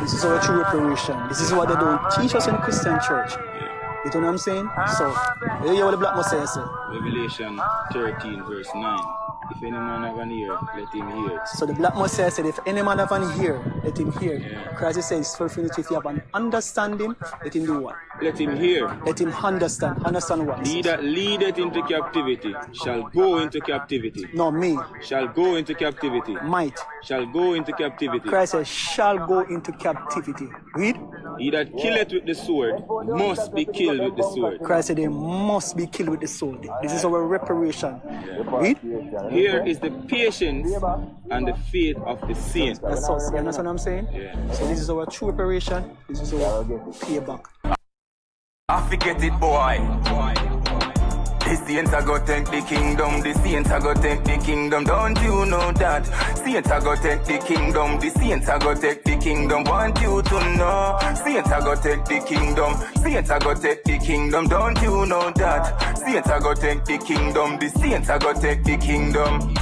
This is our true reparation. This is what they don't teach us in the Christian church. You know what I'm saying? So, you hear what the black must say, sir? Revelation 13 verse 9. If any man have an ear, let him hear. So the black must say, if any man have an ear, let him hear. Yeah. Christ says, if you have an understanding, let him do what? Let him hear. Let him understand. Understand what? He that leadeth into captivity shall go into captivity. No, me. Shall go into captivity. Might. Shall go into captivity. Christ says, shall go into captivity. Read. He that killeth with the sword must be killed with the sword. Christ said they must be killed with the sword. This is our reparation. Read. Here is the patience and the faith of the saint. That's us. You understand what I'm saying? Yeah. So this is our true reparation. This is our payback. I forget it, boy. The saints are go take the kingdom. The saints are go take the kingdom. Don't you know that? Saints are go take the kingdom. The saints are go take the kingdom. Want you to know? Saints are go take the kingdom. Saints are go take the kingdom. Don't you know that? Saints are go take the kingdom. The saints are go take the kingdom.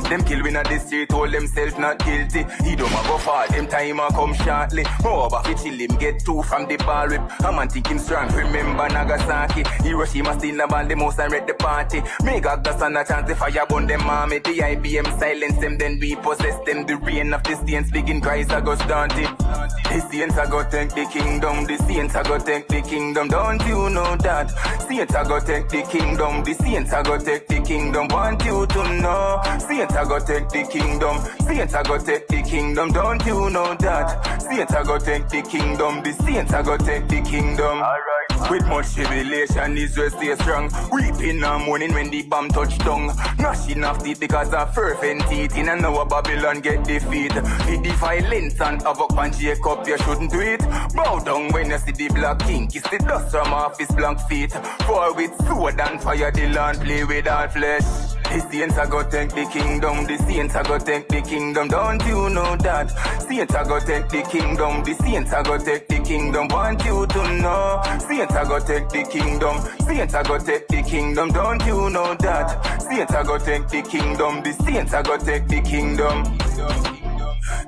Them kill win at the street, hold themselves not guilty. He don't go far, them time a come shortly. Over fi chill him, get two from the ball whip. A man think him strong, remember Nagasaki. Hiroshima still the band, the most and read the party. Mega gas and a chance the fire burn them army. The IBM silence them, then we possess them. The reign of the saints begin, Christ a go start it. The saints a go take the kingdom. The saints a go take the kingdom. Don't you know that? Saints a go take the kingdom. The saints a go take the kingdom. Want you to know? Saints a go take the kingdom. Saints a go take the kingdom. Don't you know that? Saints a go take the kingdom. The saints a go take the kingdom. Alright. With much tribulation, Israel stay strong. Weeping and mourning when the bomb touch down. Gnashing of teeth because of fervent eating. And now Babylon get defeat. With the violence and havoc on Jacob, you shouldn't do it. Bow down when you see the black king. Kiss the dust from off his blank feet. For with sword and fire the land play with all flesh. The saints a go take the kingdom. The saints a go take the kingdom. Don't you know that? Saints a go take the kingdom. The saints a go take the kingdom. Want you to know? Saints a go take the kingdom. Saints a go take the kingdom. Don't you know that? Saints a go take the kingdom. The saints a go take the kingdom.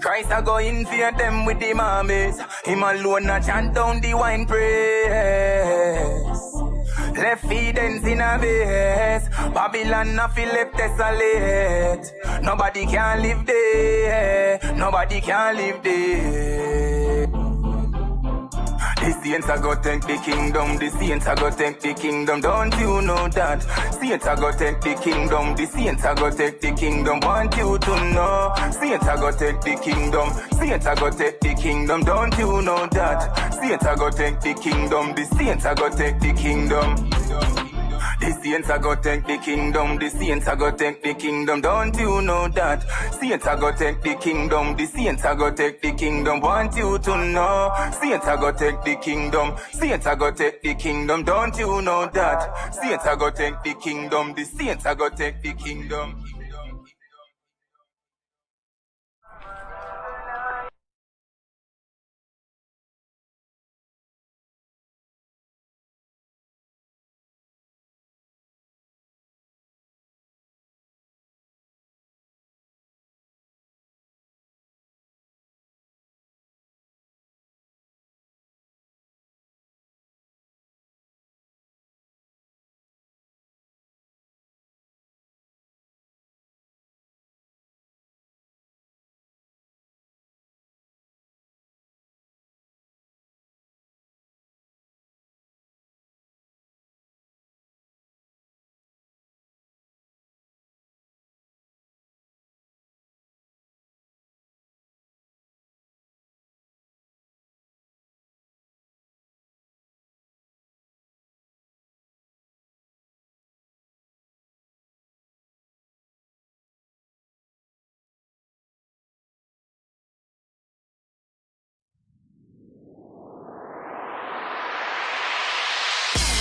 Christ a go invade them with the armies. Him alone a chant down the wine praise. Left feedings in a base. Babylon a feel left desolate. Nobody can live there. Nobody can live there. The saints a go take the kingdom. The saints a go take the kingdom. Don't you know that? Saints a go take the kingdom. The saints a go take the kingdom. Want you to know? Saints a go take the kingdom. Saints a go take the kingdom. Don't you know that? Saints a go take the kingdom. The saints a go take the kingdom. The saints a go take the kingdom. The saints a go take the kingdom. Don't you know that? Saints a go take the kingdom. The saints a go take the kingdom. Want you to know? Saints a go take the kingdom. Saints a go take the kingdom. Don't you know that? Saints a go take the kingdom. The saints a go take the kingdom.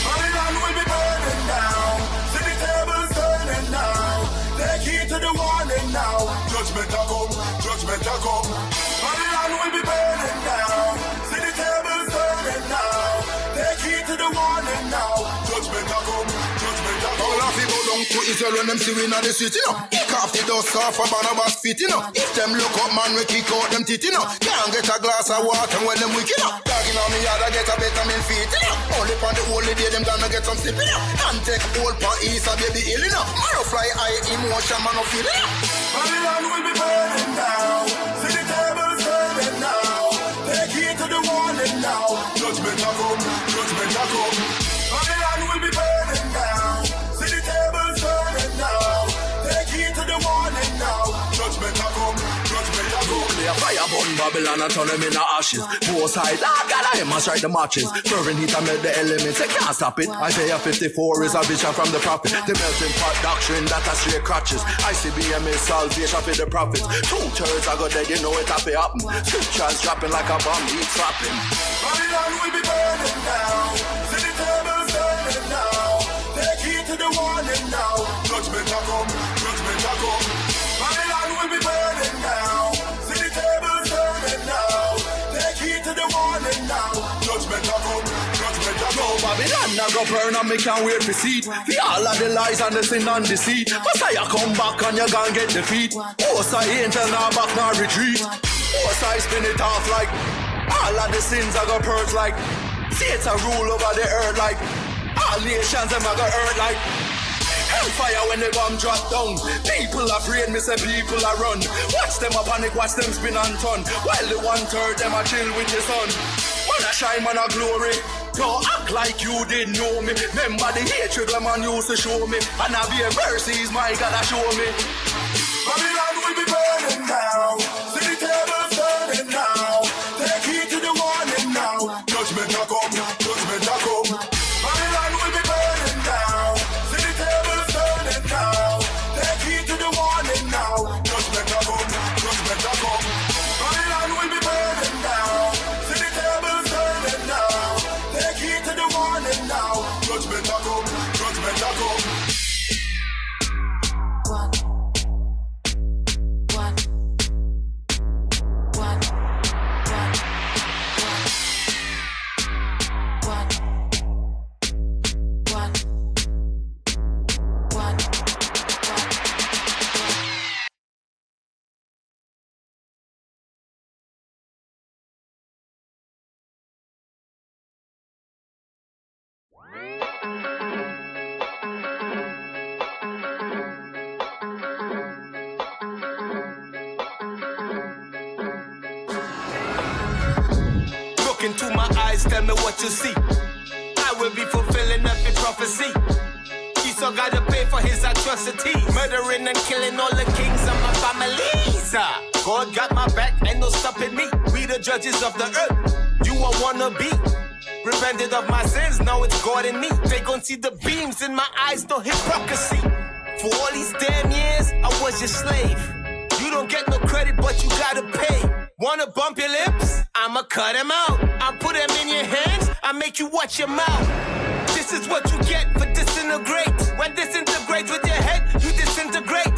Babylon will be burning down. See the tables turning now. Take heed to the warning now. Judgment a come, judgment a come. Babylon will be burning down. See the tables turning now. Take heed to the warning now. Judgment a come, judgment a come. All of people down to Israel when them see we in the street, you know. Kick off the dust off a Barnabas feet, you know. If them look up, man, we kick out them teeth, you know. Can't get a glass of water when them wicked, you know. Dogging on me yard, I get a vitamin feet, you know. Only on the whole day, them gonna get some sleep, you know. And take hold for east, a baby ill, you know. Man, fly high emotion, man, no feel, you know. Babylon will be burning down. See the tables turning now. Take heed to the warning now. Judgment a come, judgment a come. Babylon will be burning down. See the tables turning now. Take heed to the warning now. Judgment a come, judgment a come. Nuclear fire burn Babylon and turn them into ashes. Both sides, Lord God, I must strike the matches. Fervent heat and melt the elements, they can't stop it. Isaiah 54 is a vision from the prophet. The melting pot doctrine that a straight crutches. ICBM is salvation for the prophets. 2/3 I got dead, you know it have to happen. Scriptures dropping like a bomb, heat slapping. Babylon will be burning down. See the tables turning now. Take heed to the warning now. Judgment a come, judgment a come. Babylon will be burning down. See the tables turning now. Take heed to the warning now. Judgment a come, judgment a come. Babylon now go burn and me can't wait for seed. For all of the lies and the sin and deceit. Messiah come back and you gon' get defeat. Host of angel now back now retreat. Host I spin it off like all of the sins I go purge like. See it's a rule over the earth like. All nations them I go hurt like. Hellfire when the bomb drop down. People afraid, me say people are run. Watch them a panic, watch them spin and turn. While the 1/3 them a chill with the sun. Man a shine, man a glory. Don't act like you didn't know me. Remember the hatred the man used to show me. And I be a mercies my God a show me. Babylon will be burning down. See the tables turning now. Take heed to the warning now. Judgment a come, judgment a come. Babylon will be burning down. See the tables turning now. Take heed to the warning now. Judgment a come, judgment a come. Babylon will be burning down. See the tables turning now. Take heed to the warning now. Judgment a come, judgment a come. Look into my eyes, tell me what you see. I will be fulfilling every prophecy. Esau gotta pay for his atrocities, murdering and killing all the kings of my families. God got my back, ain't no stopping me. We the judges of the earth, you a wannabe. Repented of my sins, now it's God in me. They gon' see the beams in my eyes, no hypocrisy. For all these damn years, I was your slave. You don't get no credit, but you gotta pay. Wanna bump your lips? I'ma cut them out. I'll put them in your hands, I'll make you watch your mouth. This is what you get for disintegrate. When disintegrates with your head, you disintegrate.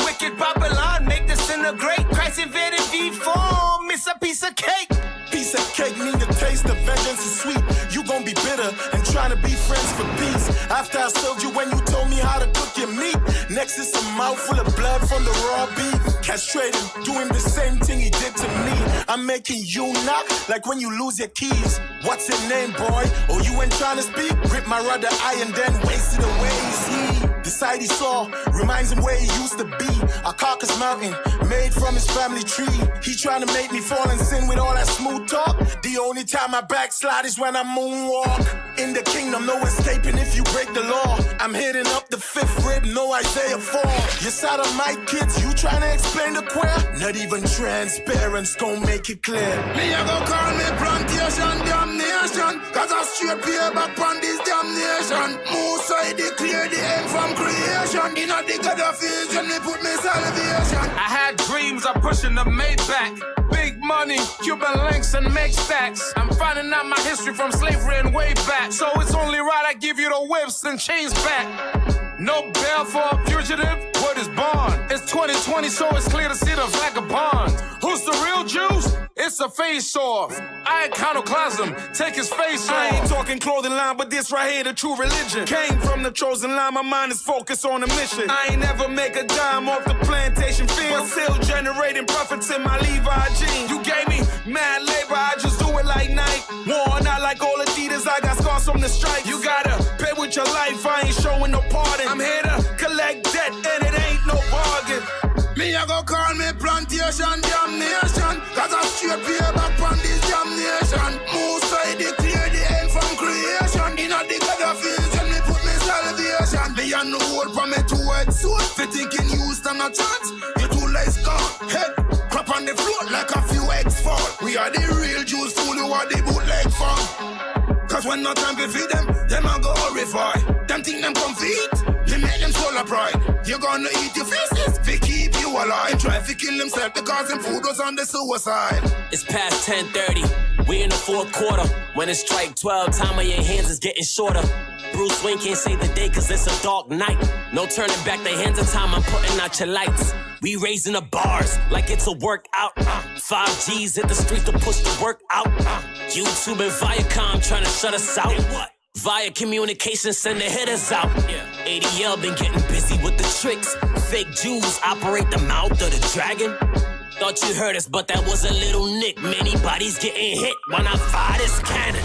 Wicked Babylon, make disintegrate. Christ invaded V4, miss a piece of cake. Piece of cake mean the taste of vengeance is sweet. You gon' be bitter and trying to be friends for peace. After I sold you when you told me how to cook your meat. Next is a mouthful of blood from the raw beef. Castrated, doing the same thing he did to me. I'm making you knock like when you lose your keys. What's your name, boy? Oh, you ain't trying to speak? Grip my rudder eye and then wasted away. See, the side he saw reminds him where he used to be. A carcass mountain made from his family tree. He trying to make me fall in sin with all that smooth talk. The only time I backslide is when I moonwalk. In the kingdom, no escaping if you break the law. I'm hitting up the 5th rib, no Isaiah 4. You sodomite kids, you trying to explain the queer? Not even transparent's gon' make it clear. Me a go call me plantation damnation. Cause I straight payback on this damnation. Musa declare the end from creation. In a the God of vision, me put me salvation. I had dreams of pushing the Maybach. Big money, Cuban links and make stacks. I'm finding out my history from slavery and way back. So it's only right I give you the whips and chains back. No bail for a fugitive, word is bond. It's 2020, so it's clear to see the vagabond. Who's the real Jews? It's a face-off. Iconoclasm, take his face off. I ain't talking clothing line, but this right here, the true religion. Came from the chosen line, my mind is focused on the mission. I ain't never make a dime off the plantation field, but still generating profits in my Levi jeans. You gave me mad labor, I just do it like Nike. Worn out like all Adidas, I got scars from the stripes. You gotta pay with your life, I ain't showing no pardon. I'm here to collect debt, and it ain't no bargain. Me a go call me plantation damnation, cause I straight pay back on this damnation. Most I declare the end from creation. In a the God fields when me put me salvation. Me and the word from me two-head sword. Fi thinking you stand a chance, you too late gone. Head crop on the floor like a few eggs fall. We are the real Jews, fool you are the bootleg farm. Cause when no time to feed them a go horrify. Them think them come feed, you make them swallow pride. You gonna eat your faces, fi keep you alive. Try to kill himself because them food was on the suicide. It's past 10:30, we in the fourth quarter. When it's strike 12, time of your hands is getting shorter. Bruce Wayne can't save the day cause it's a dark night. No turning back the hands of time, I'm putting out your lights. We raising the bars like it's a workout. 5 G's hit the streets to push the work out. YouTube and Viacom trying to shut us out. Via communication, send the hitters out. ADL been getting busy with the tricks. Fake Jews operate the mouth of the dragon. Thought you heard us, but that was a little nick. Many bodies getting hit when I fire this cannon.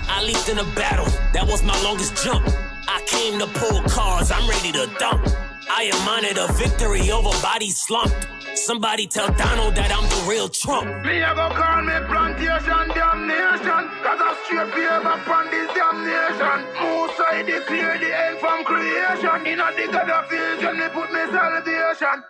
I leaped in a battle, that was my longest jump. I came to pull cards, I'm ready to dump. I am minded a victory over bodies slumped. Somebody tell Donald that I'm the real Trump. Me a go call me plantation damnation, cause I straight pay back on this damnation. Most I declare the end from creation. In a the God fields when me put me salvation.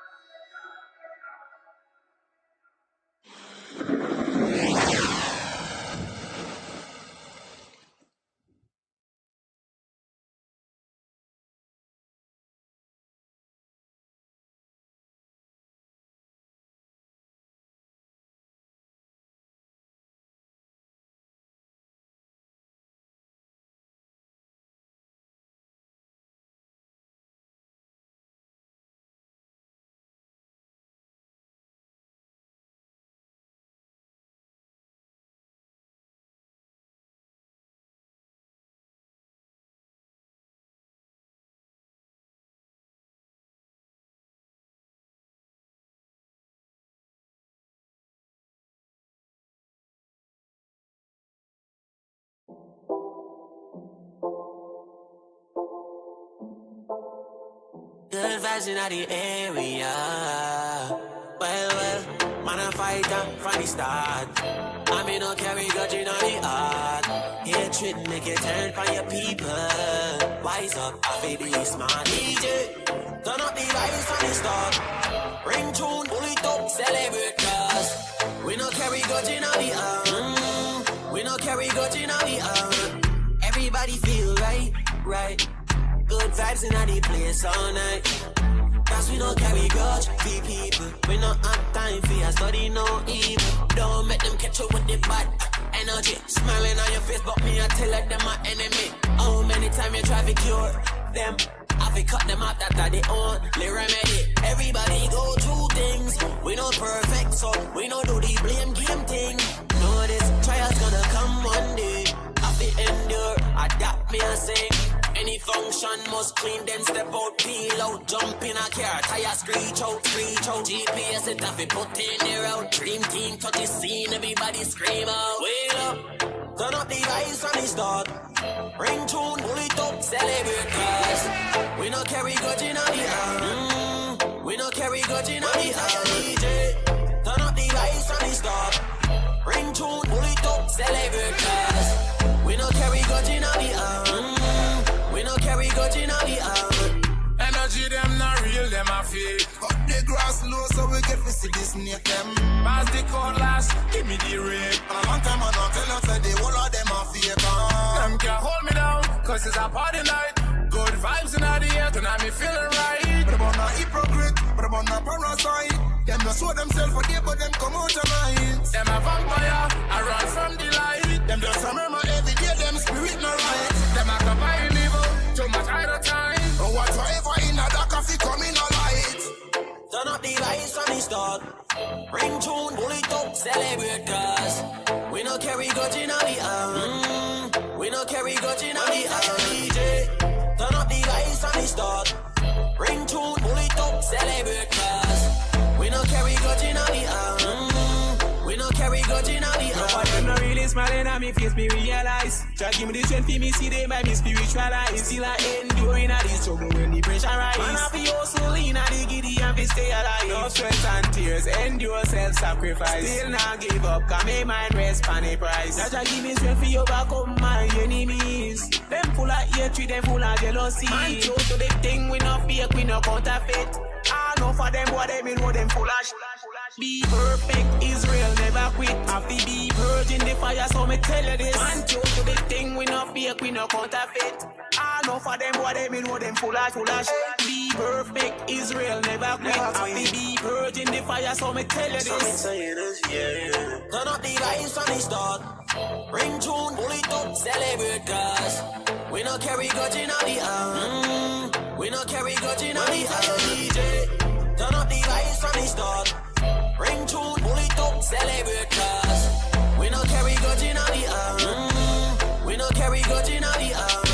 Good vibes in the area. Well, man, I fight down from the start. I mean, no carry grudge in the heart. Hatred make you turn for your people. Wise up, I feel be smart. DJ, turn up the vibes from the start. Ring tune, pull it up, celebrate cause we no carry grudge in the heart. We no carry grudge in the heart. Everybody feel right, right. Good vibes in the place all night. Cause we don't carry grudge, be people. We not have time for your study, no evil. Don't make them catch you with the bad energy. Smiling on your face, but me I tell like them my enemy. How many times you try to cure them? I fi cut them out, that they only remedy. Everybody go through things. We not perfect, so we not do the blame game thing. Know this trial's gonna come one day. I fi endure, adapt me and sing. Any function must clean, then step out, peel out, jump in a car, tire screech out, GPS it off, it put in the route, dream team touch the scene, everybody scream out. Wait up, turn up the vibes from the start, ring tune, pull it up, celebrate cause we no carry grudge in the heart, we no carry grudge in the heart. DJ, turn up the vibes from the start, ring tune, pull it up, celebrate cause we no carry grudge in the heart. We no carry grudge in the heart. Energy them not real, them a fake. Cut the grass low so we get to see this snake them. Pass the cutlass, give me the rape. And a long time I don't tell us that the whole of them are fake. Them can't hold me down, cause it's a party night. Good vibes in the air, tonight me feeling right. But about not hypocrite, but about not parasite. Them just show themselves for day, but them come out tonight. Them a vampire, I run from the light. Them just remember every day, them spirit not right. Them a combine evil, too much idle time. But whatsoever in a dark coffee come in a light. Turn up the lights from the start. Ring tune, pull it up, celebrate cause we no carry grudge in the hand. We no carry grudge in the hand. DJ, turn up the lights and the start. Ring tune, pull it up, celebrate cause we no carry grudge in the hand. We no carry grudge in the hand. No, but them no really smiling at me face, me realize. Try give me the strength, me see they might be spiritualized. Still I enduring at this trouble when the pressure rise. Man, I feel also lean at the giddy and we stay alive. No sweat and tears, endure self-sacrifice. Still not give up, can make mind rest on a price. Try give me strength for you overcome my enemies. Them full of hatred, them full of jealousy. Man, true to the thing, we no fake, we no counterfeit. I know for them, what they know them full of shit. Be perfect, Israel never quit. Have to be purged in the fire, so me tell you this. Man, true to the thing, we no fake, we no counterfeit. I know for them, what they know them full of shit. Be perfect, Israel never quit. Have to be purged in the fire, so me tell you this. Turn up the lights on the start. Ring tune, pull it up, celebrate cause we no carry grudge in the hand. We no carry grudge in the hand. DJ, turn up the lights on the start. Ring tune, pull it up, celebrate cause we no carry grudge in the hand. We no carry grudge in the hand.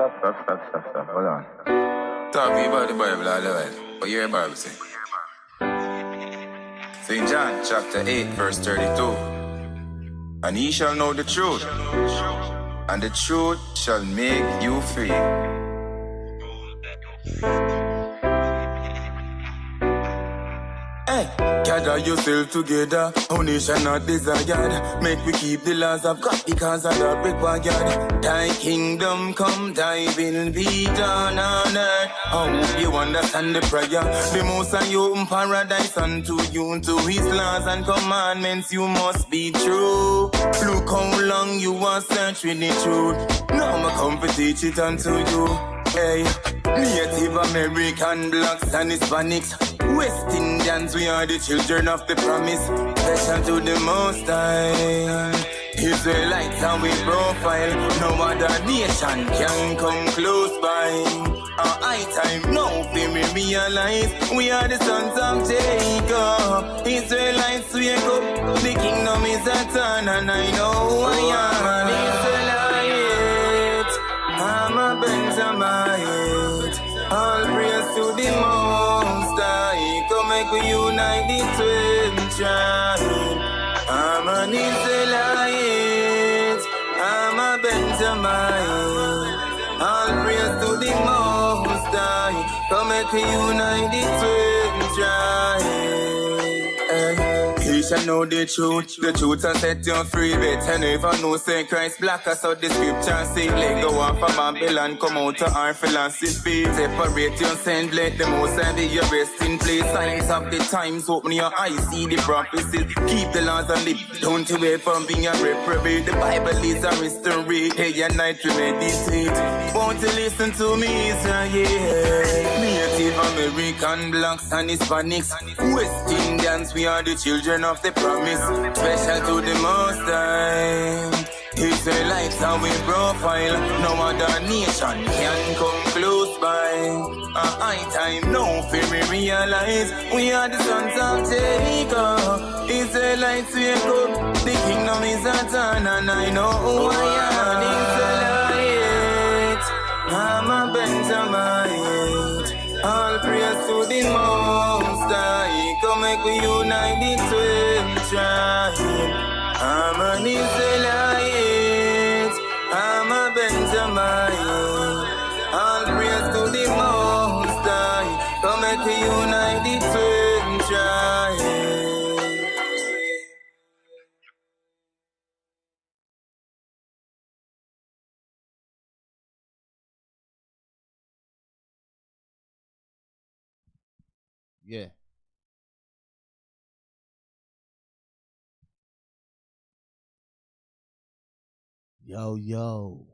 Stop. Hold on. Talk me about the Bible all the while. What your Bible say? St. John chapter 8 verse 32. And ye shall know the truth, and the truth shall make you free. Hey, gather yourself together, our nation not desired. Make we keep the laws of God because of that required. Thy kingdom come, thy will be done on earth. I hope you understand the prayer. The most High open paradise unto you, to His laws and commandments you must be true. Look how long you are search with the truth. Now I come to teach it unto you. Hey, Native American, blacks and Hispanics, West Indians, we are the children of the promise. Special to the Most High. Israelites and we profile. No other nation can come close by. Our high time now we realize we are the sons of Jacob. Israelites wake up, the kingdom is at hand, and I know I am an Israelite. I'm a Benjamite. All praise to the Most High. Come make we unite the 12 tribes. I'm an Israelite. I'm a Benjamite. All praise to the Most High. Come make we unite the 12 tribes. You shall know the truth will set you free. Better never know, say Christ black us out the scripture say. Let go off of Babylon, come out of our philosophy. Separate yourself, let the Most High be your resting place. Signs of the times, open your eyes, see the prophecies. Keep the laws and live, don't you wait from being a reprobate. The Bible is a mystery, day and night we meditate. Won't you listen to me, Israel? Native American, blacks and Hispanics, West Indians, we are the children of the promise. Special to the Most High. Israelites and we profile. No other nation can come close by. Our high time now for we realize we are the sons of Jacob. Israelites wake up, the kingdom is at hand, and I know I am Israelite. I'm a Benjamite. All praise to the Most High. Come make we unite the 12 tribes. I'm an Israelite. I'm a Benjamite. All praise to the Most High. Come make we unite the 12 tribes. Yeah. Yo, yo.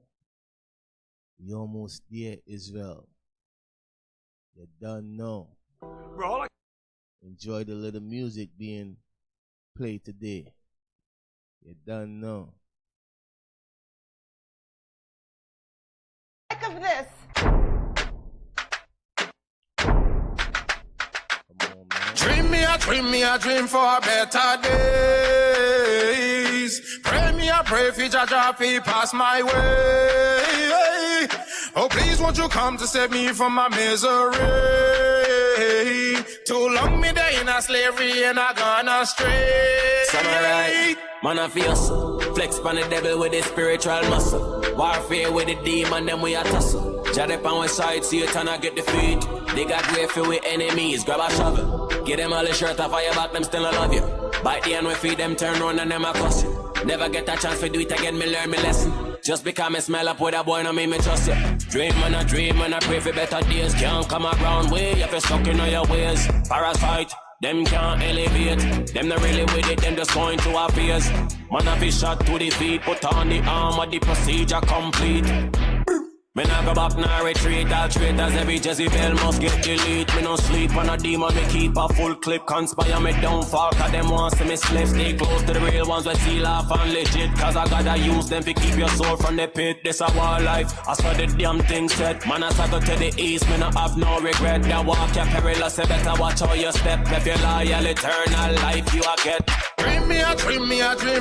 We almost there, Israel. You done know. Bro, Enjoy the little music being played today. You done know. Of this. Dream me a dream for better days. Pray me a pray for Jah fi pass my way. Oh please won't you come to save me from my misery. Too long me day in a slavery and I gone astray. Samurai, man a fierce. Flex pan the devil with the spiritual muscle. Warfare with the demon, them we a tussle. Jadep on one side, Satan I get defeat. They got way for with enemies, grab a shovel. Get them all the shirt off of your back, them still I love you. Bite the hand we feed them, turn round and them a cuss you. Never get a chance to do it again, me learn me lesson. Just because me smell up with a boy, no mean me trust you. Dream and I pray for better days. Can't come around way if you're stuck in all your ways. Parasite, them can't elevate. Them not really with it, them just going to our fears. Man a be shot to the feet, put on the armor, the procedure complete. Me nah go back, nah retreat. All traitors, every Jezebel must get delete. Me no sleep on a demon, me keep a full clip. Conspire me downfall, cause them wants to me slave. Stay close to the real ones, we seal off and legit. Cause I gotta use them to keep your soul from the pit. This a war life, I saw the damn thing said. Man, I go to the east, me no have no regret. That walk you perilous, you better watch how you step. If you loyal, eternal life you a get. Dream me a dream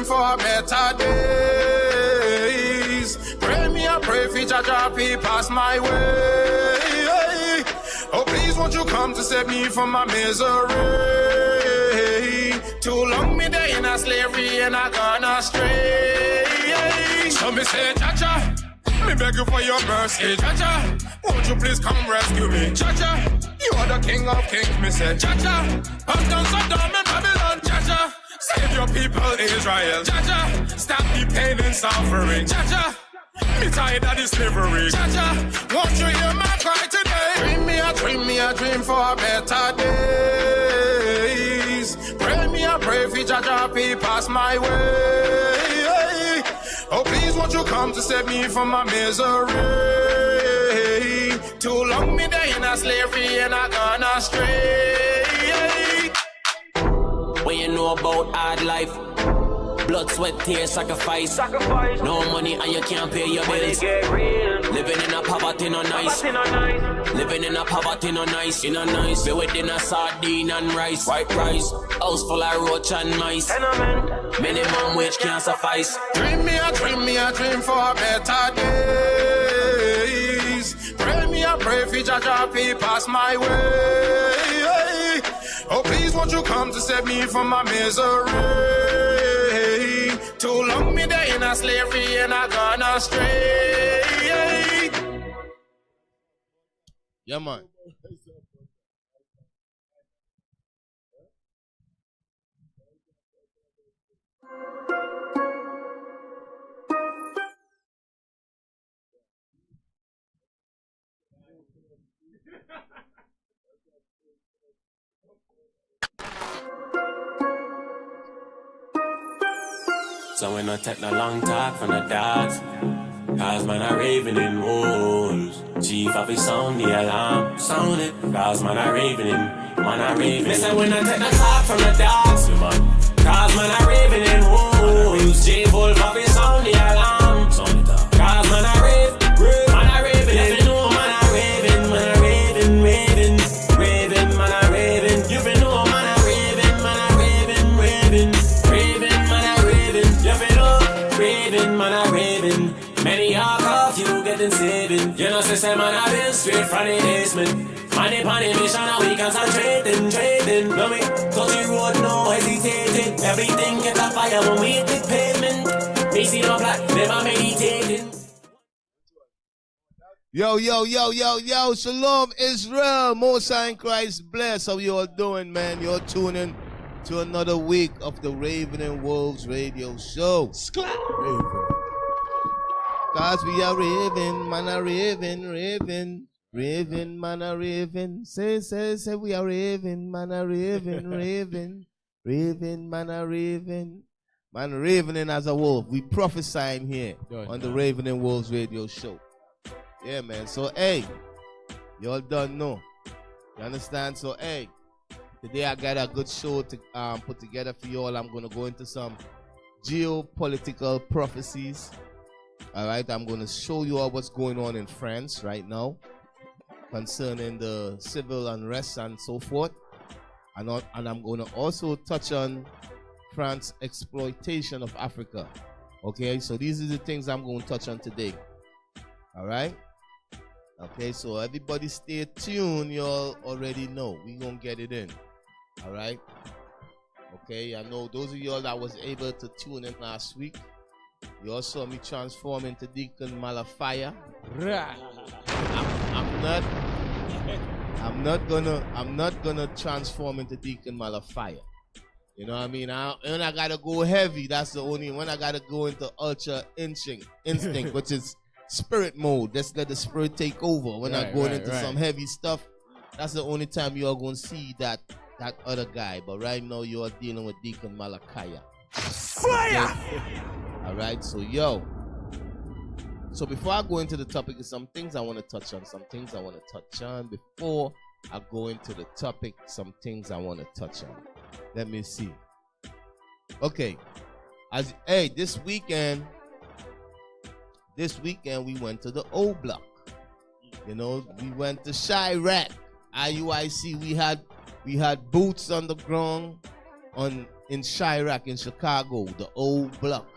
for better days. Pray me a pray for Jah fi pass my way. Oh please won't you come to save me from my misery. Too long me day in a slavery and I gone astray. So me say Jah, me beg you for your mercy. Jah, won't you please come rescue me. Jah, you are the king of kings. Me say Jah, I've done so dumb in Babylon. Jah, save your people Israel. Jah, stop the pain and suffering. Jah, me tired of this slavery. Jah, won't you hear my cry today? Dream me a dream for better days. Pray me a pray for Jah fi pass my way. Oh please won't you come to save me from my misery. Too long me day in a slavery and I gone astray. When you know about hard life, blood, sweat, tears, sacrifice. No money and you can't pay your bills. Living in a poverty no nice. Living in a poverty no nice. You know nice. Be within a sardine and rice. White rice. House full of roach and mice. Minimum wage can't suffice. Dream me a dream for better days. Pray me a pray for Jah fi pass my way. Oh please won't you come to save me from my misery. Too long me day in a slavery and I gone astray. Yeah, man. So we no take no long talk from the dogs. Cause man are raving in wolves. Chief of his sound the alarm. Sound it. Cause man are raving in. Man are raving. Listen we no take no talk from the dogs. Cause man are raving in wolves. Chief Wolf of his sound the alarm. Sound it up. Cause man are raving. Man are raving. If you know man are raving. Man are raving. Raving. Raving. Man are raving. You know man are raving. Man are raving. Raving. Raving. Man are raving. You know raving. Man are raving. Many are off, you getting saving. You know, say man, I've been straight from the basement. Money upon the mission, and we concentrating. No me, touch the road, no hesitating. Everything get a fire when we hit the pavement. Me see no black, never meditating. Yo, Shalom Israel, Most High in Christ bless. How you all doing, man? You're tuning to another week of the Raven and Wolves radio show. Raven. Cause we are raving, man are raving. Raving, man, a raving. Say, we are raving, man, a raving, raving. Raving, man, a raving. Man, ravening as a wolf. We prophesying here on the Raven and Wolves radio show. Yeah, man. So, hey, y'all don't know. You understand? So, hey, today I got a good show to put together for y'all. I'm going to go into some geopolitical prophecies. All right, I'm going to show you all what's going on in France right now concerning the civil unrest and so forth. And I'm going to also touch on France's exploitation of Africa. Okay, so these are the things I'm going to touch on today. All right? Okay, so everybody stay tuned. Y'all already know. We're going to get it in. All right? Okay, I know those of y'all that was able to tune in last week, you all saw me transform into Deacon Malafire. I'm not gonna transform into Deacon Malafire. You know what I mean? When I gotta go heavy, that's the only when I gotta go into ultra instinct, which is spirit mode. Just let the spirit take over. When I'm going into some heavy stuff, that's the only time you're gonna see that other guy. But right now you're dealing with Deacon Malakaya. Fire! Okay? All right, so so before I go into the topic, there's some things I want to touch on. Before I go into the topic, some things I want to touch on. Let me see. Okay, this weekend we went to the O Block. You know, we went to Chirac, IUIC. We had boots on the ground in Chirac in Chicago, the O Block.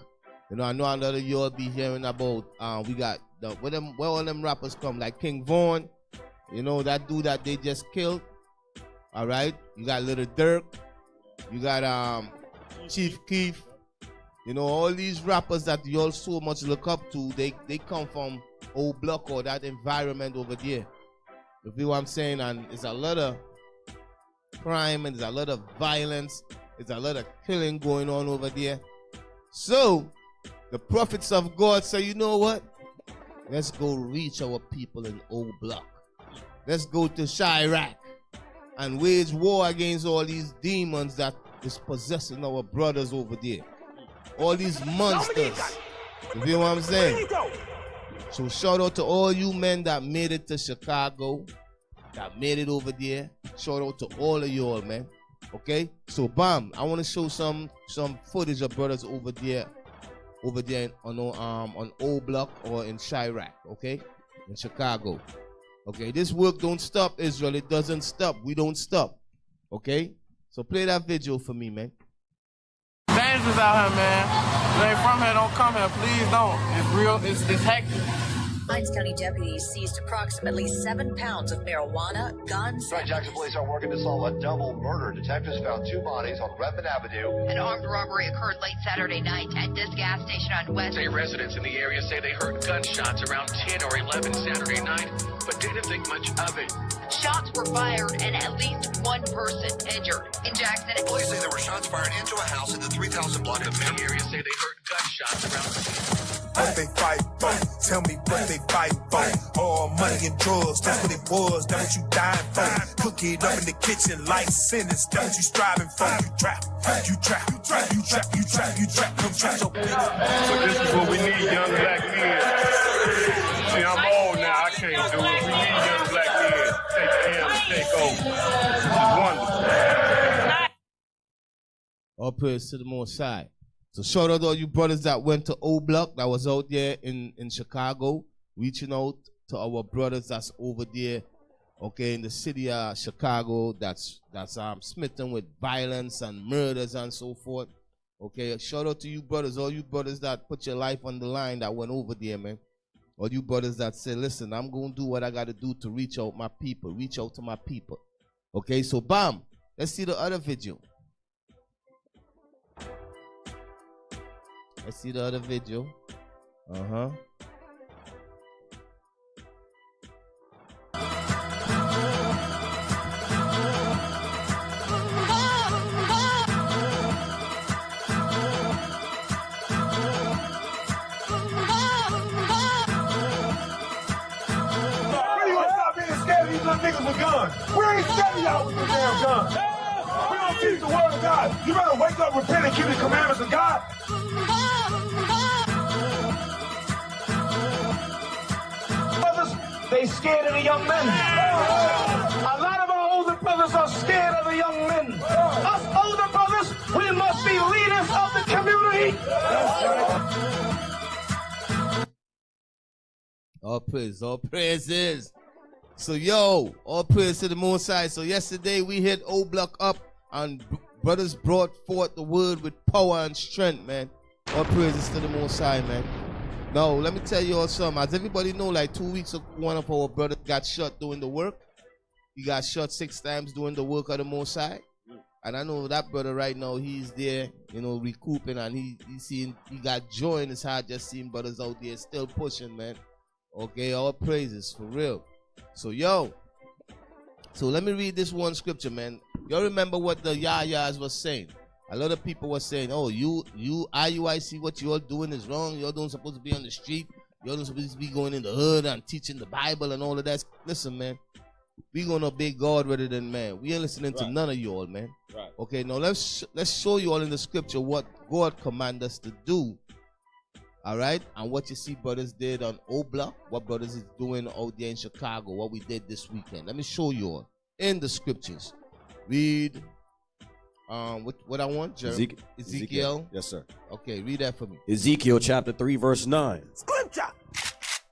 You know, I know a lot of y'all be hearing about, we got, where all them rappers come, like King Vaughn, you know, that dude that they just killed, all right? You got Little Dirk, you got Chief Keef, you know, all these rappers that y'all so much look up to, they come from Old Block or that environment over there. You feel what I'm saying? And it's a lot of crime and there's a lot of violence, there's a lot of killing going on over there. So, the prophets of God say, you know what? Let's go reach our people in Old Block. Let's go to Chirac and wage war against all these demons that is possessing our brothers over there. All these monsters. You feel what I'm saying? So shout out to all you men that made it to Chicago, that made it over there. Shout out to all of y'all, man. Okay? So bam, I want to show some footage of brothers over there on Old Block or in Chirac, okay? In Chicago. Okay, this work don't stop, Israel. It doesn't stop. We don't stop. Okay? So play that video for me, man. Dangerous out here, man. If you ain't from here, don't come here. Please don't. It's real. It's hectic. Hinds County deputies seized approximately 7 pounds of marijuana, guns. Jackson police are working to solve a double murder. Detectives found 2 bodies on Redmond Avenue. An armed robbery occurred late Saturday night at this gas station on West. Residents in the area say they heard gunshots around 10 or 11 Saturday night, but didn't think much of it. Shots were fired and at least 1 person injured. In Jackson, police say there were shots fired into a house in the 3000 block of the area say they heard gunshots around 10. What they fight for? Tell me what they fight for. All money and drugs, that's what it was. That's what you dying for. Cook it up in the kitchen like sinners. That's what you striving for. You trap. Come trap your bitch. So this is what we need, young black men. See, I'm old now. I can't do it. We need young black men. Take the helm and take over. It's wonderful. All praise to the Most High. So shout out to all you brothers that went to O Block, that was out there in Chicago, reaching out to our brothers that's over there, okay, in the city of Chicago, that's smitten with violence and murders and so forth. Okay, shout out to you brothers, all you brothers that put your life on the line that went over there, man. All you brothers that say, listen, I'm going to do what I got to do to reach out my people, reach out to my people. Okay, so bam, let's see the other video. Let's see the other video. of y'all with the damn gun. We don't teach the word of God. You better wake up, repent, and keep the commandments of God. Brothers, they scared of the young men. A lot of our older brothers are scared of the young men. Us older brothers, we must be leaders of the community. All praises. So yo, all praise to the Most High. So yesterday we hit O Block up and brothers brought forth the word with power and strength, man. All praises to the Most High, man. Now, let me tell you all something. As everybody know, like 2 weeks ago, one of our brothers got shot doing the work. He got shot 6 times doing the work of the Most High. And I know that brother right now, he's there, you know, recouping, and he got joy in his heart just seeing brothers out there still pushing, man. Okay, all praises, for real. So, yo, so let me read this one scripture, man. Y'all remember what the Yahya's was saying? A lot of people were saying, oh, you IUIC, what you're doing is wrong. You're not supposed to be on the street. You're not supposed to be going in the hood and teaching the Bible and all of that. Listen, man, we going to obey God rather than man. We ain't listening to none of y'all, man. Right. Okay, now let's show you all in the scripture what God command us to do. All right, and what you see brothers did on O Block, what brothers is doing out there in Chicago, what we did this weekend. Let me show you all in the scriptures. Read what I want, Ezekiel. Yes, sir. Okay, read that for me. Ezekiel chapter 3, verse 9. Scripture.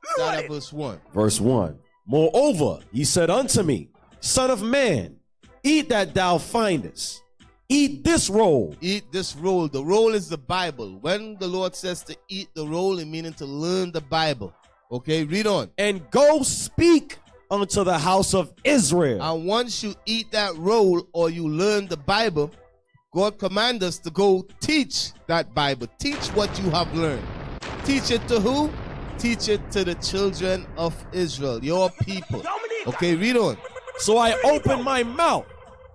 Start at verse 1. Verse 1. Moreover, he said unto me, Son of man, eat that thou findest. Eat this roll. Eat this roll. The roll is the Bible. When the Lord says to eat the roll, it meaning to learn the Bible. Okay, read on. And go speak unto the house of Israel. And once you eat that roll or you learn the Bible, God commands us to go teach that Bible. Teach what you have learned. Teach it to who? Teach it to the children of Israel, your people. Okay, read on. So I opened my mouth,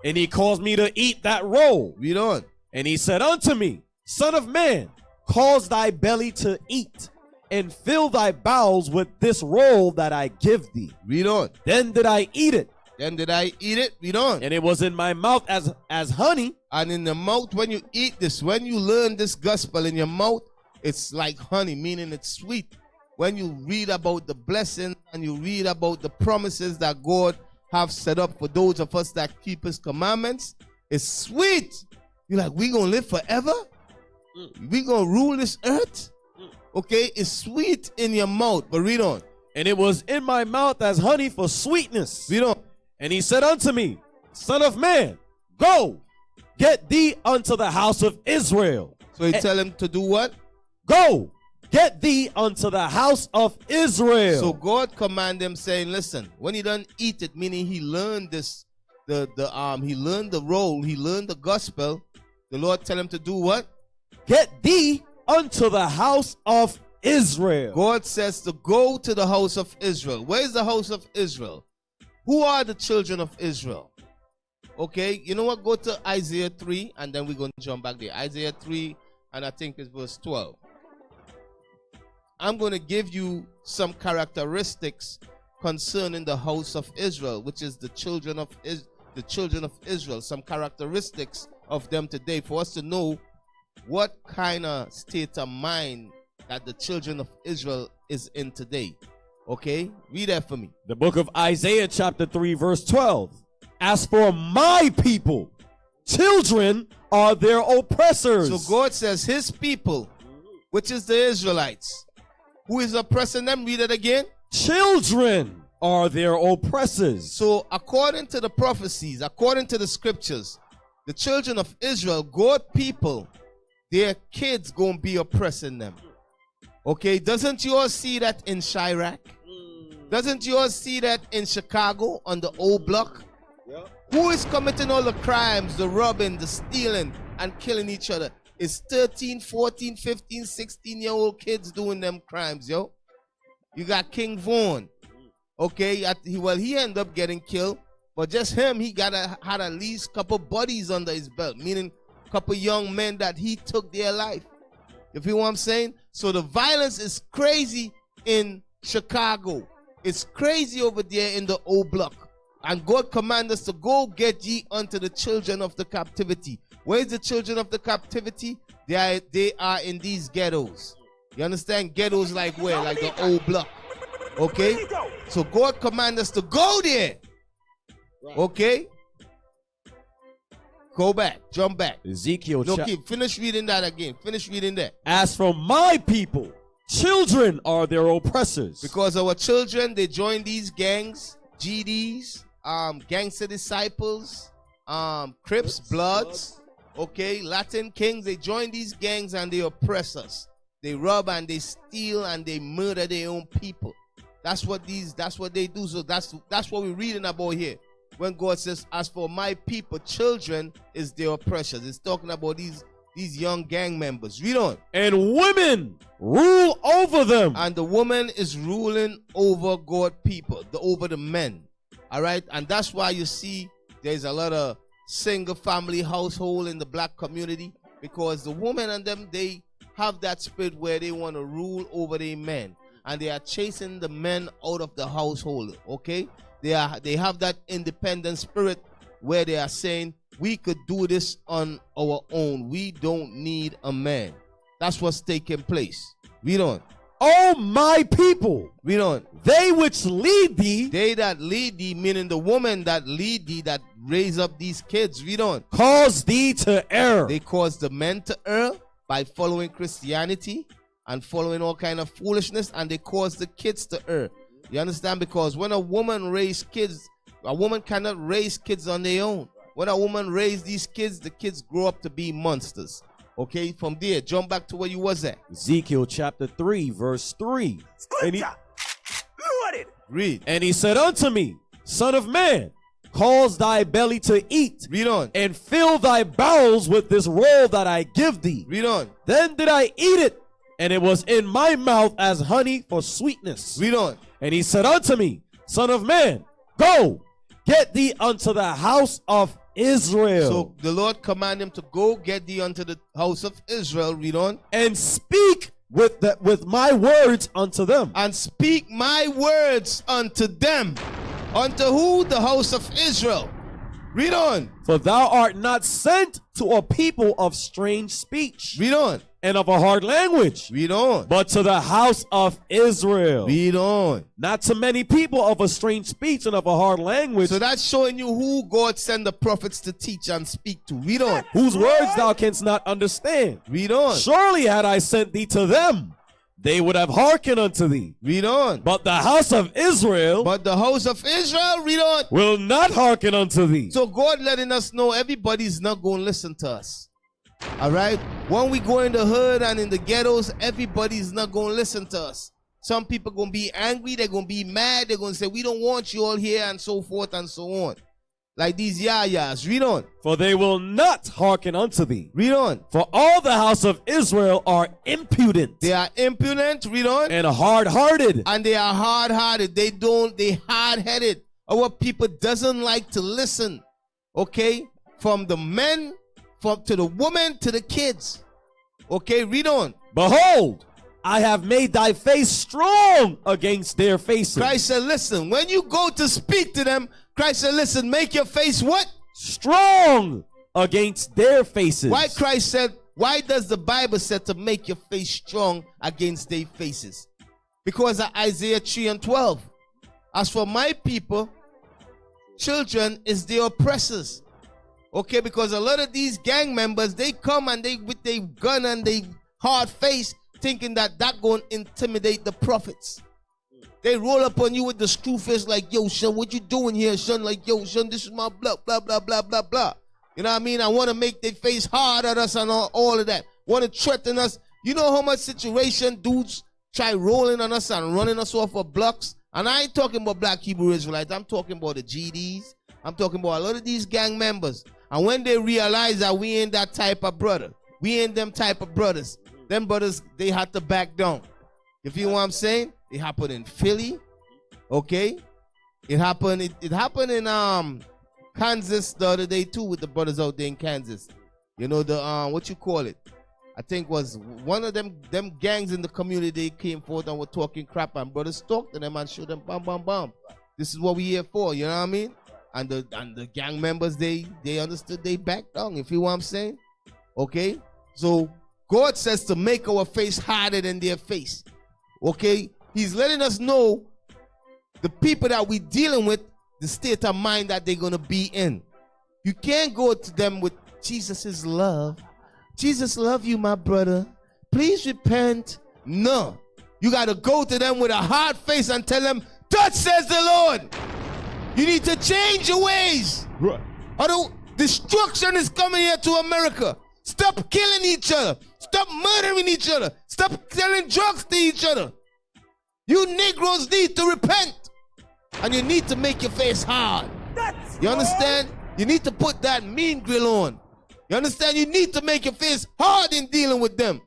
and he caused me to eat that roll. Read on. And he said unto me, Son of man, cause thy belly to eat, and fill thy bowels with this roll that I give thee. Read on. Then did I eat it. Then did I eat it. Read on. And it was in my mouth as honey. And in the mouth, when you eat this, when you learn this gospel in your mouth, it's like honey, meaning it's sweet. When you read about the blessing and you read about the promises that God have set up for those of us that keep his commandments, it's sweet. You're like, we gonna live forever? We gonna rule this earth? Okay, it's sweet in your mouth, but read on. And it was in my mouth as honey for sweetness. Read on. And he said unto me, Son of man, go, get thee unto the house of Israel. So he tell him to do what? Go, get thee unto the house of Israel. So God command him saying, listen, when he done eat it, meaning he learned this, he learned the role, he learned the gospel, the Lord tell him to do what? Get thee unto the house of Israel. God says to go to the house of Israel. Where is the house of Israel? Who are the children of Israel? Okay, you know what? Go to Isaiah 3 and then we're going to jump back there. Isaiah 3 and I think it's verse 12. I'm going to give you some characteristics concerning the house of Israel, which is the children of Israel. Some characteristics of them today for us to know what kind of state of mind that the children of Israel is in today. Okay, read that for me. The book of Isaiah chapter 3 verse 12. As for my people, children are their oppressors. So God says his people, which is the Israelites, who is oppressing them. Read it again. Children are their oppressors. So according to the prophecies, according to the scriptures, the children of Israel, God people, their kids gonna be oppressing them. Okay, doesn't you all see that in Chirac? Doesn't you all see that in Chicago on the O Block? Yeah. Who is committing all the crimes, the robbing, the stealing, and killing each other? It's 13, 14, 15, 16-year-old kids doing them crimes, yo. You got King Vaughn. Okay, he ended up getting killed, but just him, he had at least a couple buddies under his belt, meaning a couple young men that he took their life. You feel what I'm saying? So the violence is crazy in Chicago. It's crazy over there in the O Block. And God command us to go get ye unto the children of the captivity. Where is the children of the captivity? They are in these ghettos. You understand? Ghettos like where? Like the old block. Okay? So God command us to go there. Okay? Go back. Jump back. Ezekiel. No, finish reading that again. Finish reading that. As for my people, children are their oppressors. Because our children, they join these gangs, GDs, gangster disciples, Crips, Bloods, okay, Latin Kings. They join these gangs and they oppress us. They rob and they steal and they murder their own people. That's what they do. So that's what we're reading about here. When God says, as for my people, children is their oppressors. It's talking about these young gang members. Read on. And women rule over them. And the woman is ruling over God people, over the men. All right? And that's why you see there's a lot of single family household in the black community, because the woman and them, they have that spirit where they want to rule over their men. And they are chasing the men out of the household, okay? They have that independent spirit where they are saying, we could do this on our own. We don't need a man. That's what's taking place. Read on. Oh, my people. Read on. They which lead thee. They that lead thee, meaning the woman that lead thee, that raise up these kids. Read on. Cause thee to err. They cause the men to err by following Christianity and following all kind of foolishness, and they cause the kids to err. You understand? Because when a woman raises kids, a woman cannot raise kids on their own. When a woman raises these kids, the kids grow up to be monsters. Okay, from there, jump back to where you was at. Ezekiel chapter 3, verse 3. Read. And he said unto me, Son of man, cause thy belly to eat. Read on. And fill thy bowels with this roll that I give thee. Read on. Then did I eat it, and it was in my mouth as honey for sweetness. Read on. And he said unto me, Son of man, go, get thee unto the house of Israel. So the Lord commanded him to go get thee unto the house of Israel. Read on. And speak with my words unto them. And speak my words unto them. Unto who? The house of Israel. Read on. For thou art not sent to a people of strange speech. Read on. And of a hard language. Read on. But to the house of Israel. Read on. Not to many people of a strange speech and of a hard language. So that's showing you who God sent the prophets to teach and speak to. Read on. Whose words thou canst not understand. Read on. Surely had I sent thee to them, they would have hearkened unto thee. Read on. But the house of Israel. But the house of Israel, read on. Will not hearken unto thee. So God letting us know everybody's not going to listen to us. All right? When we go in the hood and in the ghettos, everybody's not going to listen to us. Some people going to be angry. They're going to be mad. They're going to say, we don't want you all here, and so forth and so on. Like these yayas. Read on. For they will not hearken unto thee. Read on. For all the house of Israel are impudent. They are impudent. Read on. And hard-hearted. And they are hard-hearted. They hard-headed. Our people doesn't like to listen. Okay? From the men, to the woman, to the kids. Okay? Read on. Behold, I have made thy face strong against their faces. Christ said, listen, when you go to speak to them, Christ said, listen, make your face what? Strong against their faces. Why does the Bible say to make your face strong against their faces? Because of Isaiah 3 and 12. As for my people, children is their oppressors. Okay, because a lot of these gang members, they come and they with their gun and they hard face, thinking that going to intimidate the prophets. They roll up on you with the screw face like, yo, son, what you doing here, son? Like, yo, son, this is my blah, blah, blah, blah, blah, blah. You know what I mean? I want to make their face hard at us and all of that. Want to threaten us. You know how much situation dudes try rolling on us and running us off of blocks? And I ain't talking about black Hebrew Israelites. I'm talking about the GDs. I'm talking about a lot of these gang members. And when they realize that we ain't that type of brother, we ain't them type of brothers, them brothers, they had to back down. You feel what I'm saying? It happened in Philly, okay? It happened in Kansas the other day too, with the brothers out there in Kansas. You know the what you call it? I think was one of them gangs in the community. They came forth and were talking crap, and brothers talked to them and showed them bam bam bam. This is what we here for, you know what I mean? And the gang members, they understood, they backed down, if you know what I'm saying. Okay? So God says to make our face harder than their face. Okay? He's letting us know the people that we're dealing with, the state of mind that they're going to be in. You can't go to them with Jesus' love. Jesus love you, my brother. Please repent. No. You got to go to them with a hard face and tell them, thus says the Lord. You need to change your ways. Right. Although destruction is coming here to America. Stop killing each other. Stop murdering each other. Stop selling drugs to each other. You Negroes need to repent. And you need to make your face hard. You understand? You need to put that mean grill on. You understand? You need to make your face hard in dealing with them.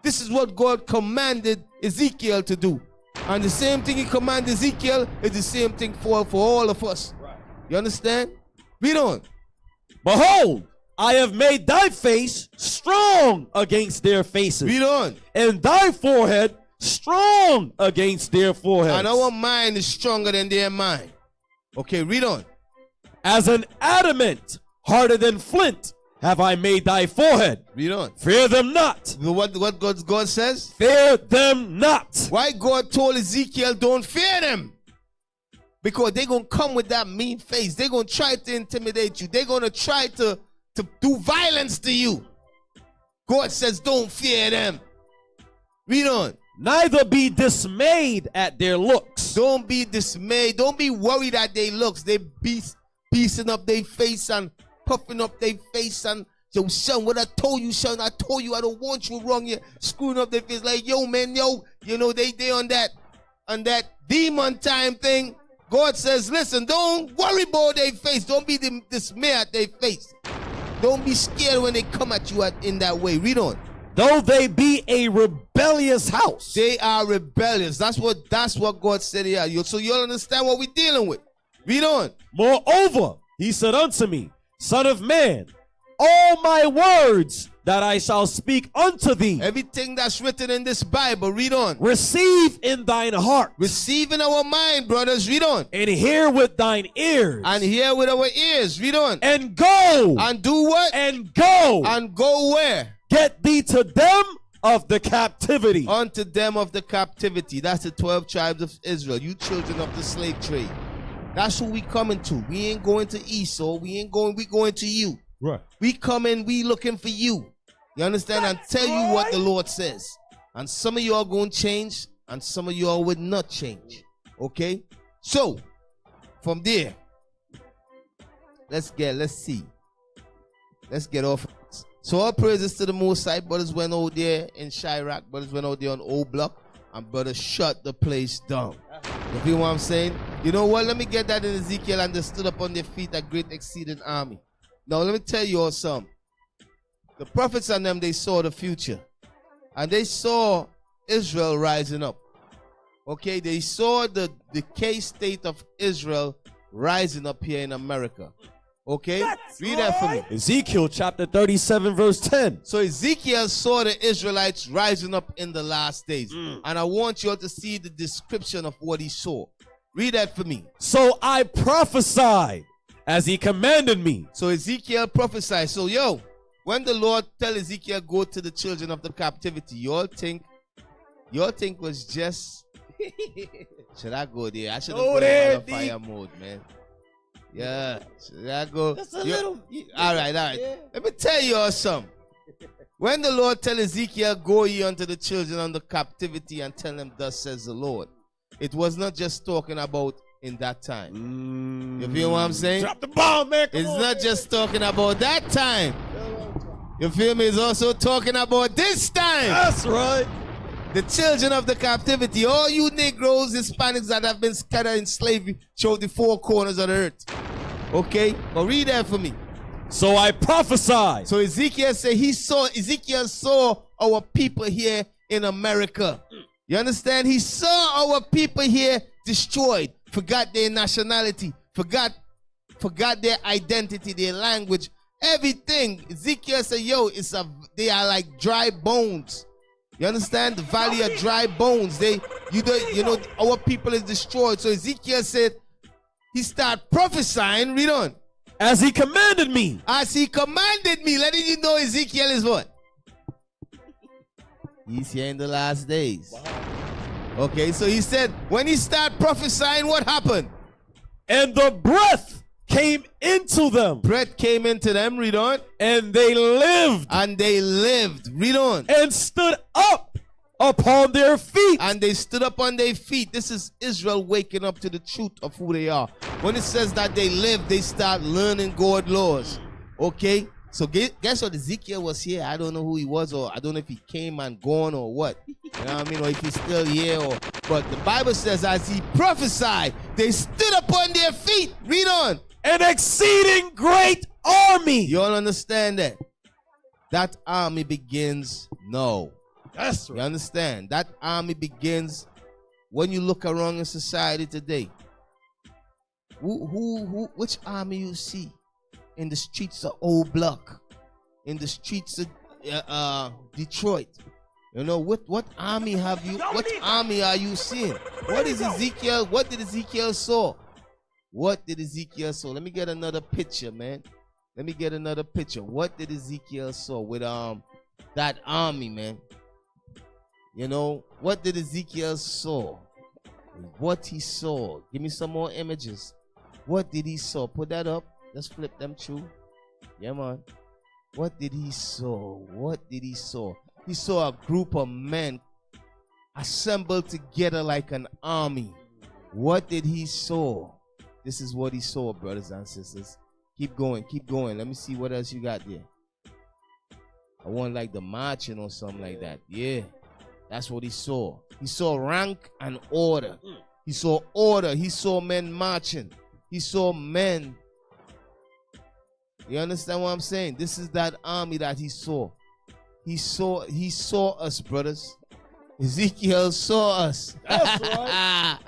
This is what God commanded Ezekiel to do. And the same thing he commanded Ezekiel is the same thing for all of us. You understand? Read on. Behold, I have made thy face strong against their faces. Read on. And thy forehead strong against their foreheads. And our mind is stronger than their mind. Okay, read on. As an adamant, harder than flint, have I made thy forehead. Read on. Fear them not. What God says? Fear them not. Why God told Ezekiel, don't fear them? Because they're going to come with that mean face. They're going to try to intimidate you. They're going to try to do violence to you. God says, don't fear them. Read on. Neither be dismayed at their looks. Don't be dismayed. Don't be worried at their looks. They piecing up their face and puffing up their face and, yo, son, what I told you, son, I told you I don't want you wrong. You're screwing up their face like, yo, man, yo. You know, they on that demon time thing. God says, listen, don't worry about their face. Don't be dismayed at their face. Don't be scared when they come at you in that way. Read on. Though they be a rebellious house. They are rebellious. That's what God said here. So you'll understand what we're dealing with. Read on. Moreover, he said unto me, Son of man, all my words that I shall speak unto thee. Everything that's written in this Bible, read on. Receive in thine heart. Receive in our mind, brothers, read on. And hear with thine ears. And hear with our ears, read on. And go. And do what? And go. And go where? Get thee to them of the captivity. Unto them of the captivity. That's the 12 tribes of Israel. You children of the slave trade. That's who we coming to. We ain't going to Esau. We going to you. Right. We coming, we looking for you. You understand? And tell you what the Lord says. And some of y'all going to change, and some of y'all would not change. Okay? So, from there, let's see. Let's get off. So all praises to the Most High. Brothers went out there in Chirac. Brothers went out there on Old Block. And brothers shut the place down. You feel what I'm saying? You know what? Let me get that in Ezekiel. And they stood up on their feet, a great exceeding army. Now let me tell you all something. The prophets and them, they saw the future. And they saw Israel rising up. Okay? They saw the decay state of Israel rising up here in America. Okay? Read that for me. Ezekiel chapter 37 verse 10. So Ezekiel saw the Israelites rising up in the last days. And I want you all to see the description of what he saw. Read that for me. So I prophesied as he commanded me. So Ezekiel prophesied. So when the Lord tell Ezekiel go to the children of the captivity, you all think was just should I go there? I should have gone on fire mode, man. Yeah, should I go? Just a little. All right. Yeah. Let me tell you all something. When the Lord tell Ezekiel, go ye unto the children of the captivity and tell them, thus says the Lord. It was not just talking about in that time. You feel what I'm saying? Drop the bomb, man. It's not just talking about that time. You feel me? It's also talking about this time. That's right. The children of the captivity, all you Negroes, Hispanics that have been scattered in slavery, show the four corners of the earth. Okay? But read that for me. So I prophesied. So Ezekiel saw our people here in America. You understand? He saw our people here destroyed, forgot their nationality, forgot their identity, their language, everything. Ezekiel said, they are like dry bones. You understand? The valley of dry bones. Our people is destroyed. So Ezekiel said, he start prophesying. Read on. As he commanded me. As he commanded me. Letting you know Ezekiel is what? He's here in the last days. Okay, so he said, when he started prophesying, what happened? And the breath came into them. Breath came into them. Read on. And they lived. And they lived. Read on. And stood up upon their feet. And they stood up on their feet. This is Israel waking up to the truth of who they are. When it says that they live, they start learning God's laws. Okay? So guess what? Ezekiel was here. I don't know who he was, or I don't know if he came and gone or what. You know what I mean? Or if he's still here. But the Bible says as he prophesied, they stood upon their feet. Read on. An exceeding great army. You all understand that? That army begins now. That's right. You understand? That army begins when you look around in society today. Which army you see? In the streets of Old Block, in the streets of Detroit. You know, what army have you, what army are you seeing? What did Ezekiel saw? What did Ezekiel saw? Let me get another picture, man. Let me get another picture. What did Ezekiel saw with that army, man? You know, what did Ezekiel saw? What he saw. Give me some more images. What did he saw? Put that up. Let's flip them through. Yeah, man. What did he saw? What did he saw? He saw a group of men assembled together like an army. What did he saw? This is what he saw, brothers and sisters. Keep going, keep going. Let me see what else you got there. I want like the marching or something like that. Yeah, that's what he saw. He saw rank and order. He saw order. He saw men marching. He saw men. You understand what I'm saying? This is that army that he saw. He saw us, brothers. Ezekiel saw us. That's right.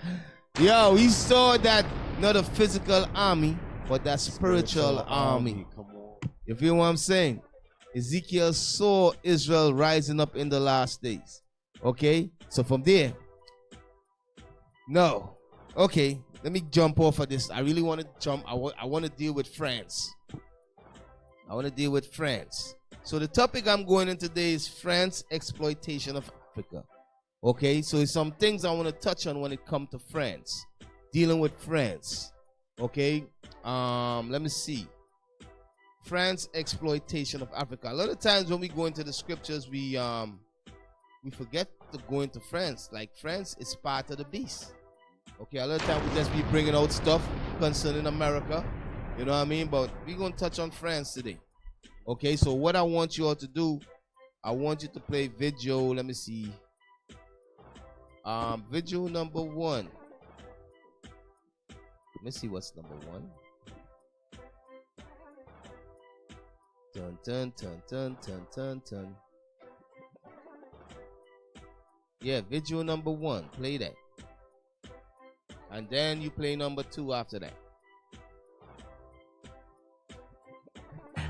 Yo, he saw that, not a physical army, but that spiritual army. Come on. You feel what I'm saying? Ezekiel saw Israel rising up in the last days. Okay? So from there, no. Okay, let me jump off of this. I really want to jump. I want to deal with France. I want to deal with France. So the topic I'm going in today is France exploitation of Africa. Okay, so it's some things I want to touch on when it comes to France. Dealing with France. Okay, let me see. France exploitation of Africa. A lot of times when we go into the scriptures, we forget to go into France. Like France is part of the beast. Okay, a lot of times we just be bringing out stuff concerning America. You know what I mean? But we're going to touch on France today. Okay, so what I want you all to do, I want you to play video. Let me see. Video number 1. Let me see what's number 1. Dun, dun, dun, dun, dun, dun, dun. Yeah, video number 1. Play that. And then you play number 2 after that.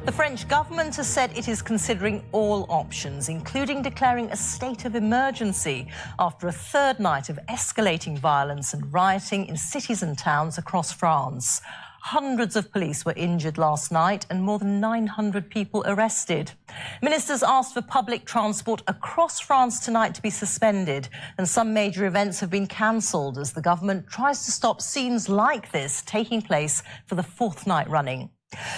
The French government has said it is considering all options, including declaring a state of emergency after a third night of escalating violence and rioting in cities and towns across France. Hundreds of police were injured last night and more than 900 people arrested. Ministers asked for public transport across France tonight to be suspended, and some major events have been cancelled as the government tries to stop scenes like this taking place for the 4th night running.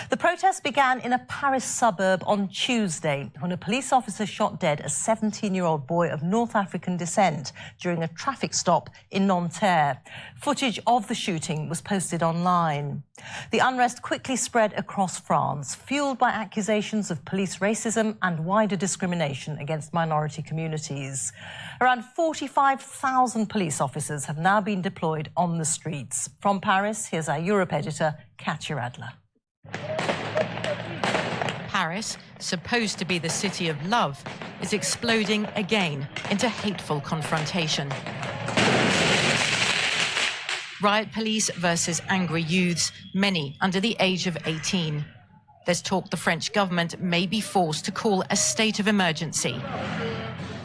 The protest began in a Paris suburb on Tuesday when a police officer shot dead a 17-year-old boy of North African descent during a traffic stop in Nanterre. Footage of the shooting was posted online. The unrest quickly spread across France, fueled by accusations of police racism and wider discrimination against minority communities. Around 45,000 police officers have now been deployed on the streets. From Paris, here's our Europe editor, Katya Adler. Paris, supposed to be the city of love, is exploding again into hateful confrontation. Riot police versus angry youths, many under the age of 18. There's talk the French government may be forced to call a state of emergency.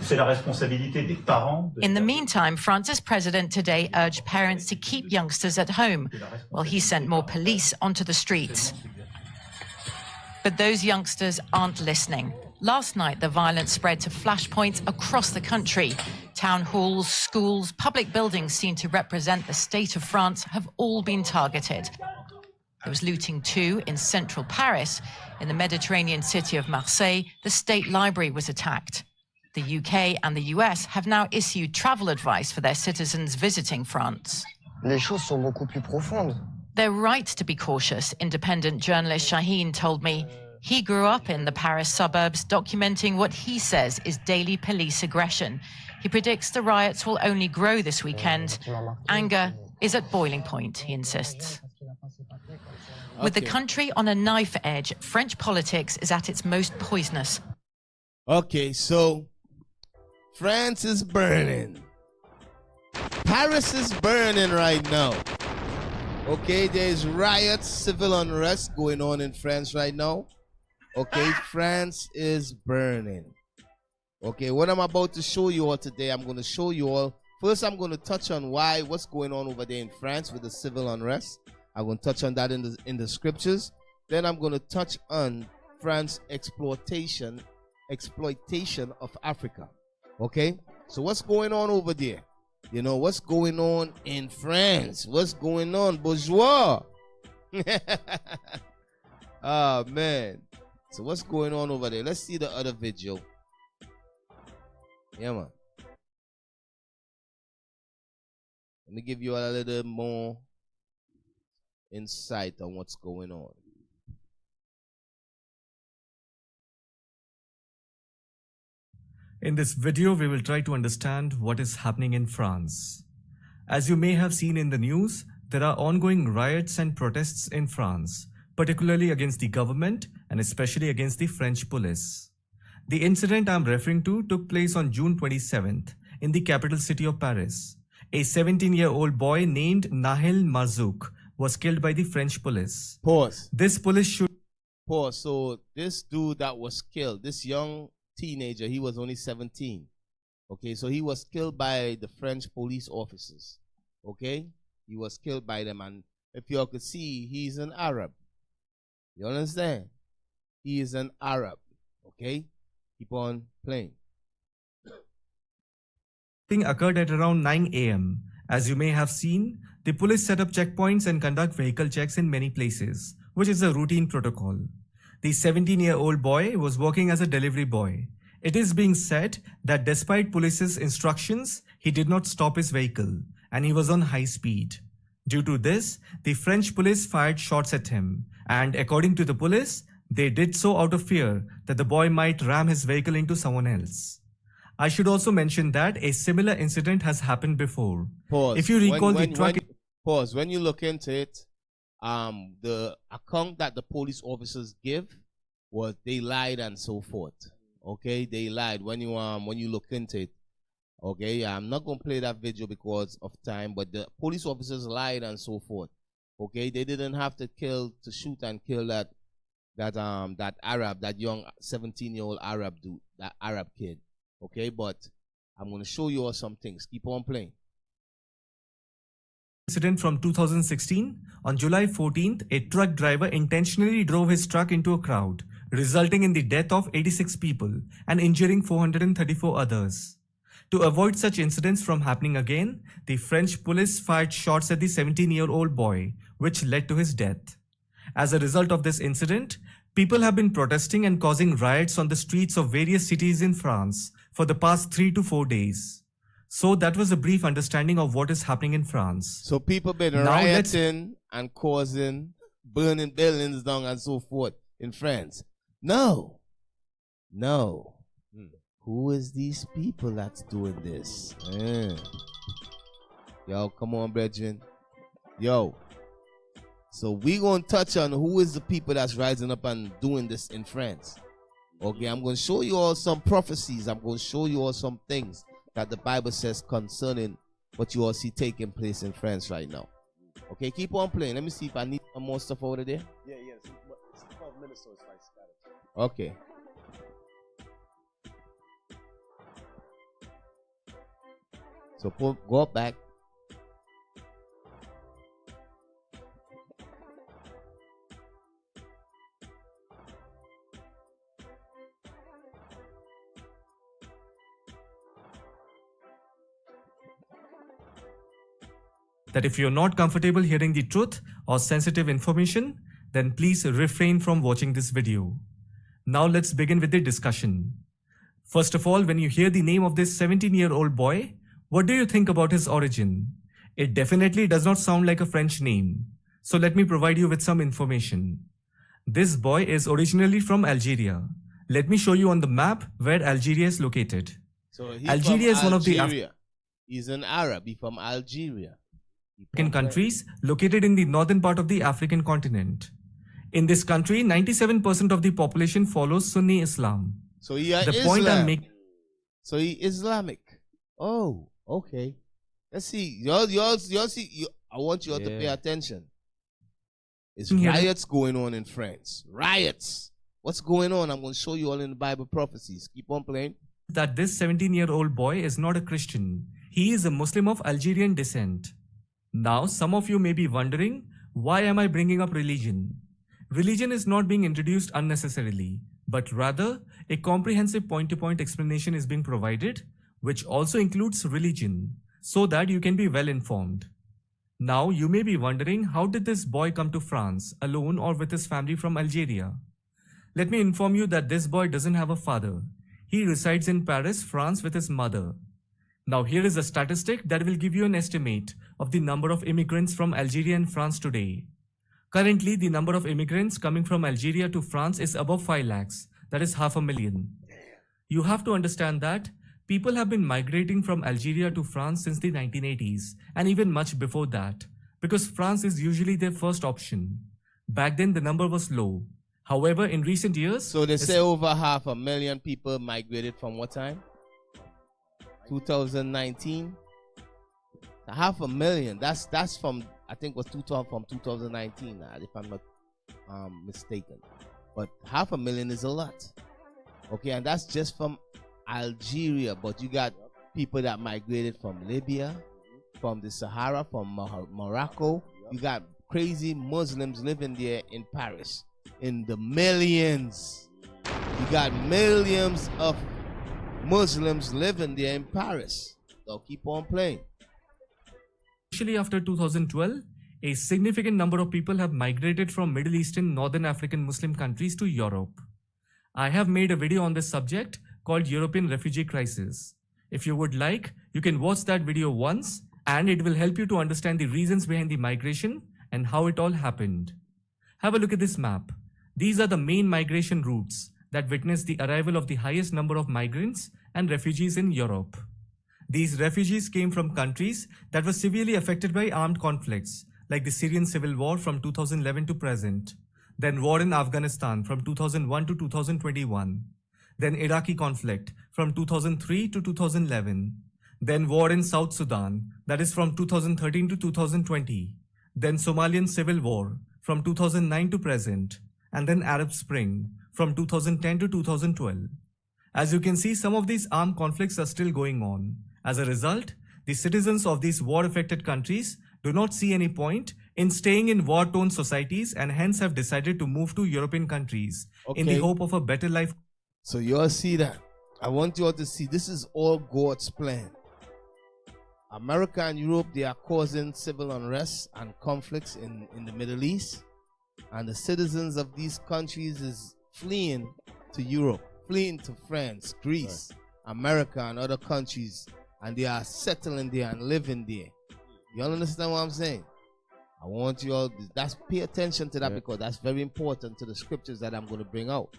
C'est la responsabilité des parents. In the meantime, France's president today urged parents to keep youngsters at home, while he sent more police onto the streets. But those youngsters aren't listening. Last night, the violence spread to flashpoints across the country. Town halls, schools, public buildings seen to represent the state of France have all been targeted. There was looting too in central Paris. In the Mediterranean city of Marseille, the state library was attacked. The UK and the US have now issued travel advice for their citizens visiting France. Les choses sont beaucoup plus profondes. They're right to be cautious, independent journalist Shaheen told me. He grew up in the Paris suburbs, documenting what he says is daily police aggression. He predicts the riots will only grow this weekend. Anger is at boiling point, he insists. With the country on a knife edge, French politics is at its most poisonous. Okay, so France is burning. Paris is burning right now. Okay, there's riots, civil unrest going on in France right now. Okay, France is burning. Okay, what I'm about to show you all today, I'm going to show you all. First, I'm going to touch on what's going on over there in France with the civil unrest. I'm going to touch on that in the scriptures. Then I'm going to touch on France's exploitation of Africa. Okay, so what's going on over there? You know, what's going on in France? What's going on, bourgeois? Oh, man. So what's going on over there? Let's see the other video. Yeah, man. Let me give you a little more insight on what's going on. In this video, we will try to understand what is happening in France. As you may have seen in the news, there are ongoing riots and protests in France, particularly against the government and especially against the French police. The incident I'm referring to took place on June 27th in the capital city of Paris. A 17-year-old boy named Nahel Marzouk was killed by the French police. Pause. This police should... Pause. So this dude that was killed, this young teenager, he was only 17. Okay, so he was killed by the French police officers. Okay, he was killed by them, and if you all could see, he's an Arab. You understand? He is an Arab. Okay, keep on playing. Thing occurred at around 9 a.m. As you may have seen, the police set up checkpoints and conduct vehicle checks in many places, which is a routine protocol. The 17-year-old boy was working as a delivery boy. It is being said that despite police's instructions, he did not stop his vehicle and he was on high speed. Due to this, the French police fired shots at him, and according to the police, they did so out of fear that the boy might ram his vehicle into someone else. I should also mention that a similar incident has happened before. Pause. If you recall the truck... Pause. When you look into it, the account that the police officers give was they lied and so forth. Okay, they lied when you look into it. Okay, I'm not gonna play that video because of time, but the police officers lied and so forth. Okay, they didn't have to shoot and kill that Arab, that young 17-year-old Arab dude, that Arab kid. Okay, but I'm gonna show you all some things. Keep on playing. Incident from 2016, on July 14th, a truck driver intentionally drove his truck into a crowd, resulting in the death of 86 people and injuring 434 others. To avoid such incidents from happening again, the French police fired shots at the 17-year-old boy, which led to his death. As a result of this incident, people have been protesting and causing riots on the streets of various cities in France for the past 3 to 4 days. So that was a brief understanding of what is happening in France. So people been rioting and causing, burning buildings down and so forth in France. No. Who is these people that's doing this? Yo, come on, brethren. Yo. So we gonna touch on who is the people that's rising up and doing this in France. Okay, I'm gonna show you all some prophecies. I'm gonna show you all some things that the Bible says concerning what you all see taking place in France right now. Okay, keep on playing. Let me see if I need some more stuff over there. Yeah. It's 12 minutes, so it's like scattered. Okay. So go back. That if you're not comfortable hearing the truth or sensitive information, then please refrain from watching this video. Now let's begin with the discussion. First of all, when you hear the name of this 17-year-old boy, what do you think about his origin? It definitely does not sound like a French name. So let me provide you with some information. This boy is originally from Algeria. Let me show you on the map where Algeria is located. So he's Algeria is one of the He's an Arab. He's from Algeria. African countries located in the northern part of the African continent. In this country, 97% of the population follows Sunni Islam. So he is the point I'm making. So he Islamic. Oh, okay. Let's see. Y'all see. I want you all to pay attention. It's riots going on in France. Riots. What's going on? I'm going to show you all in the Bible prophecies. Keep on playing. That this 17-year-old boy is not a Christian. He is a Muslim of Algerian descent. Now, some of you may be wondering, why am I bringing up religion? Religion is not being introduced unnecessarily, but rather a comprehensive point-to-point explanation is being provided, which also includes religion, so that you can be well informed. Now, you may be wondering, how did this boy come to France, alone or with his family from Algeria? Let me inform you that this boy doesn't have a father. He resides in Paris, France with his mother. Now here is a statistic that will give you an estimate of the number of immigrants from Algeria and France today. Currently, the number of immigrants coming from Algeria to France is above 5 lakhs, that is 500,000. You have to understand that people have been migrating from Algeria to France since the 1980s and even much before that, because France is usually their first option. Back then the number was low. However, in recent years... So they say over 500,000 people migrated from what time? 2019. 500,000. That's from, I think was from 2019, if I'm not mistaken. But 500,000 is a lot. Okay, and that's just from Algeria. But you got people that migrated from Libya, from the Sahara, from Morocco. You got crazy Muslims living there in Paris in the millions. You got millions of Muslims living there in Paris. So keep on playing. Especially after 2012, a significant number of people have migrated from Middle Eastern, Northern African Muslim countries to Europe. I have made a video on this subject called European Refugee Crisis. If you would like, you can watch that video once and it will help you to understand the reasons behind the migration and how it all happened. Have a look at this map. These are the main migration routes that witnessed the arrival of the highest number of migrants and refugees in Europe. These refugees came from countries that were severely affected by armed conflicts, like the Syrian civil war from 2011 to present, then war in Afghanistan from 2001 to 2021, then Iraqi conflict from 2003 to 2011, then war in South Sudan, that is from 2013 to 2020, then Somalian civil war from 2009 to present, and then Arab Spring from 2010 to 2012. As you can see, some of these armed conflicts are still going on. As a result, the citizens of these war-affected countries do not see any point in staying in war-torn societies and hence have decided to move to European countries in the hope of a better life. So you all see that. I want you all to see this is all God's plan. America and Europe, they are causing civil unrest and conflicts in the Middle East. And the citizens of these countries is fleeing to Europe, fleeing to France, Greece, America and other countries. And they are settling there and living there. You all understand what I'm saying? I want you all to pay attention to that because that's very important to the scriptures that I'm going to bring out.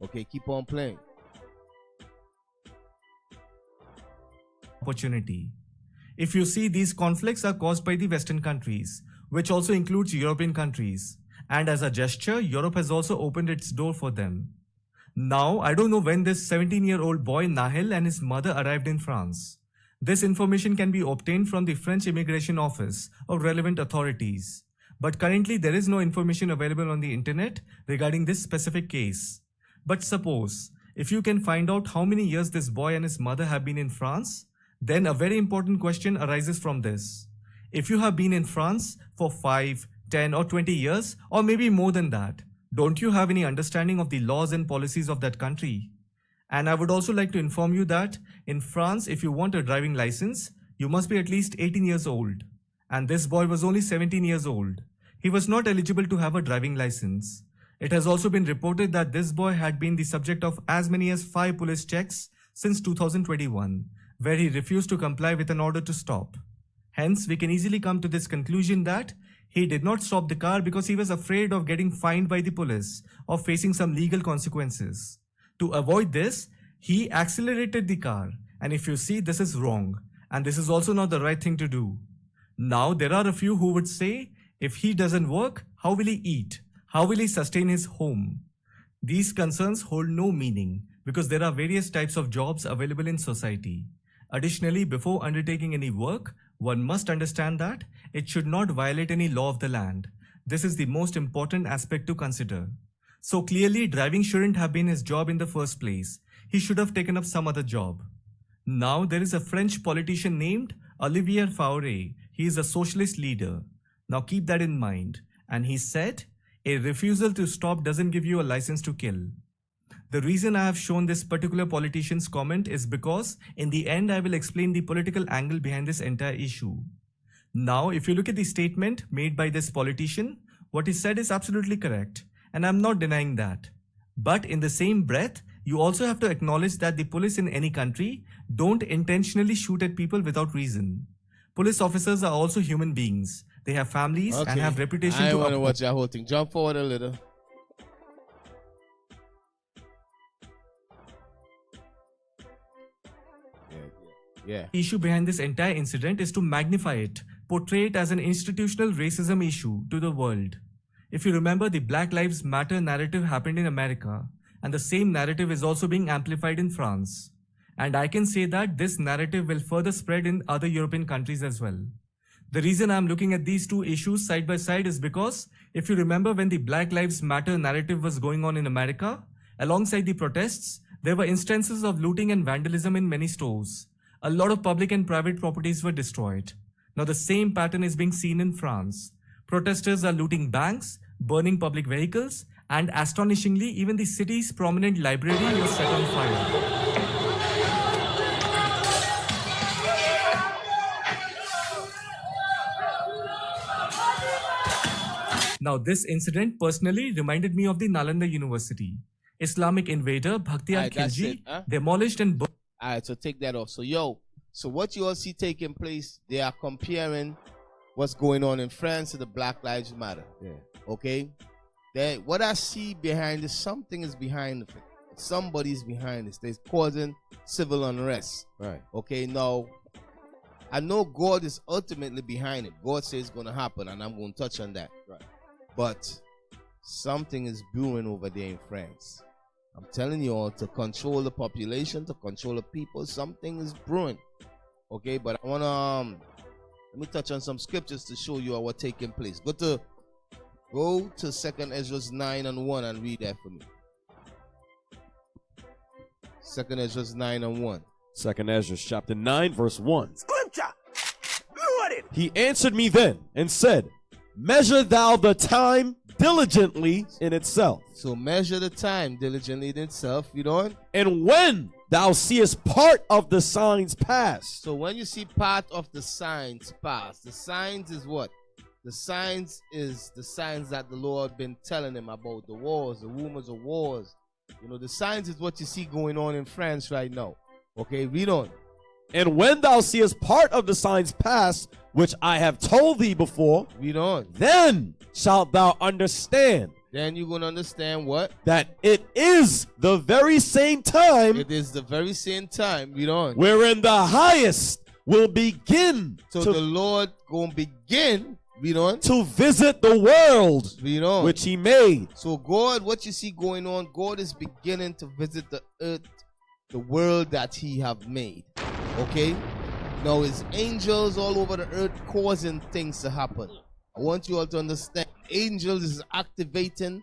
Okay, keep on playing. Opportunity. If you see, these conflicts are caused by the Western countries, which also includes European countries. And as a gesture, Europe has also opened its door for them. Now, I don't know when this 17-year-old boy Nahil and his mother arrived in France. This information can be obtained from the French Immigration Office or relevant authorities. But currently there is no information available on the internet regarding this specific case. But suppose, if you can find out how many years this boy and his mother have been in France, Then a very important question arises from this. If you have been in France for 5, 10 or 20 years, or maybe more than that, don't you have any understanding of the laws and policies of that country? And I would also like to inform you that in France, if you want a driving license, you must be at least 18 years old. And this boy was only 17 years old. He was not eligible to have a driving license. It has also been reported that this boy had been the subject of as many as 5 police checks since 2021, where he refused to comply with an order to stop. Hence, we can easily come to this conclusion that he did not stop the car because he was afraid of getting fined by the police or facing some legal consequences. To avoid this, he accelerated the car. And if you see, this is wrong. And this is also not the right thing to do. Now, there are a few who would say, if he doesn't work, how will he eat? How will he sustain his home? These concerns hold no meaning because there are various types of jobs available in society. Additionally, before undertaking any work, one must understand that it should not violate any law of the land. This is the most important aspect to consider. So clearly, driving shouldn't have been his job in the first place. He should have taken up some other job. Now, there is a French politician named Olivier Faure. He is a socialist leader. Now keep that in mind. And he said, a refusal to stop doesn't give you a license to kill. The reason I have shown this particular politician's comment is because in the end I will explain the political angle behind this entire issue. Now, if you look at the statement made by this politician, what he said is absolutely correct, and I'm not denying that. But in the same breath, you also have to acknowledge that the police in any country don't intentionally shoot at people without reason. Police officers are also human beings. They have families and have reputation to uphold. I want to watch that whole thing. Jump forward a little. Yeah. The issue behind this entire incident is to magnify it, portray it as an institutional racism issue to the world. If you remember, the Black Lives Matter narrative happened in America, and the same narrative is also being amplified in France. And I can say that this narrative will further spread in other European countries as well. The reason I'm looking at these two issues side by side is because if you remember when the Black Lives Matter narrative was going on in America, alongside the protests, there were instances of looting and vandalism in many stores. A lot of public and private properties were destroyed. Now the same pattern is being seen in France. Protesters are looting banks, burning public vehicles, and astonishingly, even the city's prominent library was set on fire. Now this incident personally reminded me of the Nalanda University. Islamic invader Bhaktiar Khilji demolished and burned. Alright, so take that off. So what you all see taking place, they are comparing what's going on in France to the Black Lives Matter. Yeah. Okay? What I see behind this, something is behind it. Somebody's behind this. They're causing civil unrest. Right. Okay, now, I know God is ultimately behind it. God says it's going to happen, and I'm going to touch on that. Right. But something is brewing over there in France. I'm telling you all, to control the population, to control the people, something is brewing. Okay, but I want to let me touch on some scriptures to show you what's taking place. Go to 2nd Ezra 9:1 and read that for me. 2nd Ezra 9:1. 2nd Ezra chapter 9 verse 1. Scripture! Loaded! He answered me then and said, measure thou the time diligently in itself. So measure the time diligently in itself, you know? And when thou seest part of the signs pass. So when you see part of the signs pass, the signs is what? The signs is the signs that the Lord been telling him about the wars, the rumors of wars. You know, the signs is what you see going on in France right now. Okay, read on. And when thou seest part of the signs pass, which I have told thee before, read on. Then shalt thou understand. Then you're going to understand what? That it is the very same time. It is the very same time. Read on. Wherein the highest will begin. So the Lord going to begin. Read on. To visit the world. Read on. Which he made. So God, what you see going on, God is beginning to visit the earth, the world that he have made. Okay? Now, his angels all over the earth causing things to happen. I want you all to understand. Angels is activating.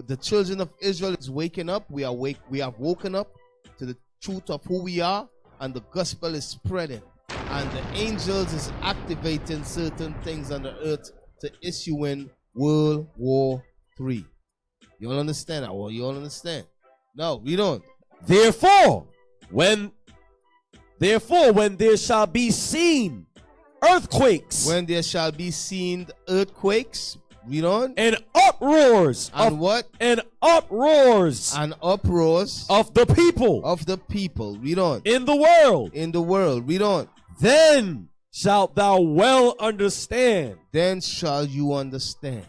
The children of Israel is waking up. We have woken up to the truth of who we are, and the gospel is spreading. And the angels is activating certain things on the earth to issue in World War III. You all understand that? Well, you all understand? No, we don't. Therefore, when there shall be seen earthquakes. When there shall be seen earthquakes, read on. And uproars. And what? And uproars. And uproars. Of the people. Of the people. Read on. In the world. In the world. Read on. Then shalt thou well understand. Then shall you understand.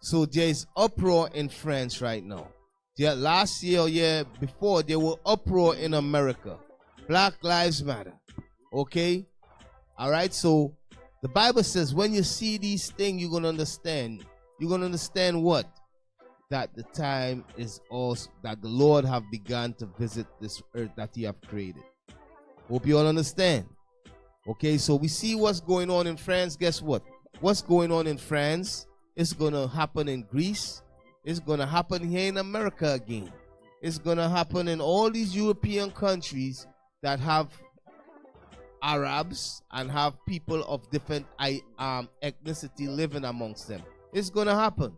So there is uproar in France right now. There, last year or year before, there were uproar in America. Black Lives Matter. Okay? All right? So the Bible says when you see these things, you're going to understand. You're going to understand what? That the time is also, that the Lord have begun to visit this earth that he have created. Hope you all understand. Okay, so we see what's going on in France. Guess what? What's going on in France is going to happen in Greece. It's going to happen here in America again. It's going to happen in all these European countries that have Arabs and have people of different ethnicity living amongst them. It's going to happen.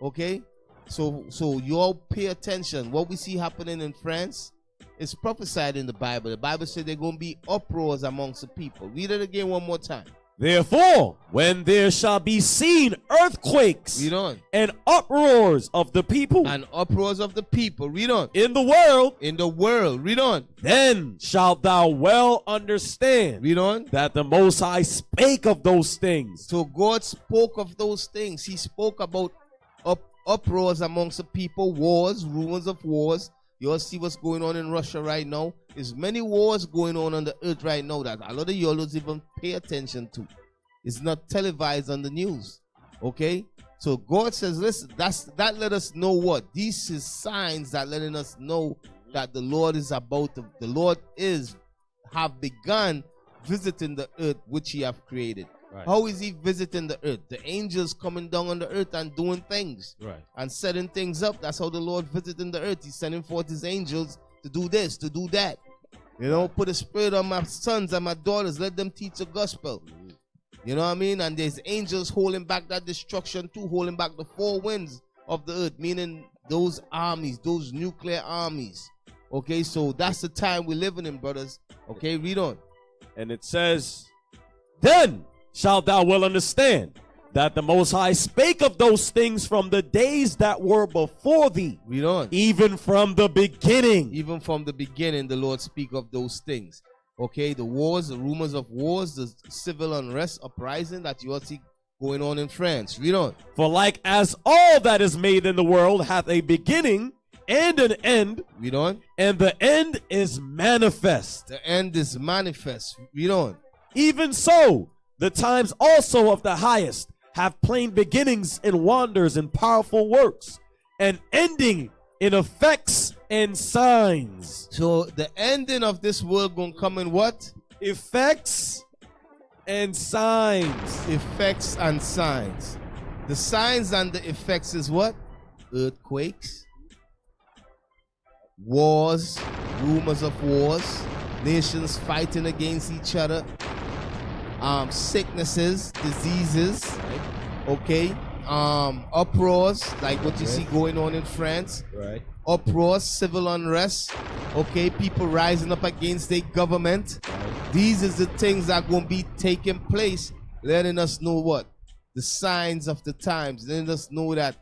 Okay? So you all pay attention. What we see happening in France is prophesied in the Bible. The Bible said there's going to be uproars amongst the people. Read it again one more time. Therefore, when there shall be seen earthquakes. Read on. And uproars of the people. And uproars of the people. Read on. In the world. In the world. Read on. Then shalt thou well understand. Read on. That the Most High spake of those things. So God spoke of those things. He spoke about uproars amongst the people, wars, rumors of wars. You all see what's going on in Russia right now. There's many wars going on the earth right now that a lot of y'all don't even pay attention to. It's not televised on the news. Okay? So God says, listen, that let us know what? These is signs that letting us know that the Lord is have begun visiting the earth which he have created. Right. How is he visiting the earth? The angels coming down on the earth and doing things. Right. And setting things up. That's how the Lord visiting the earth. He's sending forth his angels to do this, to do that. You know, put a spirit on my sons and my daughters. Let them teach the gospel. You know what I mean? And there's angels holding back that destruction too, holding back the four winds of the earth, meaning those armies, those nuclear armies. Okay, so that's the time we're living in, brothers. Okay, read on. And it says, then shalt thou well understand that the Most High spake of those things from the days that were before thee. Read on. Even from the beginning. Even from the beginning, the Lord speak of those things. Okay, the wars, the rumors of wars, the civil unrest, uprising that you all see going on in France. Read on. For like as all that is made in the world hath a beginning and an end. Read on. And the end is manifest. The end is manifest. Read on. Even so, the times also of the highest have plain beginnings in wonders and powerful works, and ending in effects and signs. So the ending of this world gonna come in what? Effects and signs. Effects and signs. The signs and the effects is what? Earthquakes, wars, rumors of wars, nations fighting against each other, sicknesses, diseases, okay, uproars like what you see going on in France, right? Uproars, civil unrest, okay, people rising up against their government. Right. These is the things that are going to be taking place, letting us know what? The signs of the times, letting us know that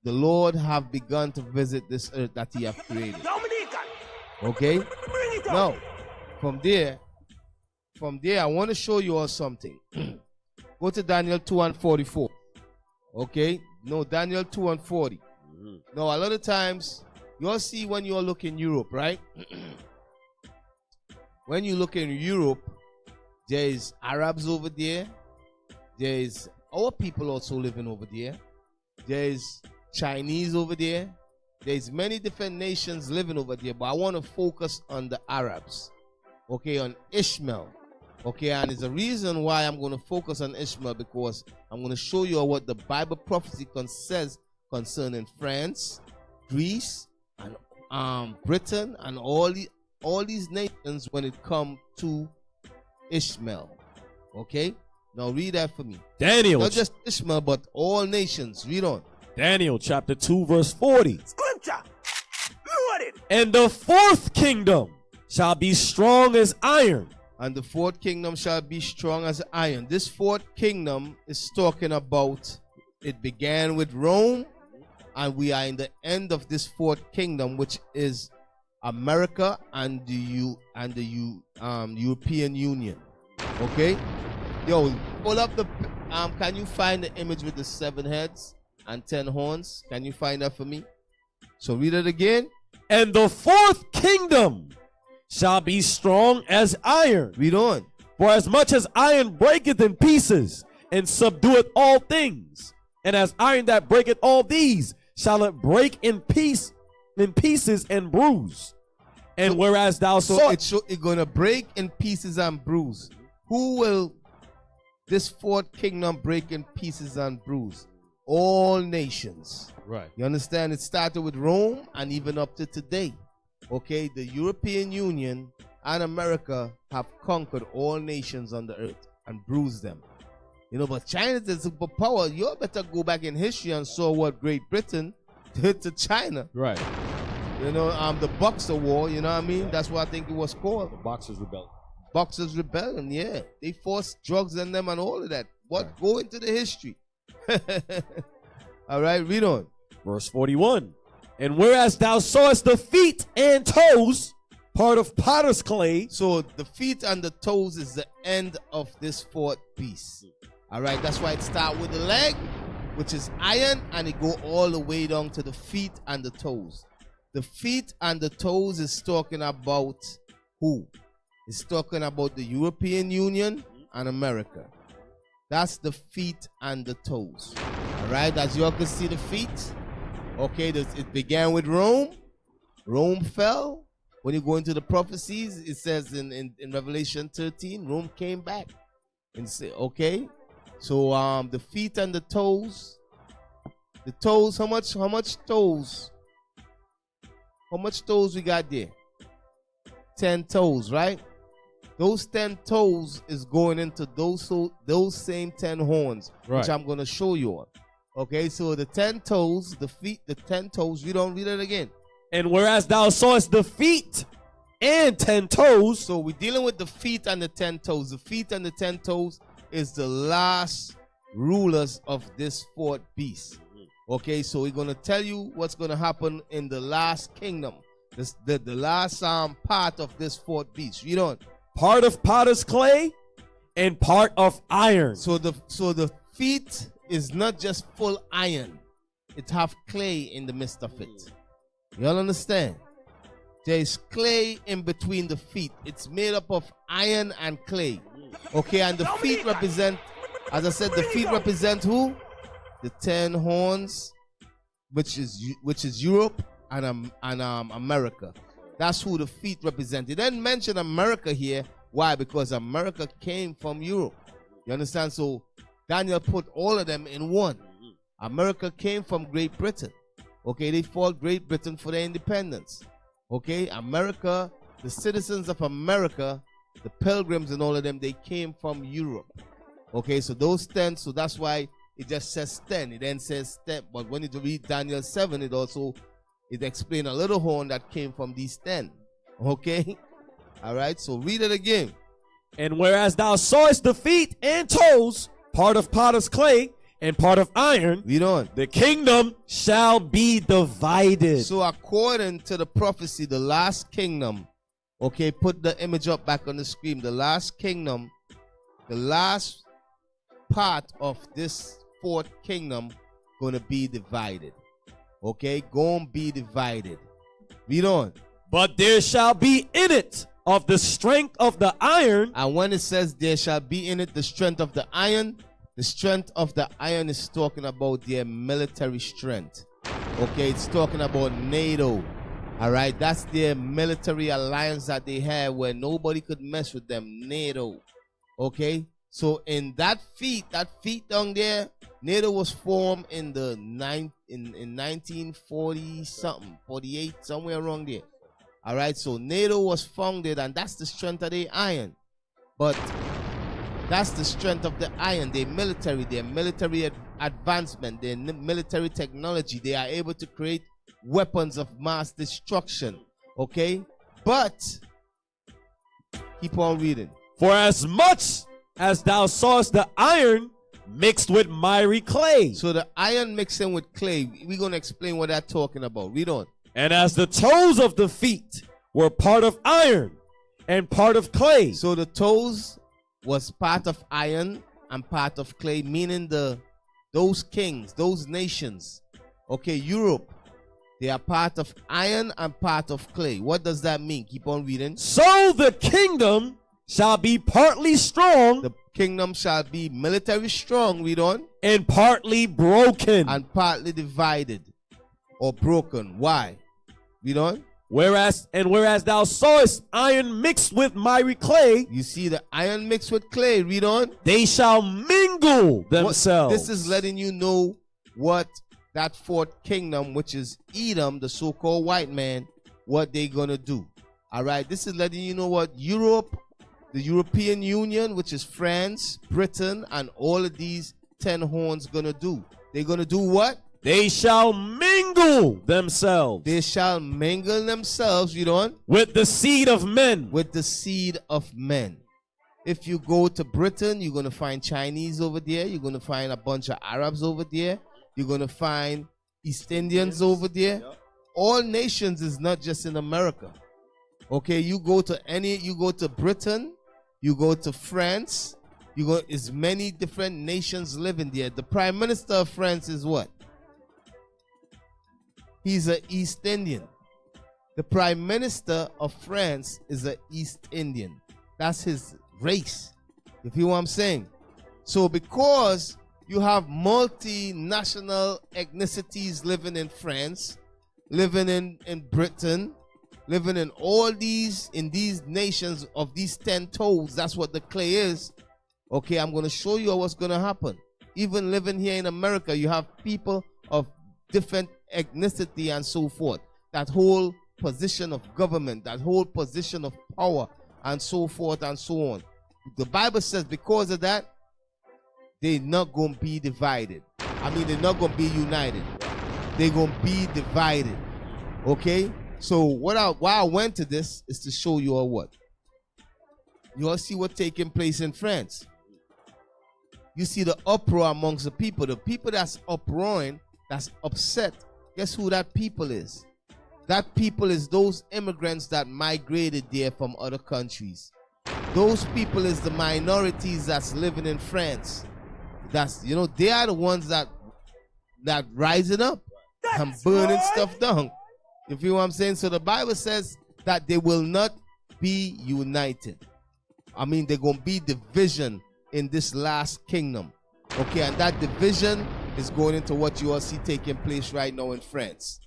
the Lord have begun to visit this earth that he have created. Okay? Now, from there, I want to show you all something. Go to Daniel 2:44. Okay? No, Daniel 2:40. Now, a lot of times, you'll see when you look in Europe, right? When you look in Europe, there is Arabs over there. There is our people also living over there. There is Chinese over there. There's many different nations living over there, but I want to focus on the Arabs. Okay, on Ishmael. Okay, and there's a reason why I'm going to focus on Ishmael, because I'm going to show you what the Bible prophecy says concerning France, Greece, and Britain, and all these nations when it comes to Ishmael. Okay? Now read that for me. Daniel. Not just Ishmael, but all nations. Read on. Daniel chapter 2 verse 40. Scripture. Loaded. And the fourth kingdom shall be strong as iron. And the fourth kingdom shall be strong as iron. This fourth kingdom is talking about, it began with Rome, and we are in the end of this fourth kingdom, which is America and the European Union. Okay? Yo, pull up the can you find the image with the 7 heads and 10 horns? Can you find that for me? So read it again. And the fourth kingdom shall be strong as iron. Read on. For as much as iron breaketh in pieces, and subdueth all things, and as iron that breaketh all these, shall it break in pieces and bruise. And So- whereas thou So sawest, it's gonna break in pieces and bruise. Who will this fourth kingdom break in pieces and bruise? All nations. right? You understand? It started with Rome and even up to today. Okay, the European Union and America have conquered all nations on the earth and bruised them. You know, but China is a superpower. You better go back in history and saw what Great Britain did to China. Right. You know, the Boxer War, you know what I mean? That's what I think it was called. The Boxers Rebellion. Boxers Rebellion, yeah. They forced drugs on them and all of that. What? Right. Go into the history. All right, read on. Verse 41. And whereas thou sawest the feet and toes, part of potter's clay. So the feet and the toes is the end of this fourth piece. All right, that's why it starts with the leg, which is iron, and it go all the way down to the feet and the toes. The feet and the toes is talking about who? It's talking about the European Union and America. That's the feet and the toes. All right, as you all can see the feet. Okay, it began with Rome. Rome fell. When you go into the prophecies, it says in Revelation 13, Rome came back. And say, okay, so the feet and the toes. The toes, how much toes? How much toes we got there? 10 toes, right? Those 10 toes is going into those same 10 horns, Right. which I'm going to show you on. Okay, so the 10 toes, the feet, the 10 toes, we don't read it again. And whereas thou sawest the feet and 10 toes. So we're dealing with the feet and the 10 toes. The feet and the 10 toes is the last rulers of this fourth beast. Okay, so we're going to tell you what's going to happen in the last kingdom. The last part of this fourth beast. Read on. Part of potter's clay and part of iron. So the feet is not just full iron. It have clay in the midst of it. Y'all understand? There is clay in between the feet. It's made up of iron and clay. Okay, and the feet represent, as I said, the feet represent who? The 10 horns, which is Europe and America. That's who the feet represent. They didn't mention America here. Why? Because America came from Europe. You understand? So Daniel put all of them in one. America came from Great Britain. Okay, they fought Great Britain for their independence. Okay, America, the citizens of America, the pilgrims and all of them, they came from Europe. Okay, so those 10, so that's why it just says 10. It then says 10. But when you read Daniel 7, it explains a little horn that came from these 10. Okay? All right, so read it again. And whereas thou sawest the feet and toes, part of potter's clay and part of iron, read on. The kingdom shall be divided. So according to the prophecy, the last kingdom, okay, put the image up back on the screen. The last kingdom, the last part of this fourth kingdom gonna be divided. Okay, gonna be divided. Read on. But there shall be in it of the strength of the iron. And when it says there shall be in it the strength of the iron is talking about their military strength. Okay, it's talking about NATO. All right, that's their military alliance that they have where nobody could mess with them. NATO. Okay, so in that feet down there, NATO was formed in the in 1940 something, 48, somewhere around there. All right, so NATO was founded, and that's the strength of the iron. But that's the strength of the iron. Their military advancement, their military technology. They are able to create weapons of mass destruction. Okay? But keep on reading. For as much as thou sawest the iron mixed with miry clay. So the iron mixing with clay, we're going to explain what that's talking about. Read on. And as the toes of the feet were part of iron and part of clay. So the toes was part of iron and part of clay, meaning those kings, those nations, okay, Europe, they are part of iron and part of clay. What does that mean? Keep on reading. So the kingdom shall be partly strong. The kingdom shall be military strong, read on. And partly broken. And partly divided or broken. Why? Read on. Whereas thou sawest iron mixed with miry clay. You see the iron mixed with clay, read on. They shall mingle themselves. This is letting you know what that fourth kingdom, which is Edom, the so-called white man, what they gonna do. All right, this is letting you know what Europe, the European Union, which is France, Britain, and all of these 10 horns gonna do. They're gonna do what? They shall mingle themselves. They shall mingle themselves, you know, with the seed of men. With the seed of men. If you go to Britain, you're going to find Chinese over there. You're going to find a bunch of Arabs over there. You're going to find East Indians over there. Yep. All nations is not just in America. Okay, you go to Britain, you go to France, is many different nations living there. The Prime Minister of France is what? He's an East Indian. The Prime Minister of France is an East Indian. That's his race. You feel what I'm saying? So because you have multinational ethnicities living in France, living in Britain, living in all these nations of these 10 toes, that's what the clay is. Okay, I'm going to show you what's going to happen. Even living here in America, you have people of different ethnicity and so forth. That whole position of government, that whole position of power and so forth and so on. The Bible says because of that, they're not going to be divided. I mean, they're not going to be united. They're going to be divided. Okay? So why I went to this is to show you all what. You all see what's taking place in France. You see the uproar amongst the people that's uproaring, that's upset. Guess who that people is? That people is those immigrants that migrated there from other countries. Those people is the minorities that's living in France. That's, they are the ones that rising up and burning stuff down. You feel what I'm saying? So the Bible says that they will not be united. I mean, they're going to be division in this last kingdom. Okay, and that division is going into what you all see taking place right now in France.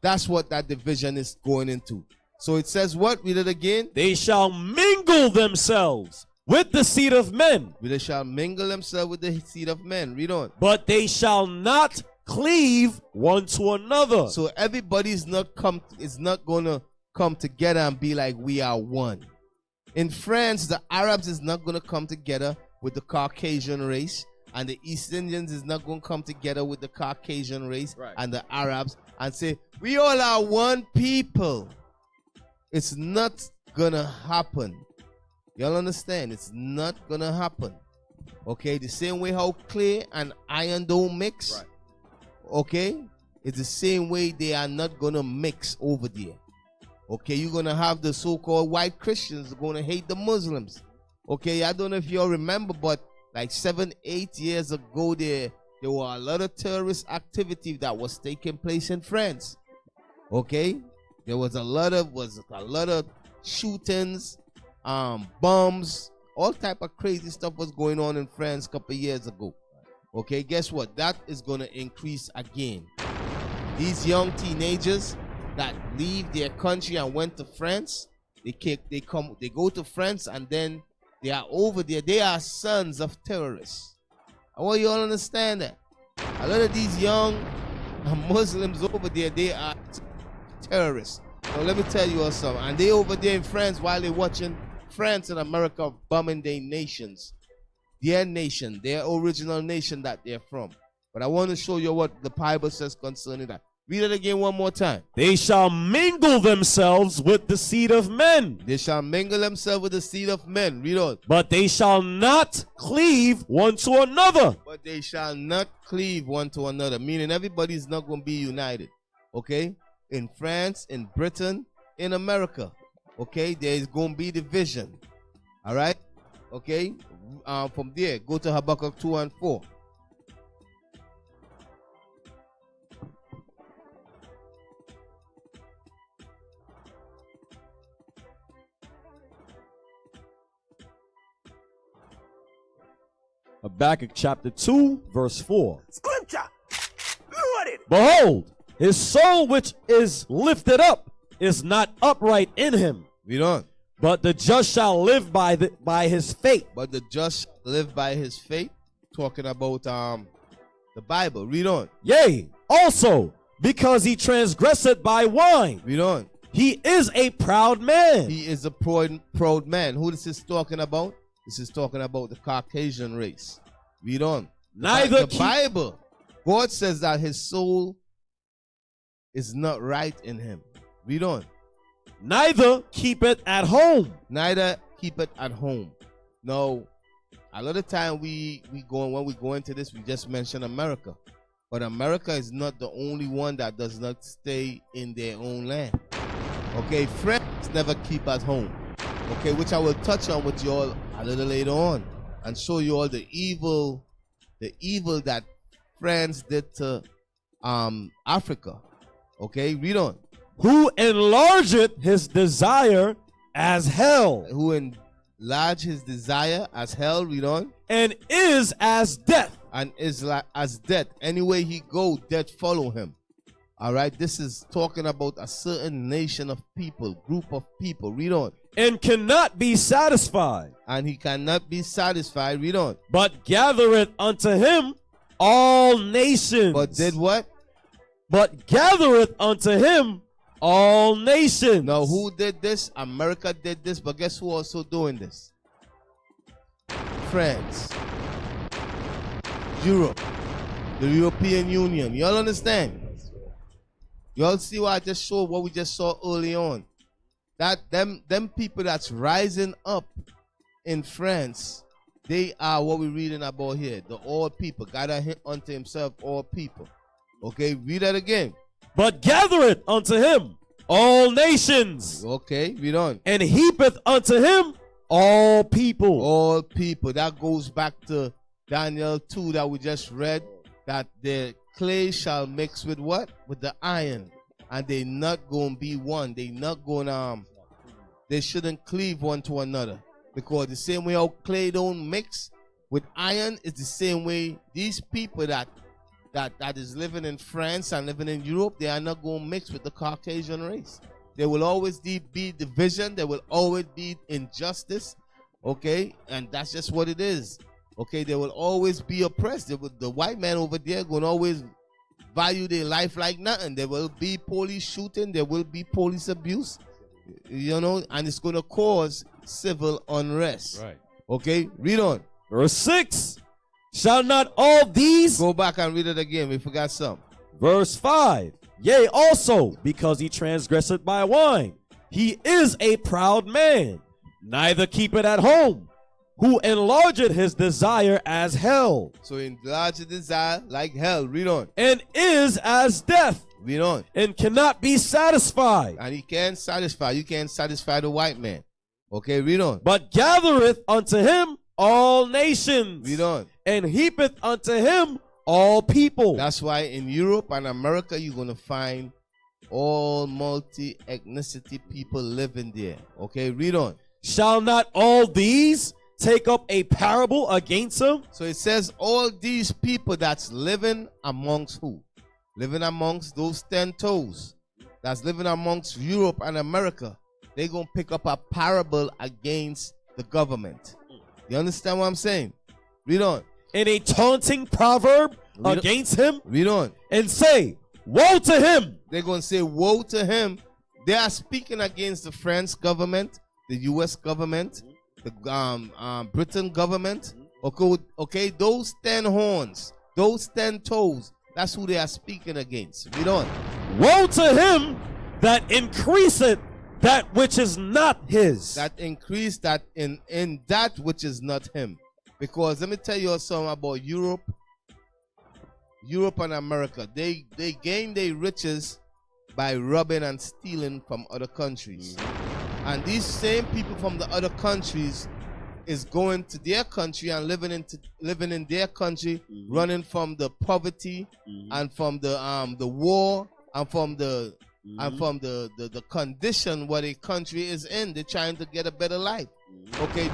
That's what that division is going into. So it says what? Read it again. They shall mingle themselves with the seed of men. They shall mingle themselves with the seed of men. Read on. But they shall not cleave one to another. So everybody is not going to come together and be like we are one. In France, the Arabs is not going to come together with the Caucasian race. And the East Indians is not going to come together with the Caucasian race and the Arabs and say, we all are one people. It's not going to happen. Y'all understand? It's not going to happen. Okay? The same way how clay and iron don't mix. Right. Okay? It's the same way they are not going to mix over there. Okay? You're going to have the so-called white Christians going to hate the Muslims. Okay? I don't know if y'all remember, but like 7-8 years ago, there were a lot of terrorist activity that was taking place in France. Okay, there was a lot of shootings, bombs, all type of crazy stuff was going on in France a couple years ago. Okay, guess what? That is going to increase again. These young teenagers that leave their country and went to France, they go to France and then they are over there. They are sons of terrorists. I want you all to understand that. A lot of these young Muslims over there, they are terrorists. Now let me tell you all something. And they over there in France while they're watching France and America are bombing their nations. Their nation, their original nation that they're from. But I want to show you what the Bible says concerning that. Read it again one more time. They shall mingle themselves with the seed of men. They shall mingle themselves with the seed of men. Read on. But they shall not cleave one to another. But they shall not cleave one to another. Meaning everybody's not going to be united. Okay? In France, in Britain, in America. Okay? There is going to be division. All right? Okay? From there, go to Habakkuk 2 and 4. Habakkuk chapter 2, verse 4. Scripture. Loaded. Behold, his soul which is lifted up is not upright in him. Read on. But the just shall live by his faith. But the just live by his faith. Talking about the Bible. Read on. Yea, also, because he transgresseth by wine. Read on. He is a proud man. He is a proud man. Who this is talking about? This is talking about the Caucasian race. Read on. Neither the Bible. God says that his soul is not right in him. Read on. Neither keep it at home. Neither keep it at home. Now, a lot of time when we go into this, we just mention America. But America is not the only one that does not stay in their own land. Okay, friends never keep at home. Okay, which I will touch on with you all a little later on and show you all the evil that France did to Africa. Okay, read on. Who enlargeth his desire as hell. Who enlarged his desire as hell, read on. And is as death. And is like as death. Anywhere he go, death follow him. All right, this is talking about a certain nation of people, group of people. Read on. And cannot be satisfied. And he cannot be satisfied. Read on. But gathereth unto him all nations. But did what? But gathereth unto him all nations. Now, who did this? America did this, but guess who also doing this? France, Europe, the European Union. Y'all understand? Y'all see what I just showed, what we just saw early on? That them people that's rising up in France, they are what we're reading about here. The all people. God unto himself all people. Okay, read that again. But gathereth unto him all nations. Okay, read on. And heapeth unto him all people. All people. That goes back to Daniel 2 that we just read. That the clay shall mix with what? With the iron. And they not going to be one. They not going to, they shouldn't cleave one to another. Because the same way how clay don't mix with iron is the same way these people that is living in France and living in Europe, they are not going to mix with the Caucasian race. There will always be division. There will always be injustice. Okay? And that's just what it is. Okay? They will always be oppressed. The white man over there going to always value their life like nothing. There will be police shooting. There will be police abuse. You know? And it's going to cause civil unrest. Right. Okay? Read on. Verse 6. Shall not all these... Go back and read it again. We forgot some. Verse 5. Yea, also, because he transgresseth by wine. He is a proud man, neither keep it at home, who enlargeth his desire as hell. So enlarge the desire like hell. Read on. And is as death. Read on. And cannot be satisfied. And he can't satisfy. You can't satisfy the white man. Okay, read on. But gathereth unto him all nations. Read on. And heapeth unto him all people. That's why in Europe and America you're going to find all multi-ethnicity people living there. Okay, read on. Shall not all these take up a parable against him? So it says all these people that's living amongst who? Living amongst those 10 toes. That's living amongst Europe and America. They're going to pick up a parable against the government. You understand what I'm saying? Read on. In a taunting proverb against him. Read on. And say, woe to him. They're going to say, woe to him. They are speaking against the French government. the U.S. government, the Britain government. Okay, those 10 horns, those 10 toes, that's who they are speaking against. Read on. Woe to him that increaseth that which is not his. That increase that in that which is not him. Because let me tell you something about Europe and America. They gain their riches by robbing and stealing from other countries. And these same people from the other countries is going to their country and living in their country, running from the poverty and from the war and from the condition where the country is in. They're trying to get a better life. Okay,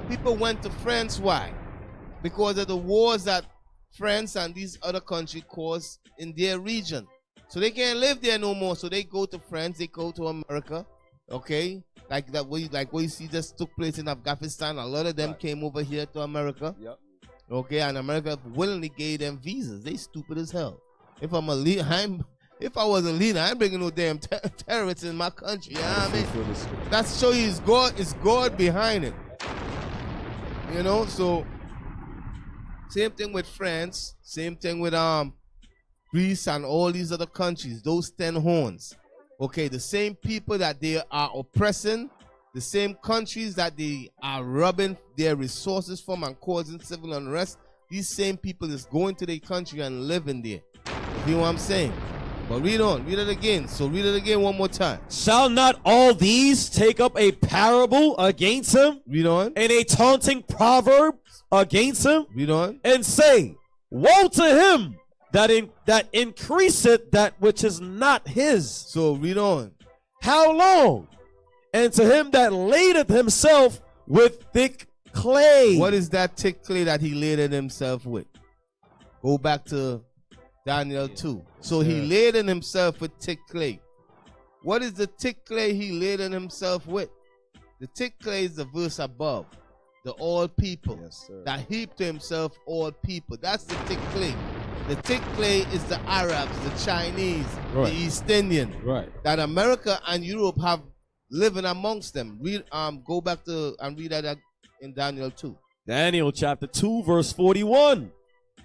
people went to France. Why? Because of the wars that France and these other countries caused in their region. So they can't live there no more. So they go to France, they go to America. Okay, like what you see just took place in Afghanistan. A lot of them came over here to America. Yep. Okay, and America willingly gave them visas. They stupid as hell. If I was a leader, I ain't bringing no damn terrorists in my country. You know what I mean? That show you it's God behind it. You know, so same thing with France, same thing with Greece and all these other countries, those 10 horns. Okay, the same people that they are oppressing, the same countries that they are robbing their resources from and causing civil unrest, these same people is going to their country and living there. You know what I'm saying? But read on, read it again. So read it again one more time. Shall not all these take up a parable against him? Read on. And a taunting proverb against him? Read on. And say, woe to him that increaseth that which is not his. So read on. How long? And to him that ladeth himself with thick clay. What is that thick clay that he laded himself with? Go back to Daniel 2. So he laden himself with thick clay. What is the thick clay he laden himself with? The thick clay is the verse above. The all people. That heap to himself all people. That's the thick clay. The thick clay is the Arabs, the Chinese, the East Indian. Right. That America and Europe have living amongst them. Read, go back to and read that in Daniel 2. Daniel chapter 2 verse 41.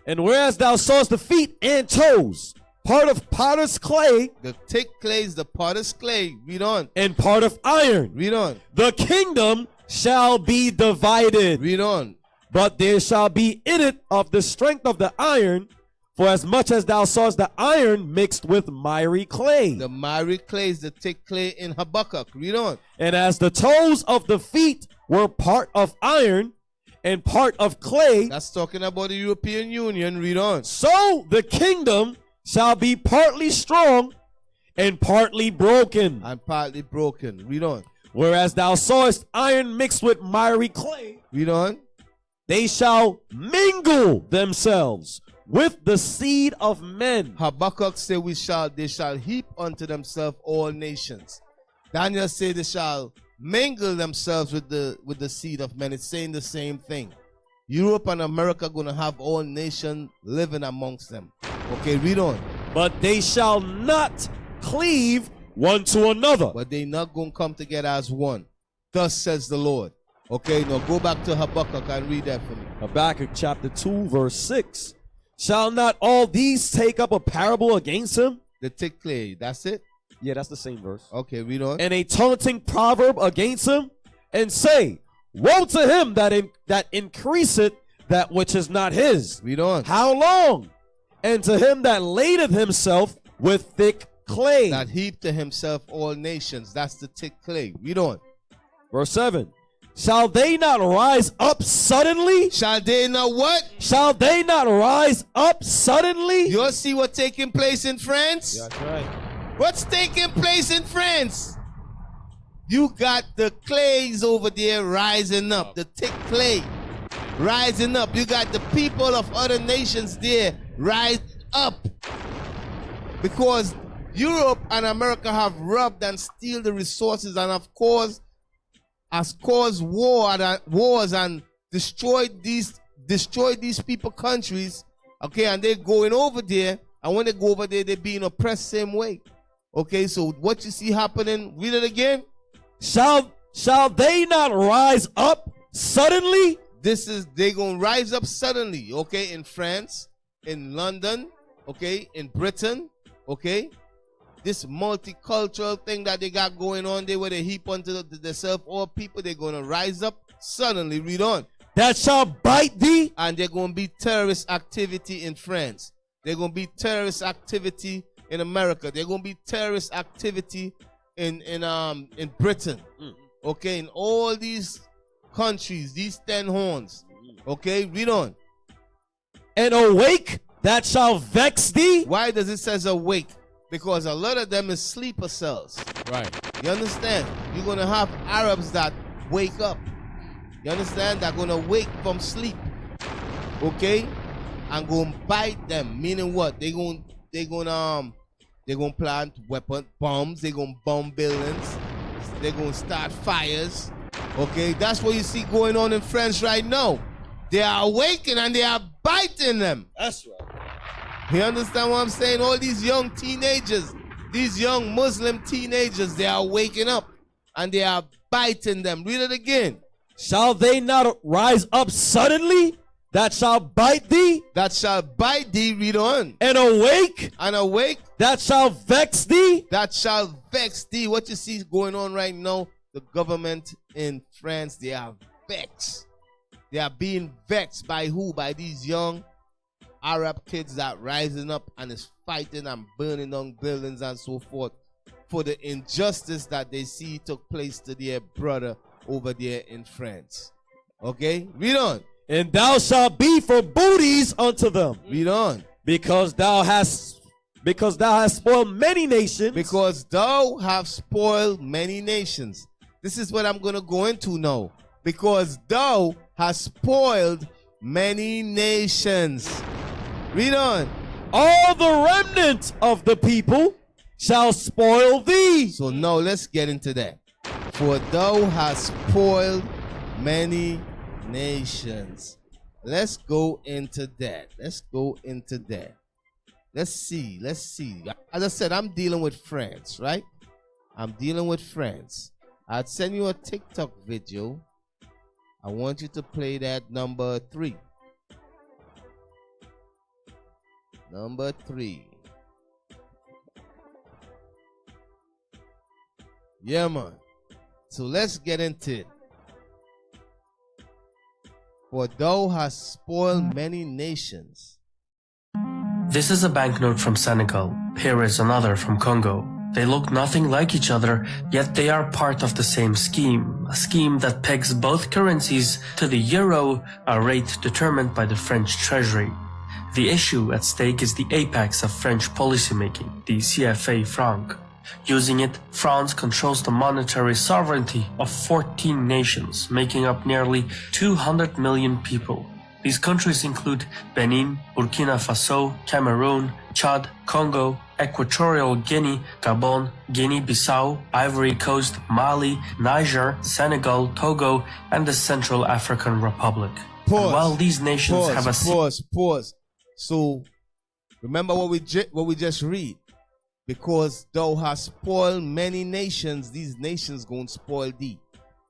And whereas thou sawest the feet and toes, part of potter's clay. The thick clay is the potter's clay. Read on. And part of iron. Read on. The kingdom shall be divided. Read on. But there shall be in it of the strength of the iron, for as much as thou sawest the iron mixed with miry clay. The miry clay is the thick clay in Habakkuk. Read on. And as the toes of the feet were part of iron and part of clay. That's talking about the European Union. Read on. So the kingdom shall be partly strong and partly broken. And partly broken. Read on. Whereas thou sawest iron mixed with miry clay. Read on. They shall mingle themselves with the seed of men. Habakkuk say they shall heap unto themselves all nations. Daniel say they shall mingle themselves with the seed of men. It's saying the same thing. Europe and America gonna have all nations living amongst them. Okay, read on. But they shall not cleave one to another. But they not gonna come together as one. Thus says the Lord. Okay, now go back to Habakkuk and read that for me. Habakkuk chapter 2 verse 6. Shall not all these take up a parable against him? The thick clay, that's it? Yeah, that's the same verse. Okay, read on. And a taunting proverb against him, and say, woe to him that increaseth that which is not his. Read on. How long? And to him that ladeth himself with thick clay. That heaped to himself all nations. That's the thick clay. Read on. Verse 7. Shall they not rise up suddenly? Shall they not what? Shall they not rise up suddenly? You'll see what's taking place in France? That's right. What's taking place in France? You got the clays over there rising up. The thick clay rising up. You got the people of other nations there rise up. Because Europe and America have robbed and steal the resources and of course has caused wars and destroyed these people countries. Okay, and they're going over there, and when they go over there, they're being oppressed same way. Okay, so what you see happening, read it again. Shall they not rise up suddenly? They gonna rise up suddenly, okay, in France, in London, okay, in Britain, okay. This multicultural thing that they got going on there where they heap onto themselves, all people, they're gonna rise up suddenly. Read on. That shall bite thee. And they're gonna be terrorist activity in France. They're gonna be terrorist activity in America. They're gonna be terrorist activity in Britain. Okay, in all these countries, these 10 horns. Okay, read on. And awake that shall vex thee. Why does it says awake? Because a lot of them is sleeper cells. Right. You understand? You're going to have Arabs that wake up. You understand? They're going to wake from sleep. Okay? And go and bite them. Meaning what? They're going to plant bombs. They're going to bomb buildings. They're going to start fires. Okay? That's what you see going on in France right now. They are awakening and they are biting them. That's right. You understand what I'm saying? All these young teenagers, these young Muslim teenagers, they are waking up and they are biting them. Read it again. Shall they not rise up suddenly? That shall bite thee. That shall bite thee. Read on. And awake. And awake. That shall vex thee. That shall vex thee. What you see going on right now, the government in France, they are vexed. They are being vexed by who? By these young Arab kids that rising up and is fighting and burning down buildings and so forth for the injustice that they see took place to their brother over there in France. Okay, read on. And thou shalt be for booties unto them. Read on. Because thou hast spoiled many nations. Because thou have spoiled many nations. This is what I'm gonna go into now. Because thou hast spoiled many nations. Read on. All the remnant of the people shall spoil thee. So now let's get into that. For thou hast spoiled many nations. Let's go into that. Let's go into that. Let's see. As I said, I'm dealing with France, right? I'm dealing with France. I'd send you a TikTok video. I want you to play that number 3. Number 3. Yeah, man. So let's get into it. For thou hast spoiled many nations. This is a banknote from Senegal. Here is another from Congo. They look nothing like each other, yet they are part of the same scheme. A scheme that pegs both currencies to the euro, a rate determined by the French treasury. The issue at stake is the apex of French policymaking, the CFA franc. Using it, France controls the monetary sovereignty of 14 nations, making up nearly 200 million people. These countries include Benin, Burkina Faso, Cameroon, Chad, Congo, Equatorial Guinea, Gabon, Guinea-Bissau, Ivory Coast, Mali, Niger, Senegal, Togo, and the Central African Republic. Pause. And while these nations have a pause. So, remember what we just read. Because thou hast spoiled many nations, these nations gonna spoil thee.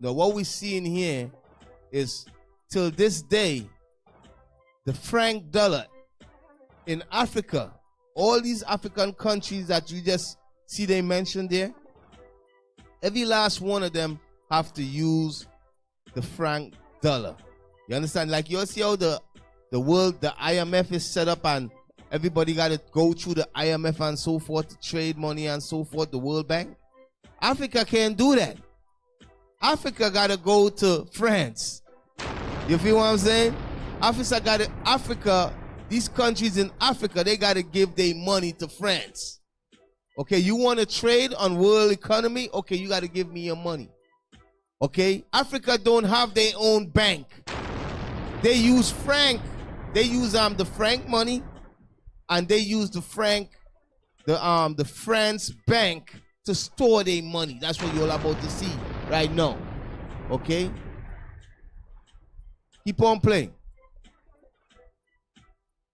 Now, what we see in here is, till this day, the franc dollar in Africa, all these African countries that you just see they mentioned there, every last one of them have to use the franc dollar. You understand? Like you see how the world, the IMF is set up and everybody got to go through the IMF and so forth to trade money and so forth, the World Bank. Africa can't do that. Africa got to go to France. You feel what I'm saying? Africa, these countries in Africa, they got to give their money to France. Okay, you want to trade on world economy? Okay, you got to give me your money. Okay, Africa don't have their own bank. They use franc. They use the franc money, and they use the franc, the France bank to store their money. That's what you're about to see right now. Okay? Keep on playing.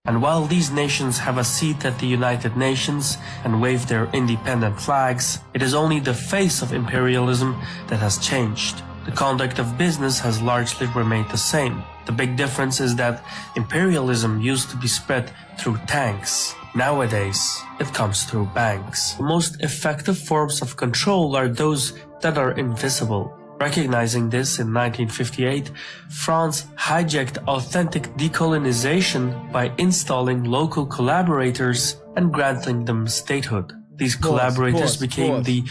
And while these nations have a seat at the United Nations and wave their independent flags, it is only the face of imperialism that has changed. The conduct of business has largely remained the same. The big difference is that imperialism used to be spread through tanks. Nowadays, it comes through banks. The most effective forms of control are those that are invisible. Recognizing this, in 1958, France hijacked authentic decolonization by installing local collaborators and granting them statehood. These collaborators became the...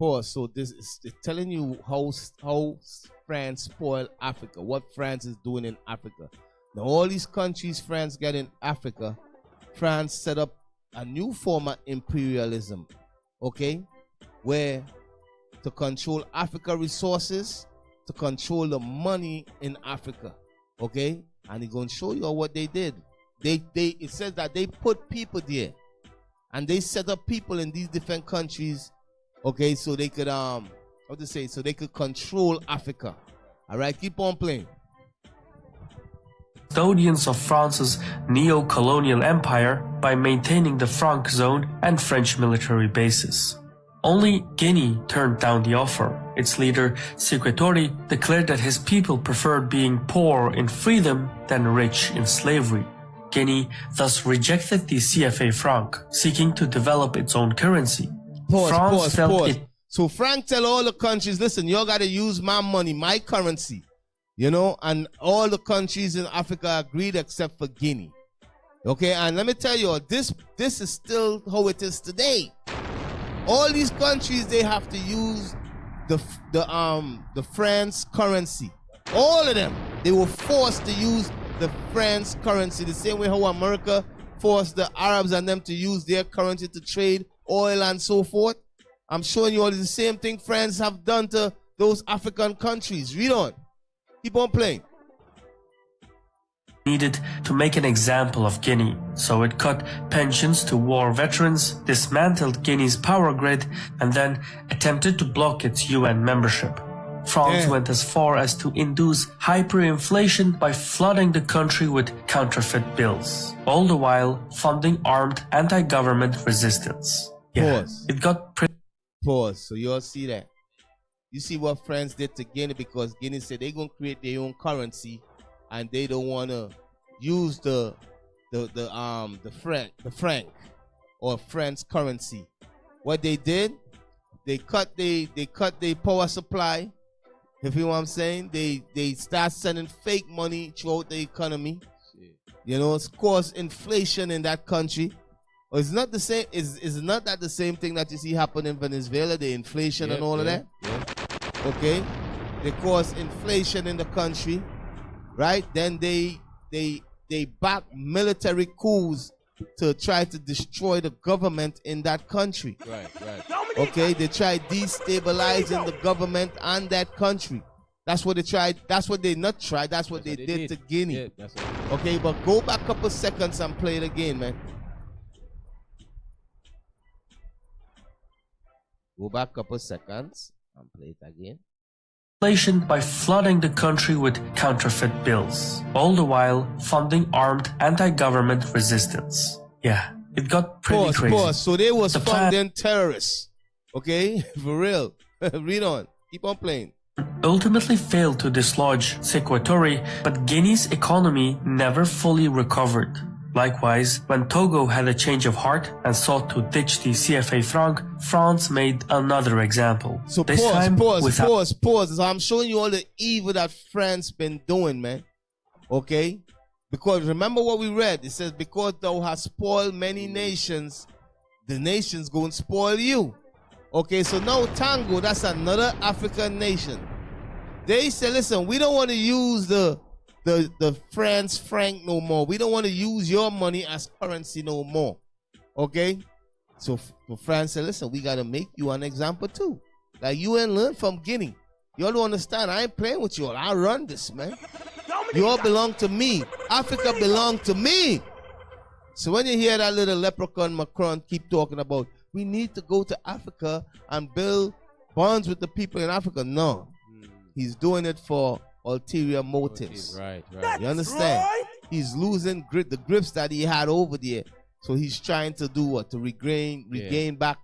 So this is telling you how France spoiled Africa, what France is doing in Africa. Now all these countries France get in Africa, France set up a new form of imperialism, okay, where to control Africa resources, to control the money in Africa, okay? And he's going to show you what they did. It says that they put people there, and they set up people in these different countries, okay, so they could so they could control Africa. All right, keep on playing. Custodians of France's neo-colonial empire by maintaining the Franc zone and French military bases. Only Guinea turned down the offer. Its leader, Sékou declared that his people preferred being poor in freedom than rich in slavery. Guinea thus rejected the CFA franc, seeking to develop its own currency. Pause. So Frank tell all the countries, listen, you got to use my money, my currency, you know, and all the countries in Africa agreed except for Guinea. Okay, and let me tell you, this is still how it is today. All these countries, they have to use the France currency. All of them, they were forced to use the France currency, the same way how America forced the Arabs and them to use their currency to trade oil and so forth. I'm showing you all the same thing France have done to those African countries. Read on. Keep on playing. Needed to make an example of Guinea, so it cut pensions to war veterans, dismantled Guinea's power grid, and then attempted to block its UN membership. France went as far as to induce hyperinflation by flooding the country with counterfeit bills, all the while funding armed anti-government resistance. Pause. It got pretty... Pause. So you all see that? You see what France did to Guinea, because Guinea said they're going to create their own currency and they don't want to use the franc or French currency. What they did, they cut the power supply. If you know what I'm saying, they start sending fake money throughout the economy. You know, it's caused inflation in that country. Or it's not the same. Is not that the same thing that you see happen in Venezuela, the inflation and all of that? Yeah. Okay, they cause inflation in the country, right? Then they back military coups to try to destroy the government in that country. Right. Okay, they try destabilizing the government and that country. That's what they tried. That's what they not tried. That's what they did to Guinea. Yeah, that's right. Okay, but go back a couple seconds and play it again, man. Go back a couple seconds and play it again. Inflation by flooding the country with counterfeit bills, all the while funding armed anti-government resistance. Yeah, it got pretty crazy. Pause. So they was funding terrorists. Okay, for real. Read on. Keep on playing. Ultimately failed to dislodge Sékou, but Guinea's economy never fully recovered. Likewise, when Togo had a change of heart and sought to ditch the CFA franc, France made another example. So pause. I'm showing you all the evil that France been doing, man. Okay? Because remember what we read. It says, because thou hast spoiled many nations, the nations going to spoil you. Okay, so now Tango, that's another African nation. They say, listen, we don't want to use the France franc no more. We don't want to use your money as currency no more. Okay? So France said, listen, we got to make you an example too. Like you ain't learned from Guinea. You all don't understand. I ain't playing with you all. I run this, man. You all belong to me. Africa belong to me. So when you hear that little leprechaun Macron keep talking about, we need to go to Africa and build bonds with the people in Africa. No. He's doing it for ulterior motives. Right. You understand? he's losing the grips that he had over there. So he's trying to do what? To regain back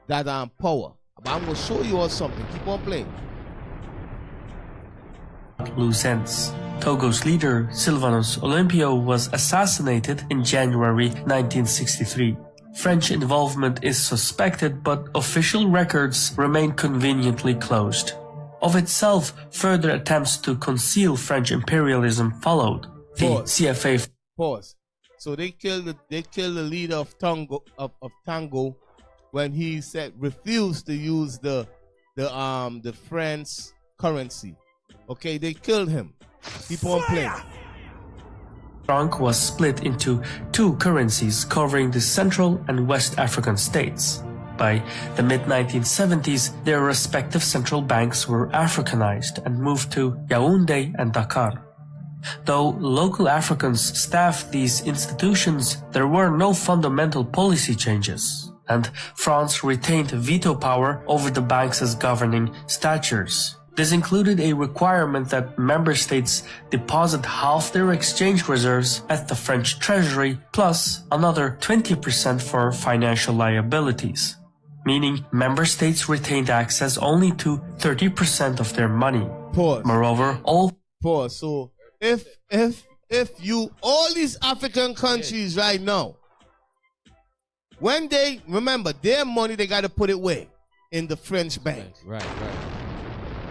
that power. But I'm gonna show you all something. Keep on playing. Loose ends. Togo's leader, Sylvanus Olympio, was assassinated in January 1963. French involvement is suspected, but official records remain conveniently closed. Of itself, further attempts to conceal French imperialism followed. The CFA... Pause. So they killed the leader of Tango when he refused to use the French currency. Okay, they killed him. Keep on playing. Franc was split into two currencies covering the Central and West African states. By the mid-1970s, their respective central banks were Africanized and moved to Yaoundé and Dakar. Though local Africans staffed these institutions, there were no fundamental policy changes, and France retained veto power over the banks' governing statutes. This included a requirement that member states deposit half their exchange reserves at the French treasury, plus another 20% for financial liabilities, meaning member states retained access only to 30% of their money. Pause. Moreover, Pause. So if all these African countries right now, when they remember their money, they gotta put it where? In the French bank. Right.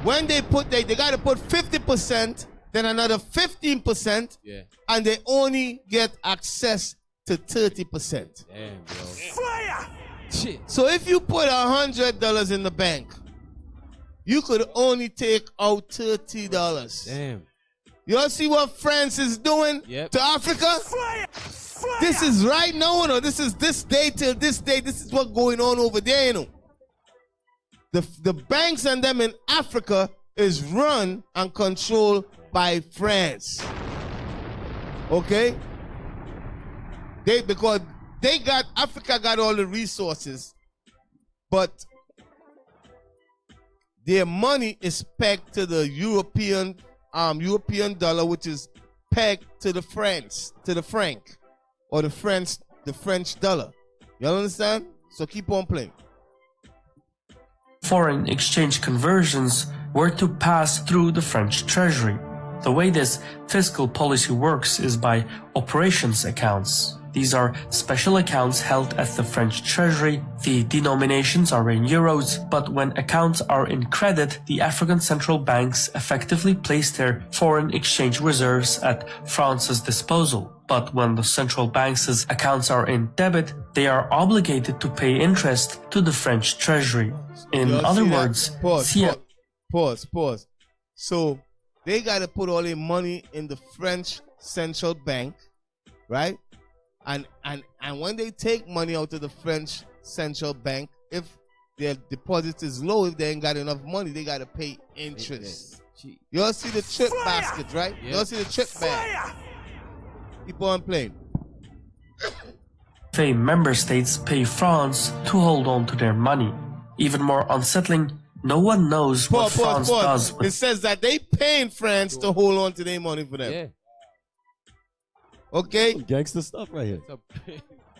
When they gotta put 50%, then another 15%, and they only get access to 30%. Damn, bro. Fire! Shit. So if you put $100 in the bank, you could only take out $30. Damn. You all see what France is doing to Africa? Fire! This is right now, this is this day till this day. This is what's going on over there, you know. The banks and them in Africa is run and controlled by France. Okay? Because Africa got all the resources, but their money is pegged to the European dollar, which is pegged to the franc, or the French dollar. You understand? So keep on playing. Foreign exchange conversions were to pass through the French treasury. The way this fiscal policy works is by operations accounts. These are special accounts held at the French treasury. The denominations are in euros, but when accounts are in credit, the African central banks effectively place their foreign exchange reserves at France's disposal. But when the central banks' accounts are in debit, they are obligated to pay interest to the French treasury. In other words, pause. So they gotta put all their money in the French central bank, right? And when they take money out of the French central bank, if their deposit is low, if they ain't got enough money, they gotta pay interest. You all see the chip basket, right? You all see the chip bag. Keep on playing. Member states pay France to hold on to their money. Even more unsettling, no one knows what France does with... It says that they paying France to hold on to their money for them. Yeah. Okay? Gangster stuff right here.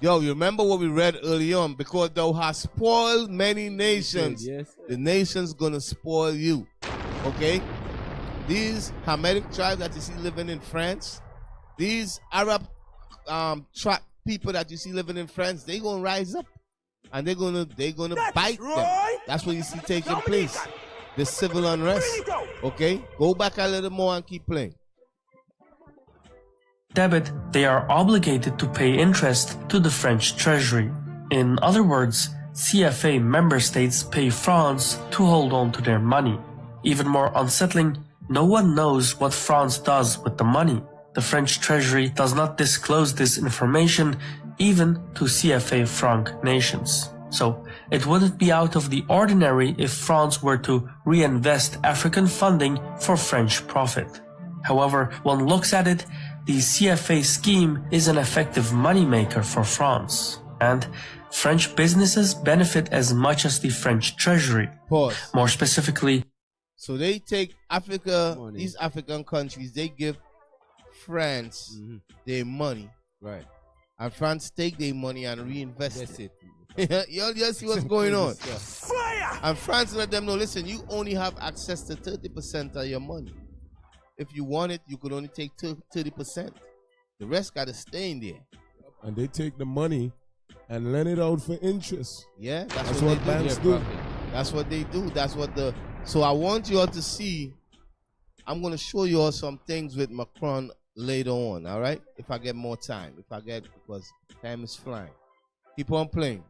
Yo, you remember what we read early on? Because thou hast spoiled many nations, the nation's gonna spoil you. Okay? These Hamitic tribes that you see living in France, these Arab people that you see living in France, they gonna rise up and they're gonna bite them. That's what you see taking place. The civil unrest. Okay? Go back a little more and keep playing. Debit, they are obligated to pay interest to the French treasury. In other words, CFA member states pay France to hold on to their money. Even more unsettling, no one knows what France does with the money. The French treasury does not disclose this information even to CFA franc nations. So it wouldn't be out of the ordinary if France were to reinvest African funding for French profit. However, one looks at it, the CFA scheme is an effective moneymaker for France, and French businesses benefit as much as the French treasury. Pause. More specifically, so they take Africa, these African countries, they give France their money. Right. And France take their money and reinvest it. You just see what's going on. Fire! And France let them know, listen, you only have access to 30% of your money. If you want it, you could only take 30%. The rest got to stay in there. And they take the money and lend it out for interest. Yeah, that's what banks do. That's what they do. That's what the... So I want you all to see, I'm going to show you all some things with Macron later on, all right? If I get more time. Because time is flying. Keep on playing.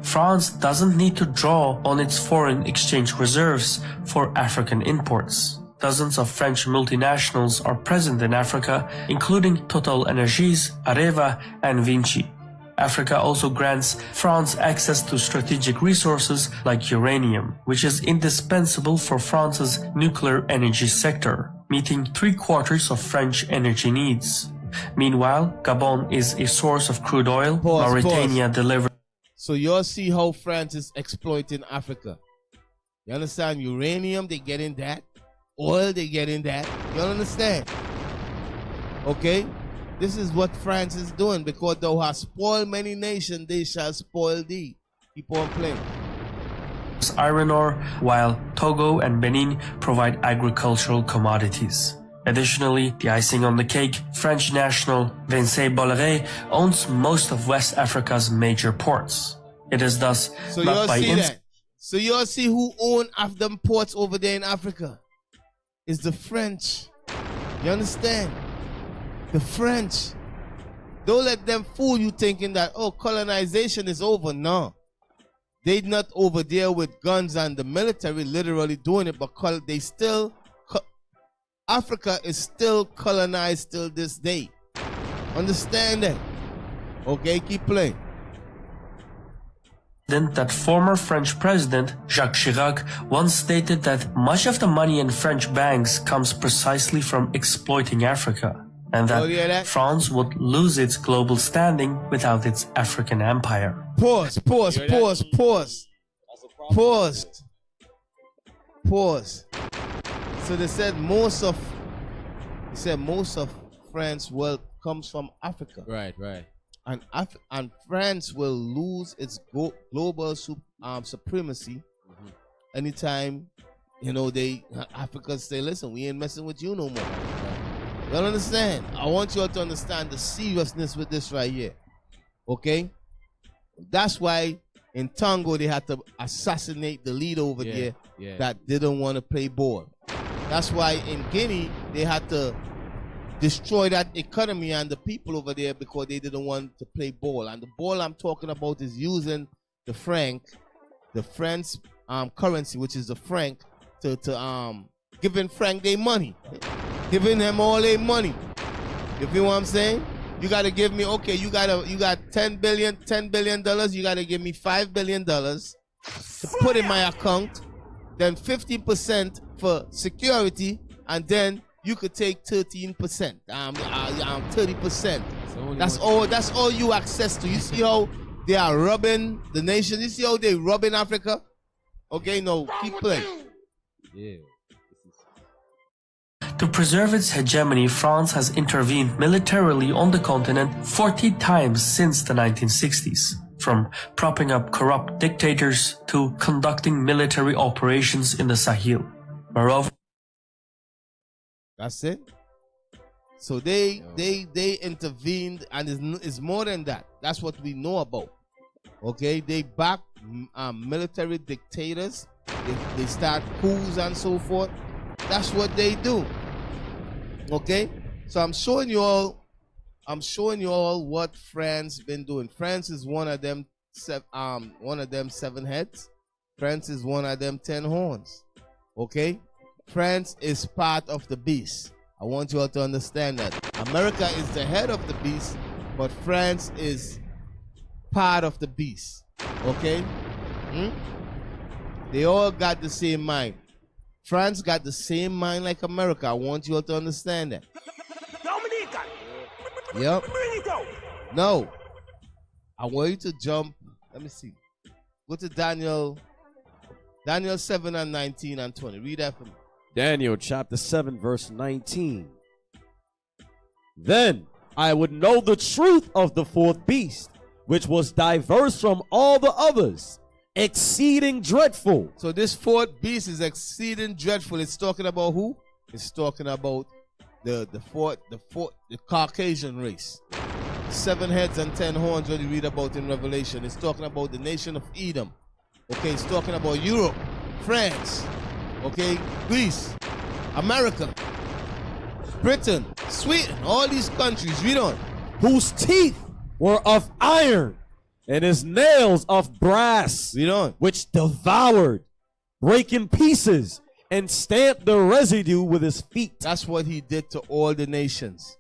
France doesn't need to draw on its foreign exchange reserves for African imports. Dozens of French multinationals are present in Africa, including TotalEnergies, Areva, and Vinci. Africa also grants France access to strategic resources like uranium, which is indispensable for France's nuclear energy sector, meeting 3/4 of French energy needs. Meanwhile, Gabon is a source of crude oil. Mauritania delivers. So you'll see how France is exploiting Africa. You understand? Uranium, they get in that. Oil, they get in that. You understand? Okay? This is what France is doing, because thou hast spoiled many nations, they shall spoil thee. Keep on playing. Iron ore, while Togo and Benin provide agricultural commodities. Additionally, the icing on the cake, French national Vincent Bolloré owns most of West Africa's major ports. It is thus So not you'll by see that. So you'll see who own half them ports over there in Africa. It's the French. You understand? The French. Don't let them fool you thinking that, oh, colonization is over. No. They not over there with guns and the military literally doing it, but they still... Africa is still colonized till this day. Understand that? Okay, keep playing. That former French president Jacques Chirac once stated that much of the money in French banks comes precisely from exploiting Africa, and that France would lose its global standing without its African empire. Pause. So they said most of France wealth comes from Africa. Right. And France will lose its global supremacy anytime, Africa say, listen, we ain't messing with you no more. You don't understand? I want you all to understand the seriousness with this right here. Okay? That's why in Tongo they had to assassinate the leader over there that didn't want to play ball. That's why in Guinea they had to destroy that economy and the people over there because they didn't want to play ball. And the ball I'm talking about is using the French currency, which is the franc, to giving Frank their money, giving them all their money. You feel what I'm saying? You gotta give me, okay, you got $10 billion, you gotta give me $5 billion to put in my account, then 50% for security, and then you could take 13%, 30%. That's all you access to. You see how they are robbing the nation? You see how they robbing Africa? Okay, no, keep playing. Yeah. To preserve its hegemony, France has intervened militarily on the continent 40 times since the 1960s, from propping up corrupt dictators to conducting military operations in the Sahel. Moreover, that's it. So they intervened, and it's more than that. That's what we know about. Okay, they back military dictators. They start coups and so forth. That's what they do. Okay, so I'm showing you all what France been doing. France is one of them 7 heads. France is one of them 10 horns. Okay, France is part of the beast. I want you all to understand that. America is the head of the beast, but France is part of the beast. Okay? They all got the same mind. France got the same mind like America. I want you all to understand that. Dominican. Yep. Bring it out. No. I want you to jump. Let me see. Go to Daniel 7 and 19 and 20. Read that for me. Daniel chapter 7 verse 19. Then I would know the truth of the fourth beast, which was diverse from all the others, exceeding dreadful. So this fourth beast is exceeding dreadful. It's talking about who? It's talking about the Caucasian race. 7 heads and 10 horns, what you read about in Revelation. It's talking about the nation of Edom. Okay, it's talking about Europe, France, okay, Greece, America, Britain, Sweden, all these countries, read on. Whose teeth were of iron, and his nails of brass, read on. Which devoured, break in pieces, and stamped the residue with his feet. That's what he did to all the nations.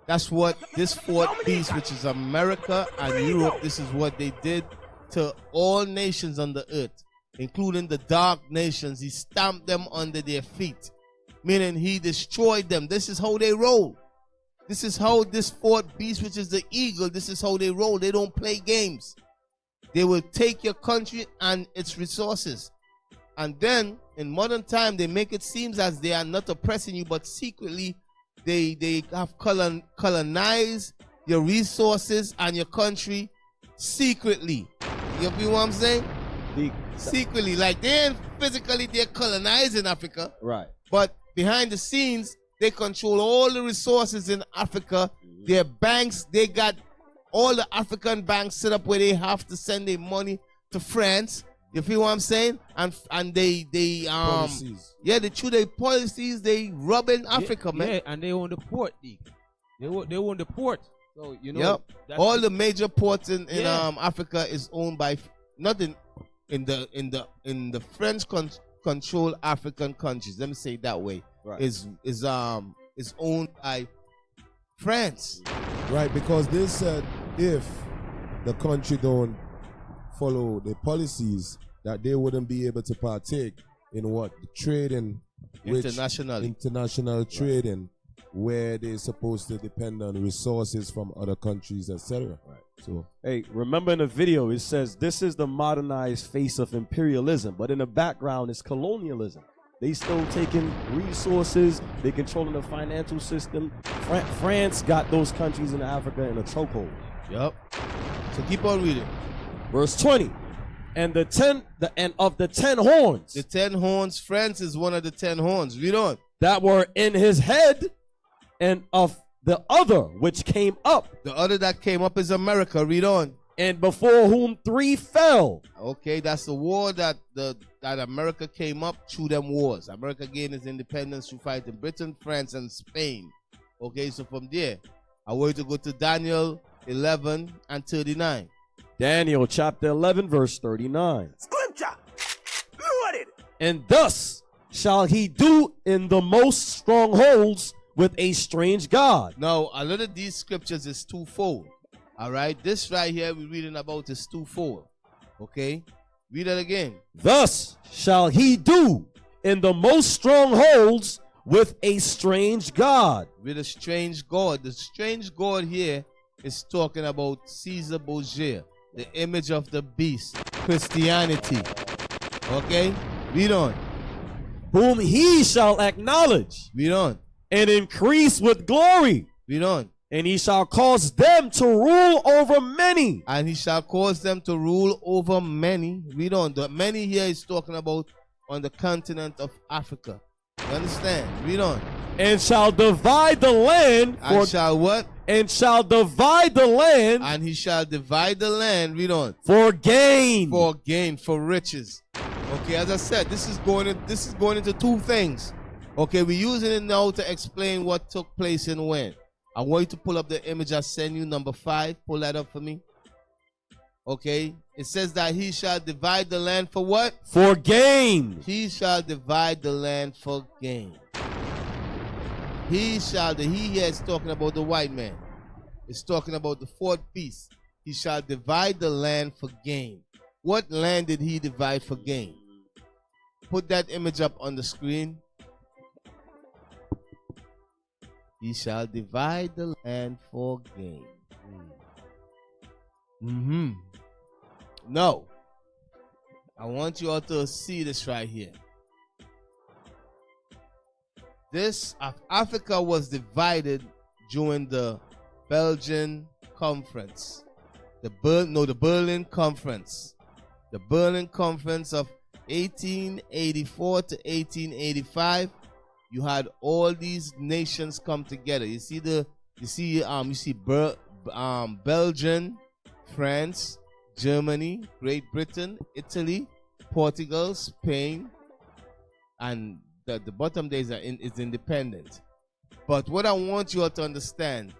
That's what this fourth beast, which is America and Europe, this is what they did to all nations on the earth, including the dark nations. He stamped them under their feet, meaning he destroyed them. This is how they roll. This is how this fourth beast, which is the eagle, this is how they roll. They don't play games. They will take your country and its resources. And then, in modern time, they make it seem as they are not oppressing you, but secretly, they have colonized your resources and your country secretly. You feel what I'm saying? Secretly, like they ain't physically, they're colonizing Africa. Right. But behind the scenes, they control all the resources in Africa. Their banks, they got all the African banks set up where they have to send their money to France. You feel what I'm saying? And they Policies. yeah, they through their policies, they robbing Africa, man. Yeah, and they own the port, They own the port. So you know, yep. All the major ports in Africa is owned by nothing in the French control African countries. Let me say it that way. Right. Is owned by France. Right, because they said if the country don't follow the policies, that they wouldn't be able to partake in what the trading, international trading, where they're supposed to depend on resources from other countries, etc. Right. So, hey, remember in the video it says this is the modernized face of imperialism, but in the background is colonialism. They still taking resources. They controlling the financial system. France got those countries in Africa in a chokehold. Yep. So keep on reading. Verse 20. And of the 10 horns. The 10 horns, France is one of the 10 horns. Read on. That were in his head, and of the other which came up. The other that came up is America. Read on. And before whom 3 fell. Okay, that's the war that America came up through them wars. America gained its independence through fighting Britain, France, and Spain. Okay, so from there, I want you to go to Daniel 11 and 39. Daniel chapter 11 verse 39. Scripture loaded. And thus shall he do in the most strongholds with a strange God. Now, a lot of these scriptures is twofold. All right, this right here we're reading about is twofold. Okay, read it again. Thus shall he do in the most strongholds with a strange God. With a strange God. The strange God here is talking about Caesar Borgia, the image of the beast, Christianity. Okay, read on. Whom he shall acknowledge. Read on. And increase with glory. Read on. And he shall cause them to rule over many. And he shall cause them to rule over many. Read on. The many here is talking about on the continent of Africa. You understand? Read on. And shall divide the land. And shall what? And shall divide the land. And he shall divide the land. Read on. For gain. For gain, for riches. Okay, as I said, this is going into two things. Okay, we're using it now to explain what took place and when. I want you to pull up the image I sent you, number 5. Pull that up for me. Okay. It says that he shall divide the land for what? For gain. He shall divide the land for gain. He here is talking about the white man. It's talking about the fourth beast. He shall divide the land for gain. What land did he divide for gain? Put that image up on the screen. He shall divide the land for gain. No. I want you all to see this right here. Africa was divided during the Belgian Conference. The Berlin Conference. The Berlin Conference of 1884 to 1885. You had all these nations come together. You see Belgium, France, Germany, Great Britain, Italy, Portugal, Spain, and the bottom there is independent. But what I want you all to understand,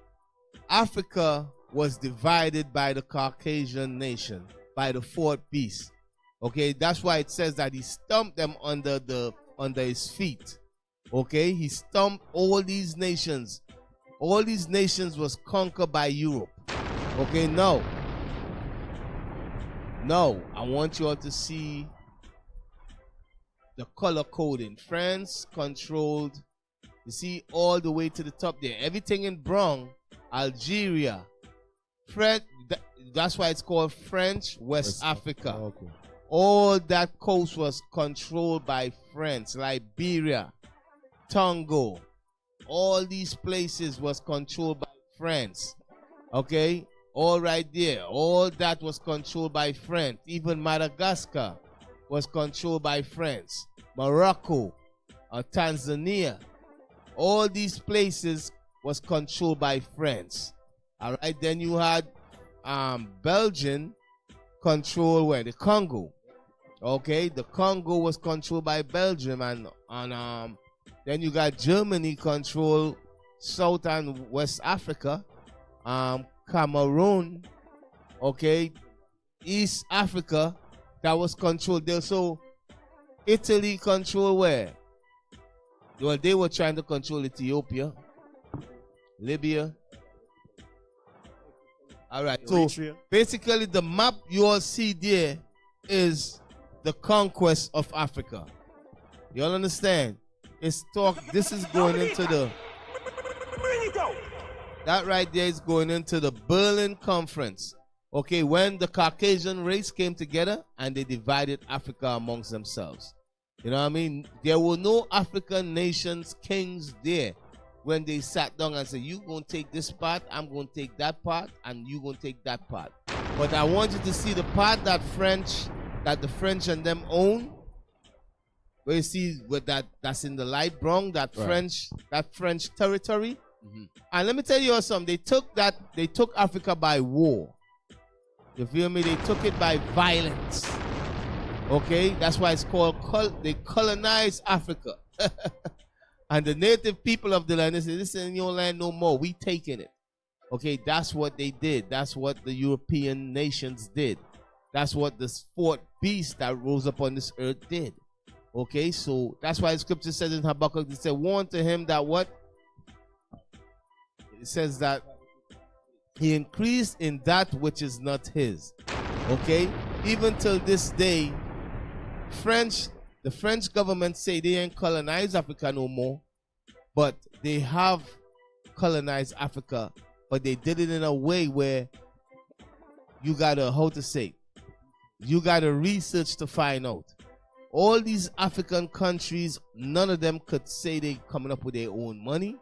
Africa was divided by the Caucasian nation, by the fourth beast. Okay, that's why it says that he stumped them under his feet. Okay, he stumped all these nations. All these nations was conquered by Europe. Okay, no, I want you all to see the color coding. France controlled, you see, all the way to the top there. Everything in brown, Algeria, that's why it's called French West Africa. Okay. All that coast was controlled by France. Liberia, Togo, all these places was controlled by France. Okay, all right there. All that was controlled by France. Even Madagascar was controlled by France. Morocco, Tanzania, all these places was controlled by France. All right, then you had Belgium control where? The Congo. Okay, the Congo was controlled by Belgium, and then you got Germany control South and West Africa, Cameroon, okay, East Africa, that was controlled there. So Italy control where? Well, they were trying to control Ethiopia, Libya. All right, so basically the map you all see there is the conquest of Africa. You all understand? It's talk. This is going into the. That right there is going into the Berlin Conference. Okay, when the Caucasian race came together and they divided Africa amongst themselves. You know what I mean? There were no African nations, kings there when they sat down and said, you going to take this part, I'm going to take that part, and you going to take that part. But I want you to see the part that the French and them own. Where you see with that's in the light brown, that French territory. Mm-hmm. And let me tell you something. They took Africa by war. You feel me? They took it by violence. Okay? That's why it's called, they colonized Africa. And the native people of the land, they said, this ain't your land no more. We taking it. Okay? That's what they did. That's what the European nations did. That's what the fourth beast that rose up on this earth did. Okay? So that's why the scripture says in Habakkuk, it said, warn to him that what? It says that he increased in that which is not his. Okay? Even till this day, the French government say they ain't colonized Africa no more, but they have colonized Africa, but they did it in a way where you gotta, how to say, you gotta research to find out. All these African countries, none of them could say they coming up with their own money.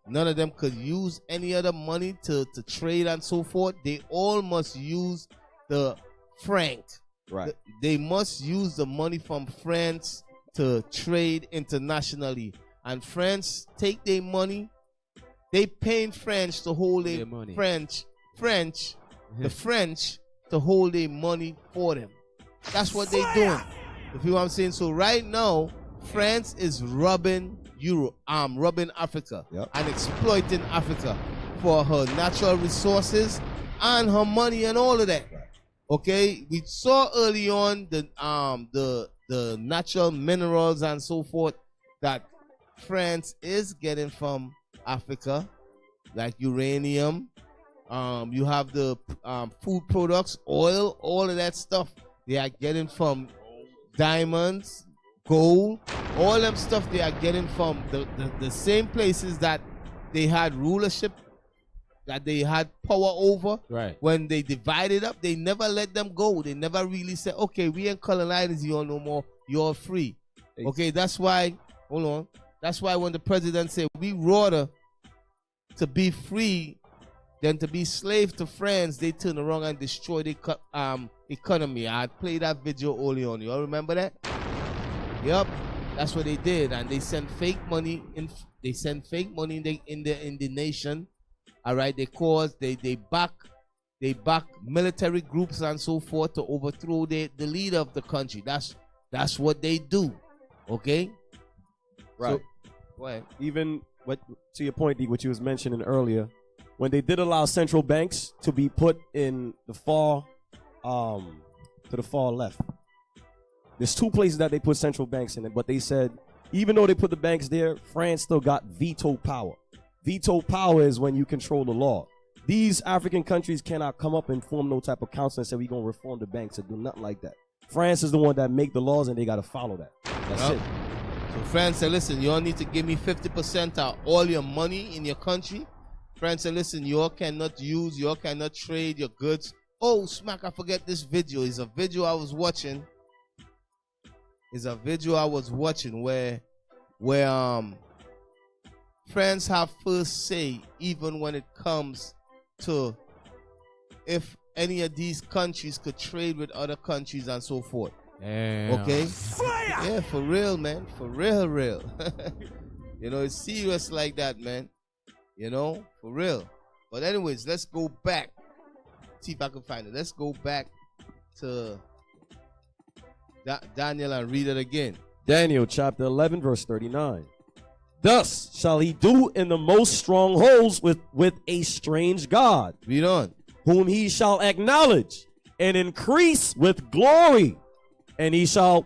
None of them could use any other money to trade and so forth. They all must use the franc. Right. They must use the money from France to trade internationally. And France take their money. They paying French to hold their money. The French to hold their money for them. That's what they doing. You feel what I'm saying? So right now, France is robbing Africa and exploiting Africa for her natural resources and her money and all of that. Okay, we saw early on the natural minerals and so forth that France is getting from Africa, like uranium. You have the food products, oil, all of that stuff they are getting from diamonds, gold, all them stuff they are getting from the same places that they had rulership, that they had power over. Right. When they divided up, they never let them go. They never really said, okay, we ain't colonizing you all no more. You're free. Okay, that's why, hold on. That's why when the president said we rather to be free than to be slave to France, they turn around and destroy the economy. I played that video early on. You all remember that? Yep, that's what they did, and they sent fake money in. They sent fake money in the nation. All right, they back military groups and so forth to overthrow the leader of the country. That's what they do. Okay. Right. So, go ahead. Even what to your point, D, what you was mentioning earlier, when they did allow central banks to be put in the far to the far left. There's two places that they put central banks in it, but they said even though they put the banks there, France still got veto power. Veto power is when you control the law. These African countries cannot come up and form no type of council and say we're going to reform the banks or do nothing like that. France is the one that make the laws and they got to follow that. That's it. So France said, listen, you all need to give me 50% of all your money in your country. France said, listen, you all cannot trade your goods. Oh, smack, I forget this video. It's a video I was watching. Where France have first say even when it comes to if any of these countries could trade with other countries and so forth. Damn. Okay? Yeah, for real, man. For real. You know, it's serious like that, man. You know, for real. But anyways, let's go back. See if I can find it. Let's go back to Daniel and read it again. Daniel chapter 11 verse 39. Thus shall he do in the most strongholds with a strange God. Read on. Whom he shall acknowledge and increase with glory. And he shall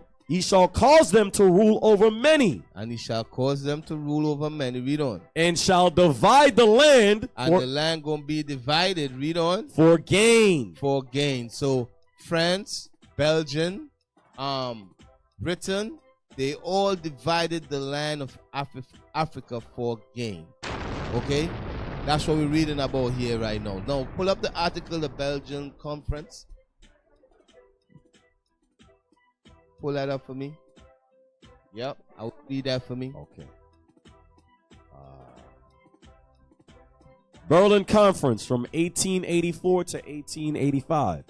cause them to rule over many. And he shall cause them to rule over many. Read on. And shall divide the land. And the land gonna be divided. Read on. For gain. For gain. So France, Belgium, Britain, they all divided the land of Africa for gain. Okay? That's what we're reading about here right now. Now, pull up the article, the Belgian conference. Pull that up for me. Yep, I'll read that for me. Okay. Berlin Conference from 1884 to 1885.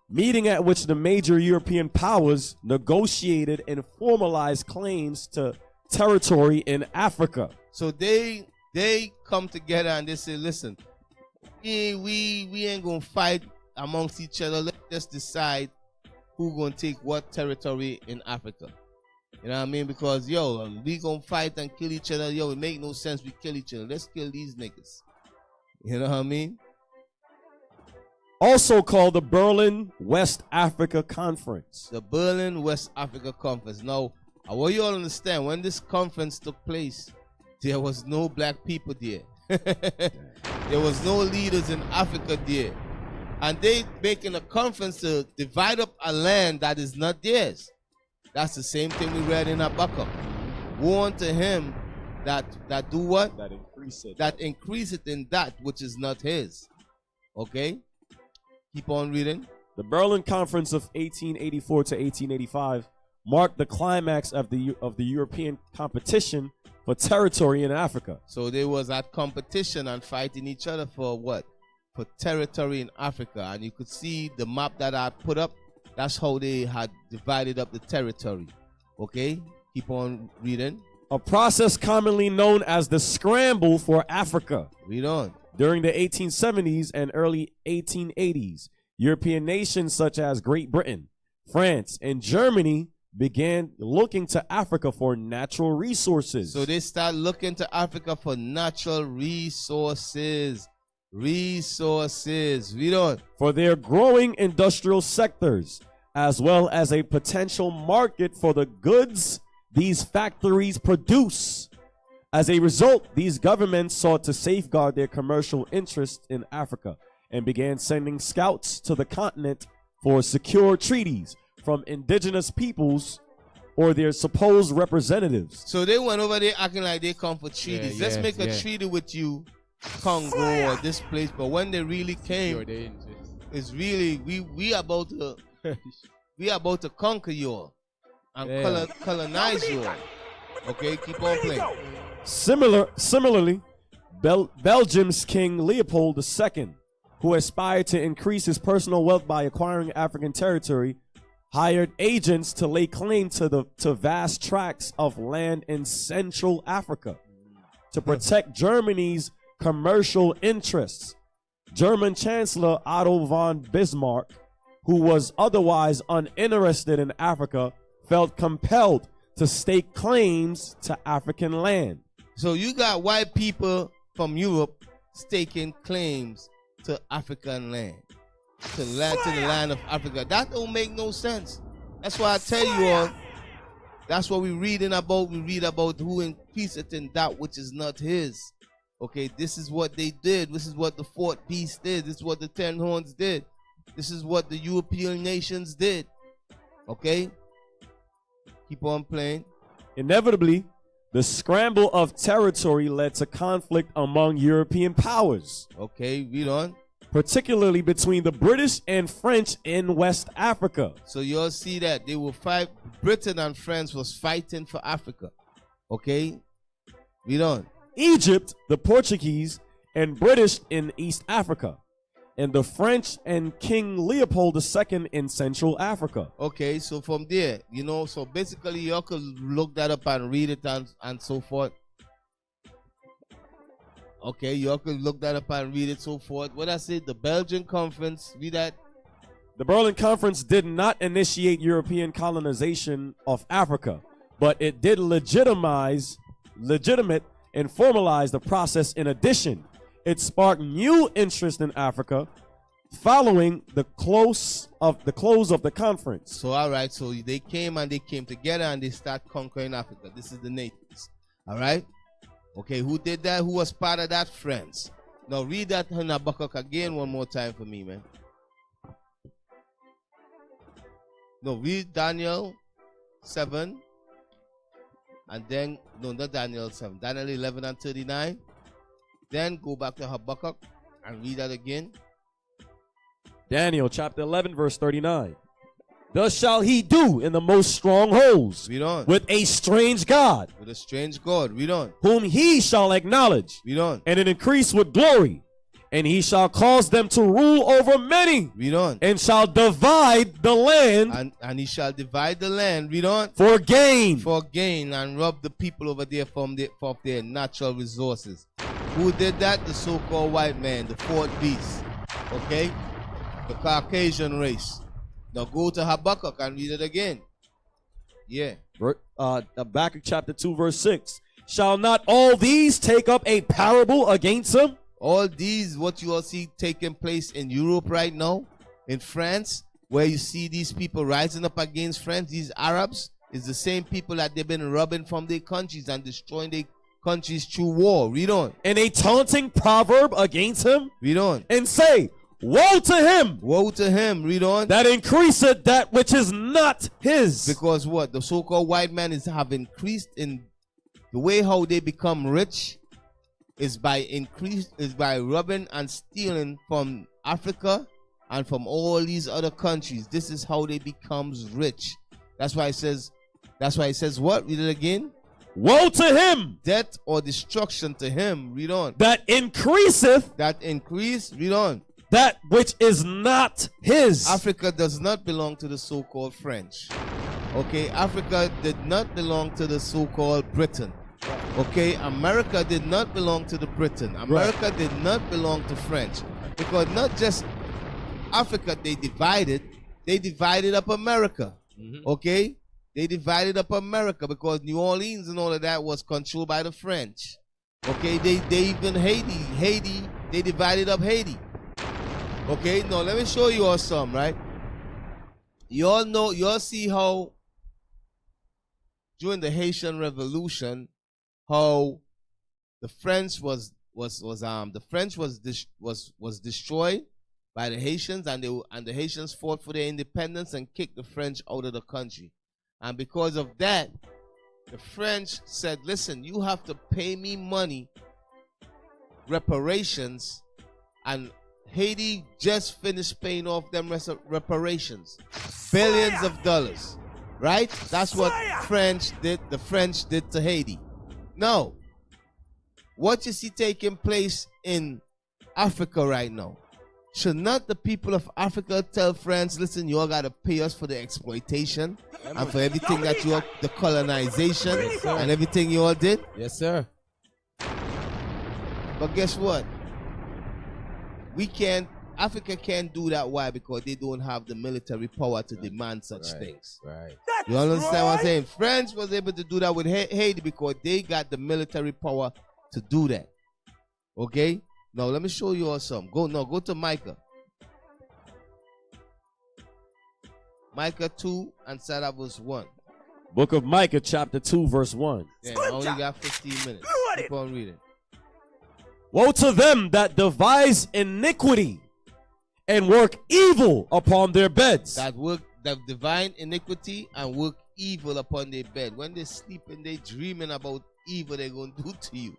Meeting at which the major European powers negotiated and formalized claims to territory in Africa. So they come together and they say, listen, we ain't gonna fight amongst each other. Let's just decide who gonna take what territory in Africa. You know what I mean? Because we gonna fight and kill each other. It make no sense we kill each other. Let's kill these niggas. You know what I mean? Also called the Berlin West Africa Conference. The Berlin West Africa Conference. Now, I want you all to understand, when this conference took place, there was no black people there. There was no leaders in Africa there. And they making a conference to divide up a land that is not theirs. That's the same thing we read in Habakkuk. Woe unto him that do what? That increase it. That increase it in that which is not his. Okay? Keep on reading. The Berlin Conference of 1884 to 1885 marked the climax of the European competition for territory in Africa. So they was at competition and fighting each other for what? For territory in Africa. And you could see the map that I put up. That's how they had divided up the territory. Okay? Keep on reading. A process commonly known as the Scramble for Africa. Read on. During the 1870s and early 1880s, European nations such as Great Britain, France, and Germany began looking to Africa for natural resources. So they start looking to Africa for natural resources. Read on. For their growing industrial sectors, as well as a potential market for the goods these factories produce. As a result, these governments sought to safeguard their commercial interests in Africa and began sending scouts to the continent for secure treaties from indigenous peoples or their supposed representatives. So they went over there acting like they come for treaties. Let's make a treaty with you, Congo, or this place. But when they really came, it's really we about to conquer you all and colonize you all. Okay, keep on playing. Similarly, Belgium's King Leopold II, who aspired to increase his personal wealth by acquiring African territory, hired agents to lay claim to vast tracts of land in Central Africa to protect Germany's commercial interests. German Chancellor Otto von Bismarck, who was otherwise uninterested in Africa, felt compelled to stake claims to African land. So you got white people from Europe staking claims to African land. To the land of Africa. That don't make no sense. That's why I tell you all, that's what we're reading about. We read about who increaseth in that which is not his. Okay, this is what they did. This is what the fourth beast did. This is what the 10 horns did. This is what the European nations did. Okay? Keep on playing. Inevitably, the scramble of territory led to conflict among European powers. Okay, read on. Particularly between the British and French in West Africa. So you'll see that they will fight. Britain and France was fighting for Africa. Okay? Read on. Egypt, the Portuguese, and British in East Africa. And the French and King Leopold II in Central Africa. Okay, so from there, so basically you could look that up and read it and so forth. Okay, you could look that up and read it so forth. What I said, the Belgian Conference, read that. The Berlin Conference did not initiate European colonization of Africa, but it did legitimate and formalize the process. In addition, it sparked new interest in Africa following the close of the conference. So all right, so they came together and they start conquering Africa. This is the natives. All right? Okay, who did that? Who was part of that? France. Now read that in Habakkuk again one more time for me, man. No, read Daniel 7. And then, no, not Daniel 7. Daniel 11 and 39. Then go back to Habakkuk and read that again. Daniel chapter 11 verse 39. Thus shall he do in the most strongholds. Read on. With a strange God. With a strange God. Read on. Whom he shall acknowledge. Read on. And it increase with glory. And he shall cause them to rule over many. Read on. And shall divide the land. And he shall divide the land. Read on. For gain. For gain. And rob the people over there from their natural resources. Who did that? The so-called white man. The fourth beast. Okay? The Caucasian race. Now go to Habakkuk and read it again. Yeah. Habakkuk chapter 2 verse 6. Shall not all these take up a parable against him? All these, what you all see taking place in Europe right now, in France, where you see these people rising up against France, these Arabs, is the same people that they've been robbing from their countries and destroying their countries through war. Read on. And a taunting proverb against him? Read on. And say, woe to him! Woe to him, read on. That increaseth that which is not his. Because what? The so-called white man have increased in the way how they become rich is by robbing and stealing from Africa and from all these other countries. This is how they becomes rich. That's why it says what? Read it again. Woe to him! Death or destruction to him. Read on. That increaseth. That increase. Read on. That which is not his. Africa does not belong to the so-called French. Okay, Africa did not belong to the so-called Britain. Okay, America did not belong to the Britain. America did not belong to French. Because not just Africa, they divided up America. Okay? They divided up America because New Orleans and all of that was controlled by the French. Okay, they even Haiti, they divided up Haiti. Okay, now let me show you all some, right? You all see how during the Haitian Revolution, how the French was destroyed by the Haitians, and the Haitians fought for their independence and kicked the French out of the country. And because of that, the French said, listen, you have to pay me money, reparations, and Haiti just finished paying off them reparations. Billions of dollars. right? That's what the French did to Haiti. Now, what you see taking place in Africa right now, should not the people of Africa tell France, listen, you all got to pay us for the exploitation and for everything that you all, the colonization and everything you all did? Yes, sir. But guess what? Africa can't do that. Why? Because they don't have the military power to demand such things. Right. You understand what I'm saying? France was able to do that with Haiti because they got the military power to do that. Okay? Now let me show you all something. Go to Micah. Micah 2 and start at verse 1. Book of Micah, chapter 2, verse 1. Yeah, I only got 15 minutes. Keep on reading. Woe to them that devise iniquity and work evil upon their beds. That divine iniquity and work evil upon their bed. When they sleeping, they dreaming about evil they're going to do to you.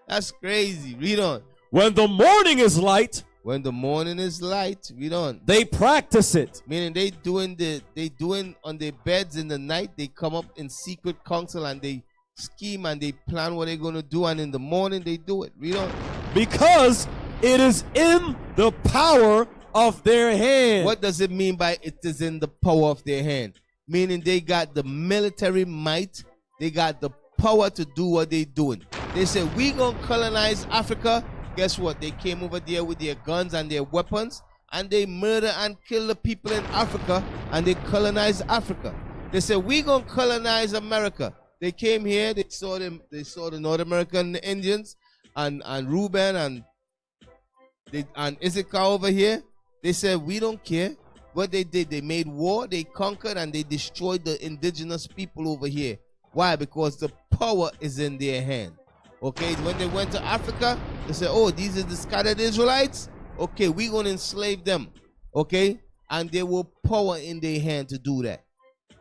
That's crazy. Read on. When the morning is light. When the morning is light, read on. They practice it. Meaning they doing on their beds in the night. They come up in secret council and they scheme and they plan what they're going to do. And in the morning they do it. Read on. Because it is in the power of their hand. What does it mean by it is in the power of their hand? Meaning they got the military might. They got the power to do what they're doing. They said, we gonna colonize Africa. Guess what? They came over there with their guns and their weapons and they murder and kill the people in Africa and they colonize Africa. They said, we gonna colonize America. They came here, they saw the North American Indians and Reuben and Issachar over here. They said, we don't care. What they did, they made war, they conquered, and they destroyed the indigenous people over here. Why? Because the power is in their hand. Okay, when they went to Africa, they said, oh, these are the scattered Israelites. Okay, we're going to enslave them. Okay, and there were power in their hand to do that.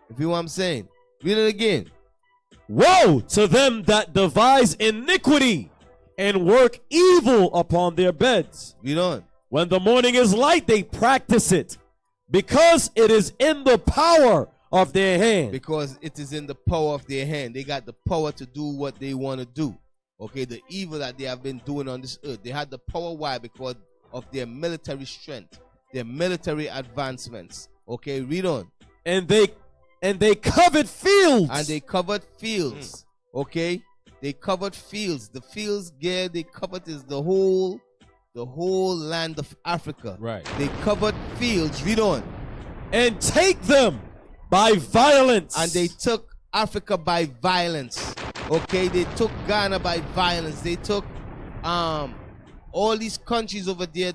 You feel what I'm saying? Read it again. Woe to them that devise iniquity and work evil upon their beds. Read on. When the morning is light, they practice it, because it is in the power of their hand. Because it is in the power of their hand. They got the power to do what they want to do. Okay, the evil that they have been doing on this earth. They had the power. Why? Because of their military strength, their military advancements. Okay, read on. And they covered fields. And they covered fields. Okay, they covered fields. The fields there they covered is the whole land of Africa. Right. They covered fields. Read on. And take them by violence. And they took Africa by violence. Okay, they took Ghana by violence. They took all these countries over there,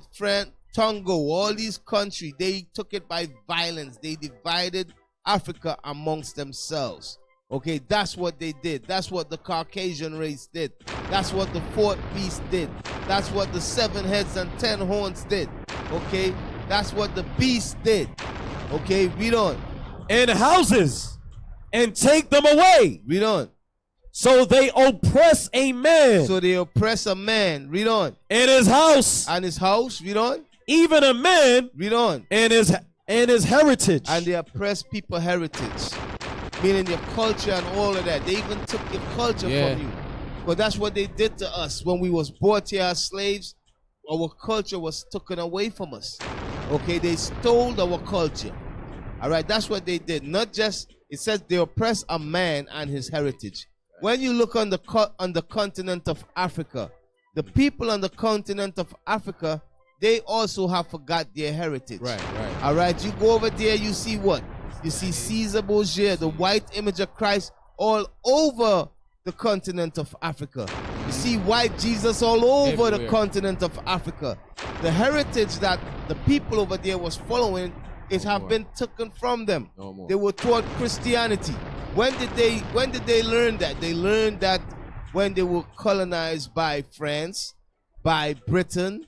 Tongo, all these countries, they took it by violence. They divided Africa amongst themselves. Okay, that's what they did. That's what the Caucasian race did. That's what the fourth beast did. That's what the 7 heads and 10 horns did. Okay, that's what the beast did. Okay, read on. And houses, and take them away. Read on. So they oppress a man. So they oppress a man. Read on. And his house. And his house. Read on. Even a man. Read on. And his heritage. And they oppress people heritage. Meaning their culture and all of that. They even took your culture from you. But that's what they did to us. When we was bought here as slaves, our culture was taken away from us. Okay, they stole our culture. All right, that's what they did. Not just, it says they oppress a man and his heritage. When you look on the continent of Africa, the people on the continent of Africa, they also have forgot their heritage. Right. All right, you go over there, you see what? You see Caesar Borgia, the white image of Christ, all over the continent of Africa. You see white Jesus all over the continent of Africa. The heritage that the people over there was following, it have been taken from them. They were taught Christianity. When did they learn that? They learned that when they were colonized by France, by Britain,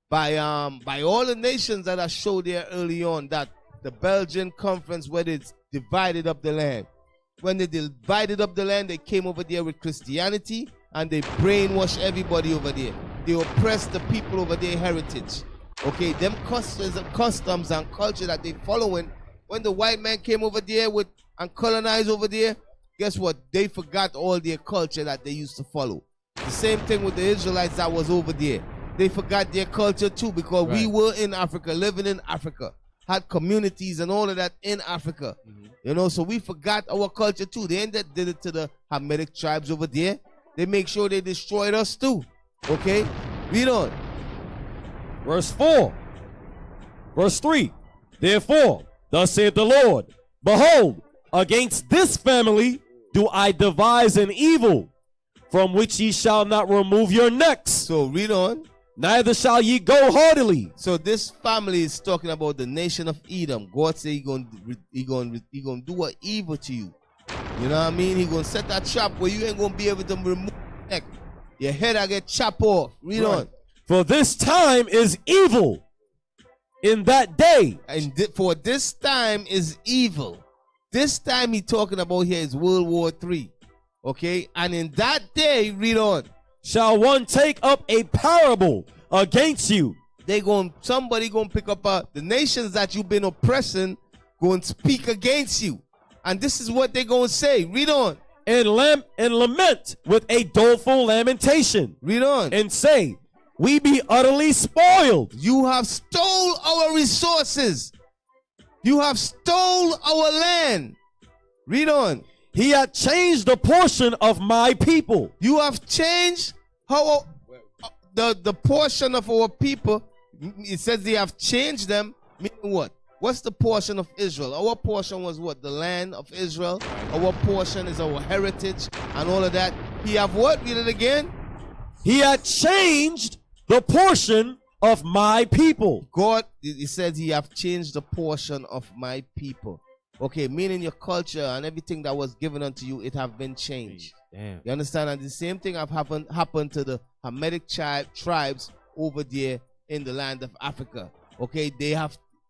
by all the nations that I showed there early on, that the Belgian conference where they divided up the land. When they divided up the land, they came over there with Christianity and they brainwashed everybody over there. They oppressed the people over their heritage. Okay, them customs and culture that they following. When the white man came over there with and colonize over there, guess what? They forgot all their culture that they used to follow. The same thing with the Israelites that was over there. They forgot their culture too, because we were in Africa, living in Africa, had communities and all of that in Africa. You know, so we forgot our culture too. They did it to the Hamitic tribes over there. They make sure they destroyed us too. Okay? Read on. Verse 4. Verse 3. Therefore, thus saith the Lord, behold, against this family do I devise an evil, from which ye shall not remove your necks. So read on. Neither shall ye go heartily. So this family is talking about the nation of Edom. God said he gonna do an evil to you. You know what I mean? He gonna set that trap where you ain't gonna be able to remove your neck. Your head I get chopped off. Read on. For this time is evil in that day. And for this time is evil. This time he talking about here is World War III. Okay? And in that day, read on. Shall one take up a parable against you. Somebody gonna pick up the nations that you've been oppressing, going to speak against you. And this is what they're gonna say. Read on. And lament with a doleful lamentation. Read on. And say, we be utterly spoiled. You have stole our resources. You have stole our land. Read on. He had changed the portion of my people. You have changed how the portion of our people. It says they have changed them. Meaning what? What's the portion of Israel? Our portion was what? The land of Israel. Our portion is our heritage and all of that. He have what? Read it again. He had changed the portion of my people. God, he says he have changed the portion of my people. Okay, meaning your culture and everything that was given unto you, it have been changed. Damn. You understand? And the same thing have happened to the Hamitic tribes over there in the land of Africa. Okay,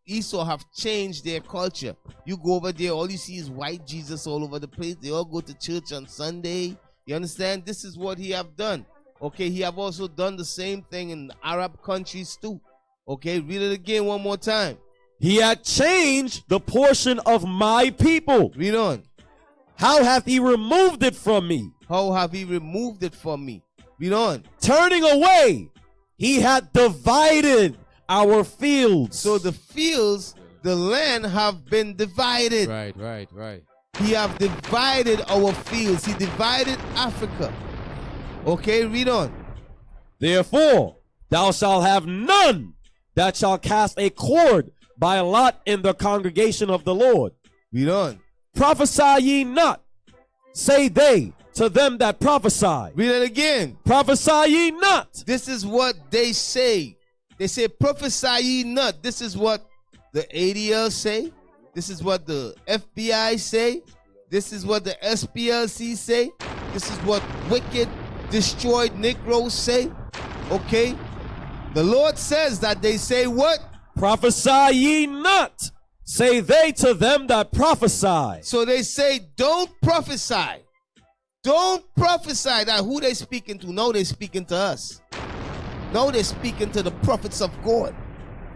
Esau have changed their culture. You go over there, all you see is white Jesus all over the place. They all go to church on Sunday. You understand? This is what he have done. Okay, he have also done the same thing in Arab countries too. Okay, read it again one more time. He had changed the portion of my people. Read on. How hath he removed it from me? How have he removed it from me? Read on. Turning away, he had divided our fields. So the fields, the land have been divided. Right. He have divided our fields. He divided Africa. Okay, read on. Therefore, thou shalt have none that shall cast a cord by lot in the congregation of the Lord. Read on. Prophesy ye not, say they to them that prophesy. Read it again. Prophesy ye not. This is what they say. They say, prophesy ye not. This is what the ADL say. This is what the FBI say. This is what the SPLC say. This is what wicked, destroyed Negroes say. Okay? The Lord says that they say what? Prophesy ye not, say they to them that prophesy. So they say, don't prophesy. Don't prophesy. That who they speaking to? No, they speaking to us. No, they're speaking to the prophets of God.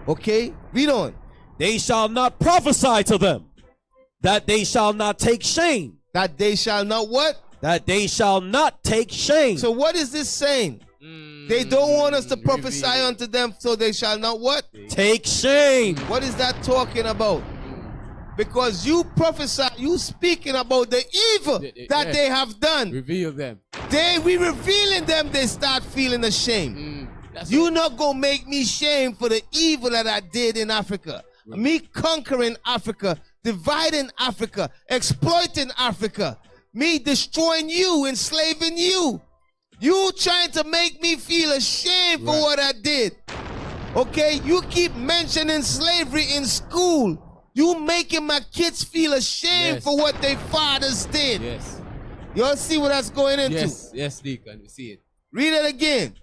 Okay? Read on. They shall not prophesy to them, that they shall not take shame. That they shall not what? That they shall not take shame. So what is this saying? They don't want us to prophesy unto them, so they shall not what? Take shame. What is that talking about? Because you prophesy, you speaking about the evil that they have done. Reveal them. We revealing them, they start feeling ashamed. You not gonna make me shame for the evil that I did in Africa. Right. Me conquering Africa, dividing Africa, exploiting Africa. Me destroying you, enslaving you. You trying to make me feel ashamed for what I did. Okay, you keep mentioning slavery in school. You making my kids feel ashamed for what their fathers did. Yes. Y'all see what that's going into? Yes, Deacon, we see it. Read it again.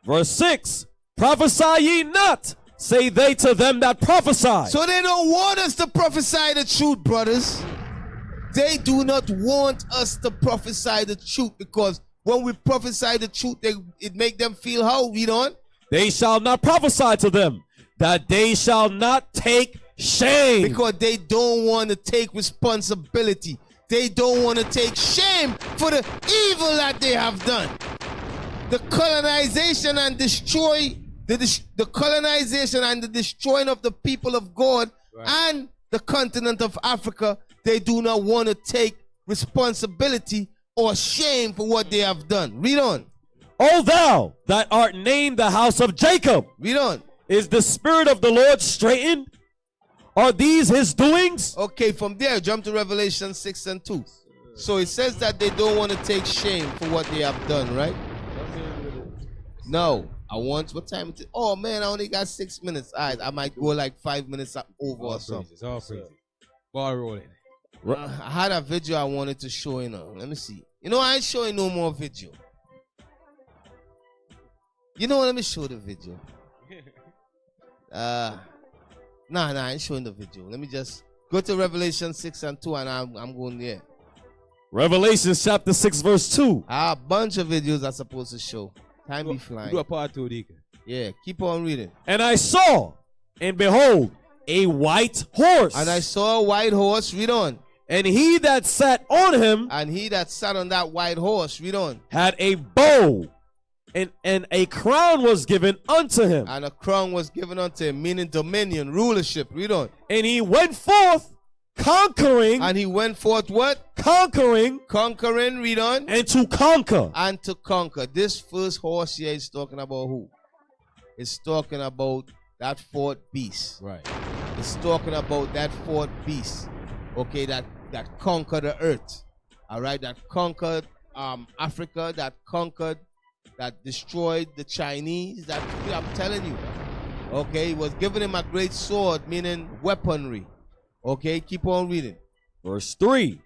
Verse 6, prophesy ye not, say they to them that prophesy. So they don't want us to prophesy the truth, brothers. They do not want us to prophesy the truth, because when we prophesy the truth, it make them feel how? Read on. They shall not prophesy to them, that they shall not take Shame. Because they don't want to take responsibility. They don't want to take shame for the evil that they have done. The colonization and the colonization and the destroying of the people of God and the continent of Africa, they do not want to take responsibility or shame for what they have done. Read on. O thou that art named the house of Jacob. Read on. Is the spirit of the Lord straitened? Are these his doings? Okay, from there, jump to Revelation 6 and 2. So it says that they don't want to take shame for what they have done, right? No. What time is it? Oh, man, I only got 6 minutes. All right, I might go like 5 minutes over or something. All praises. Ball rolling. I had a video I wanted to show you now. Let me see. You know, I ain't showing no more video. You know what? Let me show the video. Nah, I ain't showing the video. Let me just go to Revelation 6 and 2 and I'm going there. Revelation chapter 6 verse 2. A bunch of videos I'm supposed to show. Time be flying. Do a part 2, Deacon. Yeah, keep on reading. And I saw, and behold, a white horse. And I saw a white horse. Read on. And he that sat on him. And he that sat on that white horse. Read on. Had a bow. And a crown was given unto him. And a crown was given unto him, meaning dominion, rulership. Read on. And he went forth conquering. And he went forth what? Conquering. Conquering, read on. And to conquer. And to conquer. This first horse here is talking about who? It's talking about that fourth beast. Right. It's talking about that fourth beast. Okay, that conquered the earth. All right, that conquered Africa, that destroyed the Chinese. That I'm telling you. Okay, he was giving him a great sword, meaning weaponry. Okay, keep on reading. Verse 3.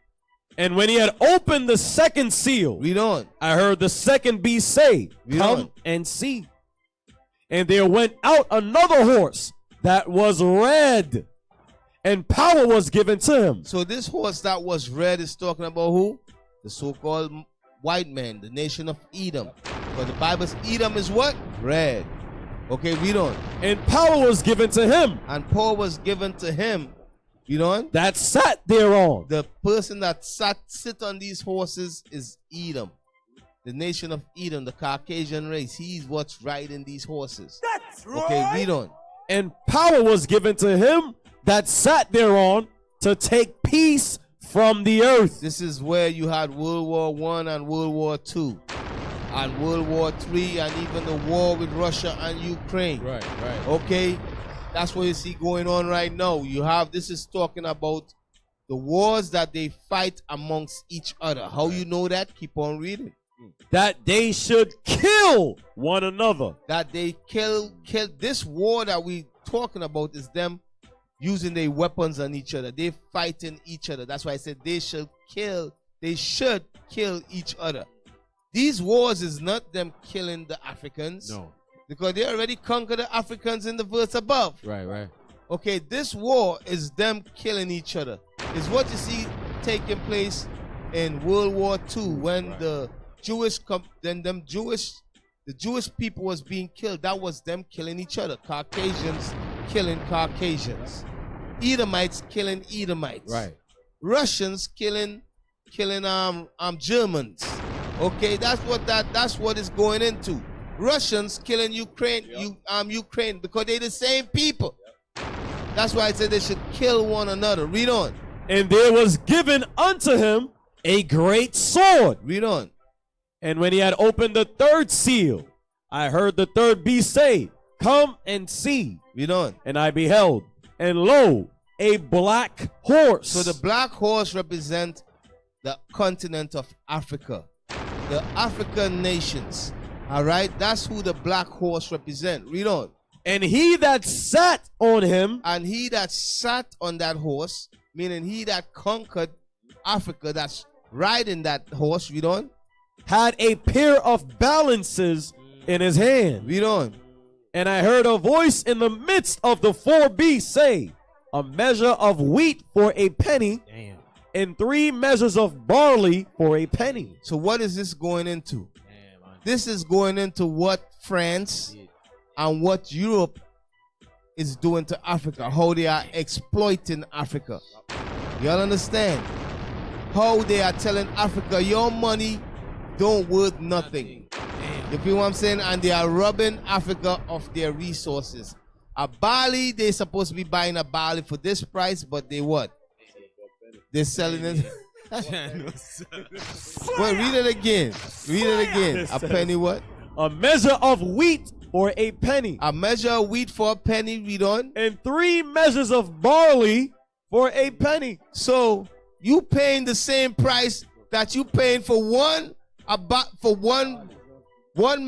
And when he had opened the second seal, read on. I heard the second beast say, come and see. And there went out another horse that was red, and power was given to him. So this horse that was red is talking about who? The so-called white man, the nation of Edom. But the Bible's Edom is what? Red. Okay, read on. And power was given to him. And power was given to him. Read on. That sat thereon. The person that sit on these horses is Edom. The nation of Edom, the Caucasian race. He's what's riding these horses. That's right. Okay, read on. And power was given to him that sat thereon to take peace from the earth. This is where you had World War I and World War II. And World War III and even the war with Russia and Ukraine. Right. Okay? That's what you see going on right now. This is talking about the wars that they fight amongst each other. How you know that? Keep on reading. That they should kill one another. That they kill. This war that we talking about is them using their weapons on each other. They fighting each other. That's why I said they should kill each other. These wars is not them killing the Africans. No. Because they already conquered the Africans in the verse above. Right. Okay, this war is them killing each other. It's what you see taking place in World War II when the Jewish people was being killed. That was them killing each other. Caucasians killing Caucasians. Edomites killing Edomites. Right. Russians killing Germans. Okay, that's what it's going into. Russians killing Ukraine because they're the same people. That's why I said they should kill one another. Read on. And there was given unto him a great sword. Read on. And when he had opened the third seal, I heard the third beast say, come and see. Read on. And I beheld, and lo, a black horse. So the black horse represents the continent of Africa, the African nations. All right, that's who the black horse represent. Read on. And he that sat on him. And he that sat on that horse, meaning he that conquered Africa, that's riding that horse. Read on. Had a pair of balances in his hand. Read on. And I heard a voice in the midst of the four beasts say, a measure of wheat for a penny. Damn. And 3 measures of barley for a penny. So what is this going into? This is going into what France and what Europe is doing to Africa, how they are exploiting Africa. Y'all understand? How they are telling Africa, your money don't worth nothing. You feel what I'm saying? And they are robbing Africa of their resources. A barley, they're supposed to be buying a barley for this price, but they what? They're selling it. Wait, read it again. Read it again. A penny what? A measure of wheat for a penny. A measure of wheat for a penny, read on. And 3 measures of barley for a penny. So you paying the same price that you paying for one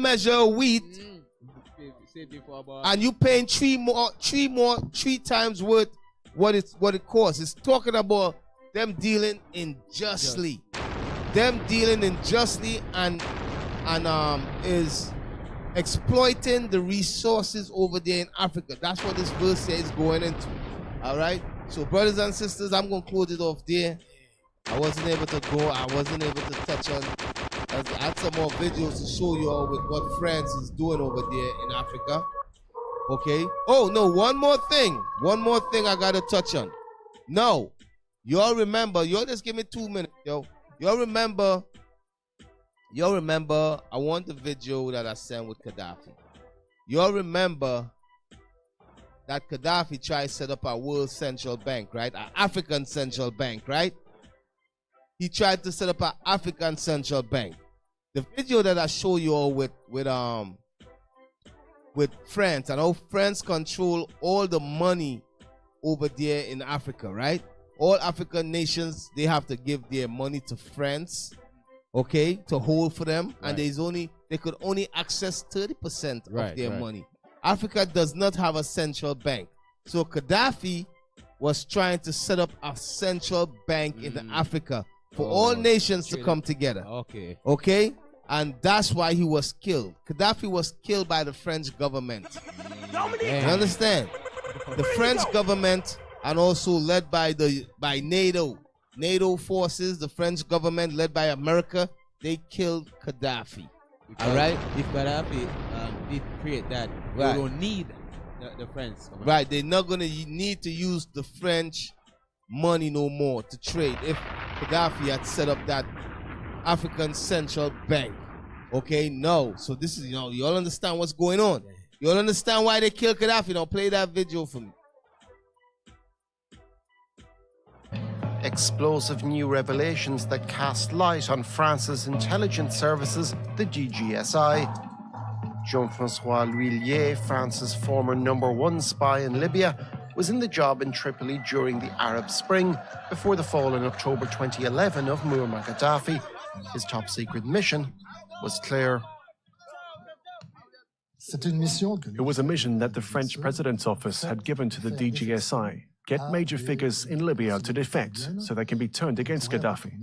measure of wheat, and you paying three times worth what it costs. It's talking about them dealing unjustly. Them dealing unjustly and is exploiting the resources over there in Africa. That's what this verse says going into. All right. So brothers and sisters, I'm gonna close it off there. I wasn't able to go. I wasn't able to touch on. I had some more videos to show you all with what France is doing over there in Africa. Okay. Oh no, one more thing I gotta touch on. No, y'all remember? Y'all just give me 2 minutes, yo. Y'all remember? I want the video that I sent with Gaddafi. Y'all remember that Gaddafi tried to set up a world central bank, right? An African central bank, right? He tried to set up an African central bank. The video that I show you all with France and how France control all the money over there in Africa, right? All African nations, they have to give their money to France, okay, to hold for them, right. And they could only access 30% of their money. Africa does not have a central bank. So Gaddafi was trying to set up a central bank in Africa for all nations to come together. Okay. Okay? And that's why he was killed. Gaddafi was killed by the French government. You understand? The French government, and also led by NATO forces, the French government led by America, they killed Gaddafi. All right? If Gaddafi did create that, we don't need the French government. Right, they're not going to need to use the French money no more to trade if Gaddafi had set up that African central bank. Okay, no. So this is, you all understand what's going on. You all understand why they killed Gaddafi. Now play that video for me. Explosive new revelations that cast light on France's intelligence services, the DGSI. Jean-François L'Huillier, France's former #1 spy in Libya, was in the job in Tripoli during the Arab Spring before the fall in October 2011 of Muammar Gaddafi. His top-secret mission was clear. It was a mission that the French President's office had given to the DGSI. Get major figures in Libya to defect so they can be turned against Gaddafi.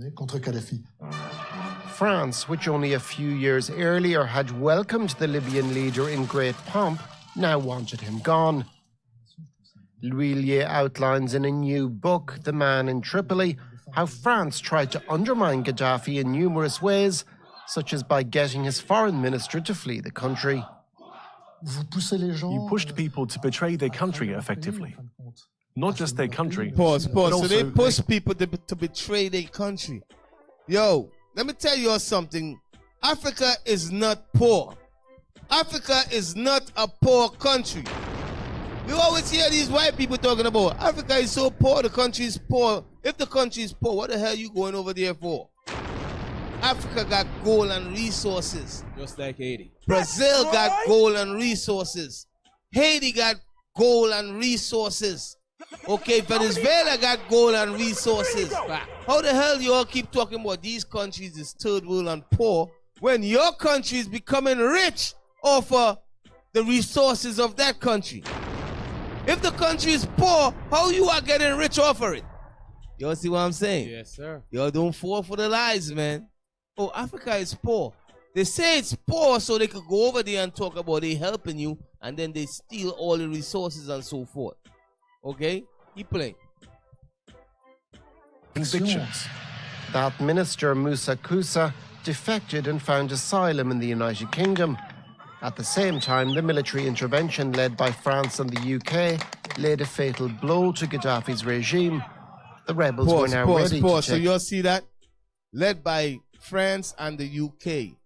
France, which only a few years earlier had welcomed the Libyan leader in great pomp, now wanted him gone. L'Huillier outlines in a new book, The Man in Tripoli, how France tried to undermine Gaddafi in numerous ways, such as by getting his foreign minister to flee the country. You pushed people to betray their country effectively. Not just their country. Pause. So they push people to betray their country. Yo, let me tell you all something. Africa is not poor. Africa is not a poor country. We always hear these white people talking about Africa is so poor, the country is poor. If the country is poor, what the hell are you going over there for? Africa got gold and resources. Just like Haiti. Brazil got gold and resources. Haiti got gold and resources. Okay, Venezuela got gold and resources. How the hell you all keep talking about these countries is third world and poor when your country is becoming rich off of the resources of that country? If the country is poor, how you are getting rich off of it? Y'all see what I'm saying? Yes, sir. Y'all don't fall for the lies, man. Oh, Africa is poor. They say it's poor so they could go over there and talk about they helping you, and then they steal all the resources and so forth. Okay? Keep playing. Convictions. That minister, Moussa Koussa, defected and found asylum in the United Kingdom. At the same time, the military intervention led by France and the UK laid a fatal blow to Gaddafi's regime. The rebels were now ready to So you'll see that? Led by France and the UK.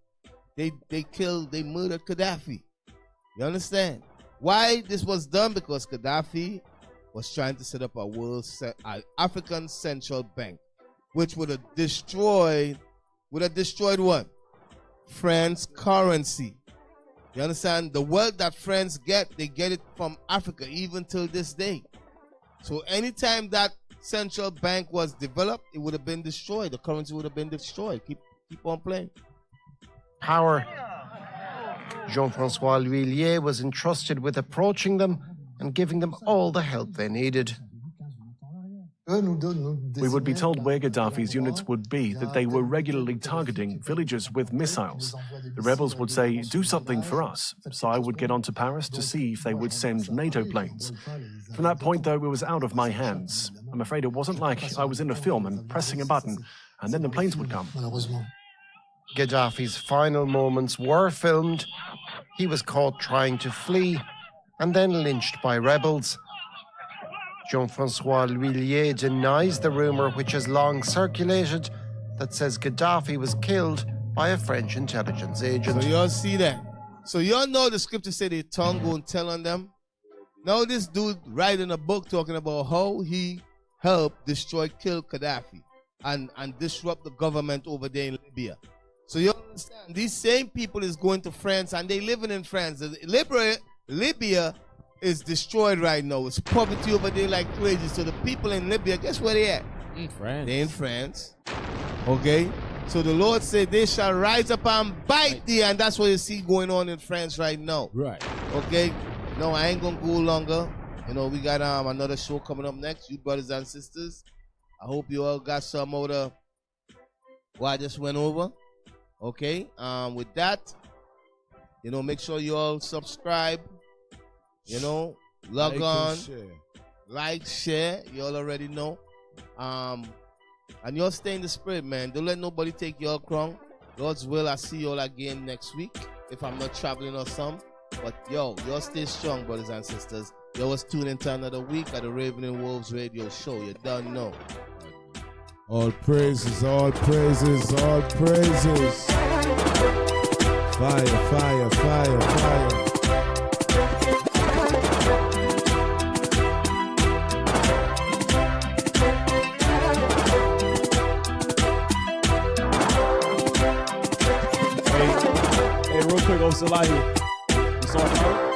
They murdered Gaddafi. You understand? Why this was done? Because Gaddafi was trying to set up an African central bank, which would have destroyed what? France currency. You understand? The wealth that France they get it from Africa even till this day. So anytime that central bank was developed, it would have been destroyed. The currency would have been destroyed. Keep on playing. Power. Jean-Francois L'Huillier was entrusted with approaching them and giving them all the help they needed. We would be told where Gaddafi's units would be, that they were regularly targeting villages with missiles. The rebels would say, do something for us. So I would get on to Paris to see if they would send NATO planes. From that point, though, it was out of my hands. I'm afraid it wasn't like I was in a film and pressing a button, and then the planes would come. Gaddafi's final moments were filmed. He was caught trying to flee and then lynched by rebels. Jean-Francois L'Huillier denies the rumour which has long circulated that says Gaddafi was killed by a French intelligence agent. So y'all see that? So y'all know the scripture said their tongue go and tell on them? Now this dude writing a book talking about how he helped kill Gaddafi and disrupt the government over there in Libya. So you understand, these same people is going to France and they living in France. Libya is destroyed right now. It's poverty over there like crazy. So the people in Libya, guess where they at? In France. They in France. Okay? So the Lord said they shall rise up and bite thee, and that's what you see going on in France right now. Right. Okay? No, I ain't gonna go longer. You know, we got another show coming up next, you brothers and sisters. I hope you all got some of the what I just went over. Okay? With that, you know, make sure you all subscribe. You know, log on, like, share. You all already know. And y'all stay in the spirit, man. Don't let nobody take your crown. God's will, I see y'all again next week if I'm not traveling or something. But y'all stay strong, brothers and sisters. Y'all was tuned into another week at the Raven and Wolves radio show. You don't know. All praises, all praises, all praises. Fire, fire, fire, fire. Hey, real quick, Osalahi. It's all right.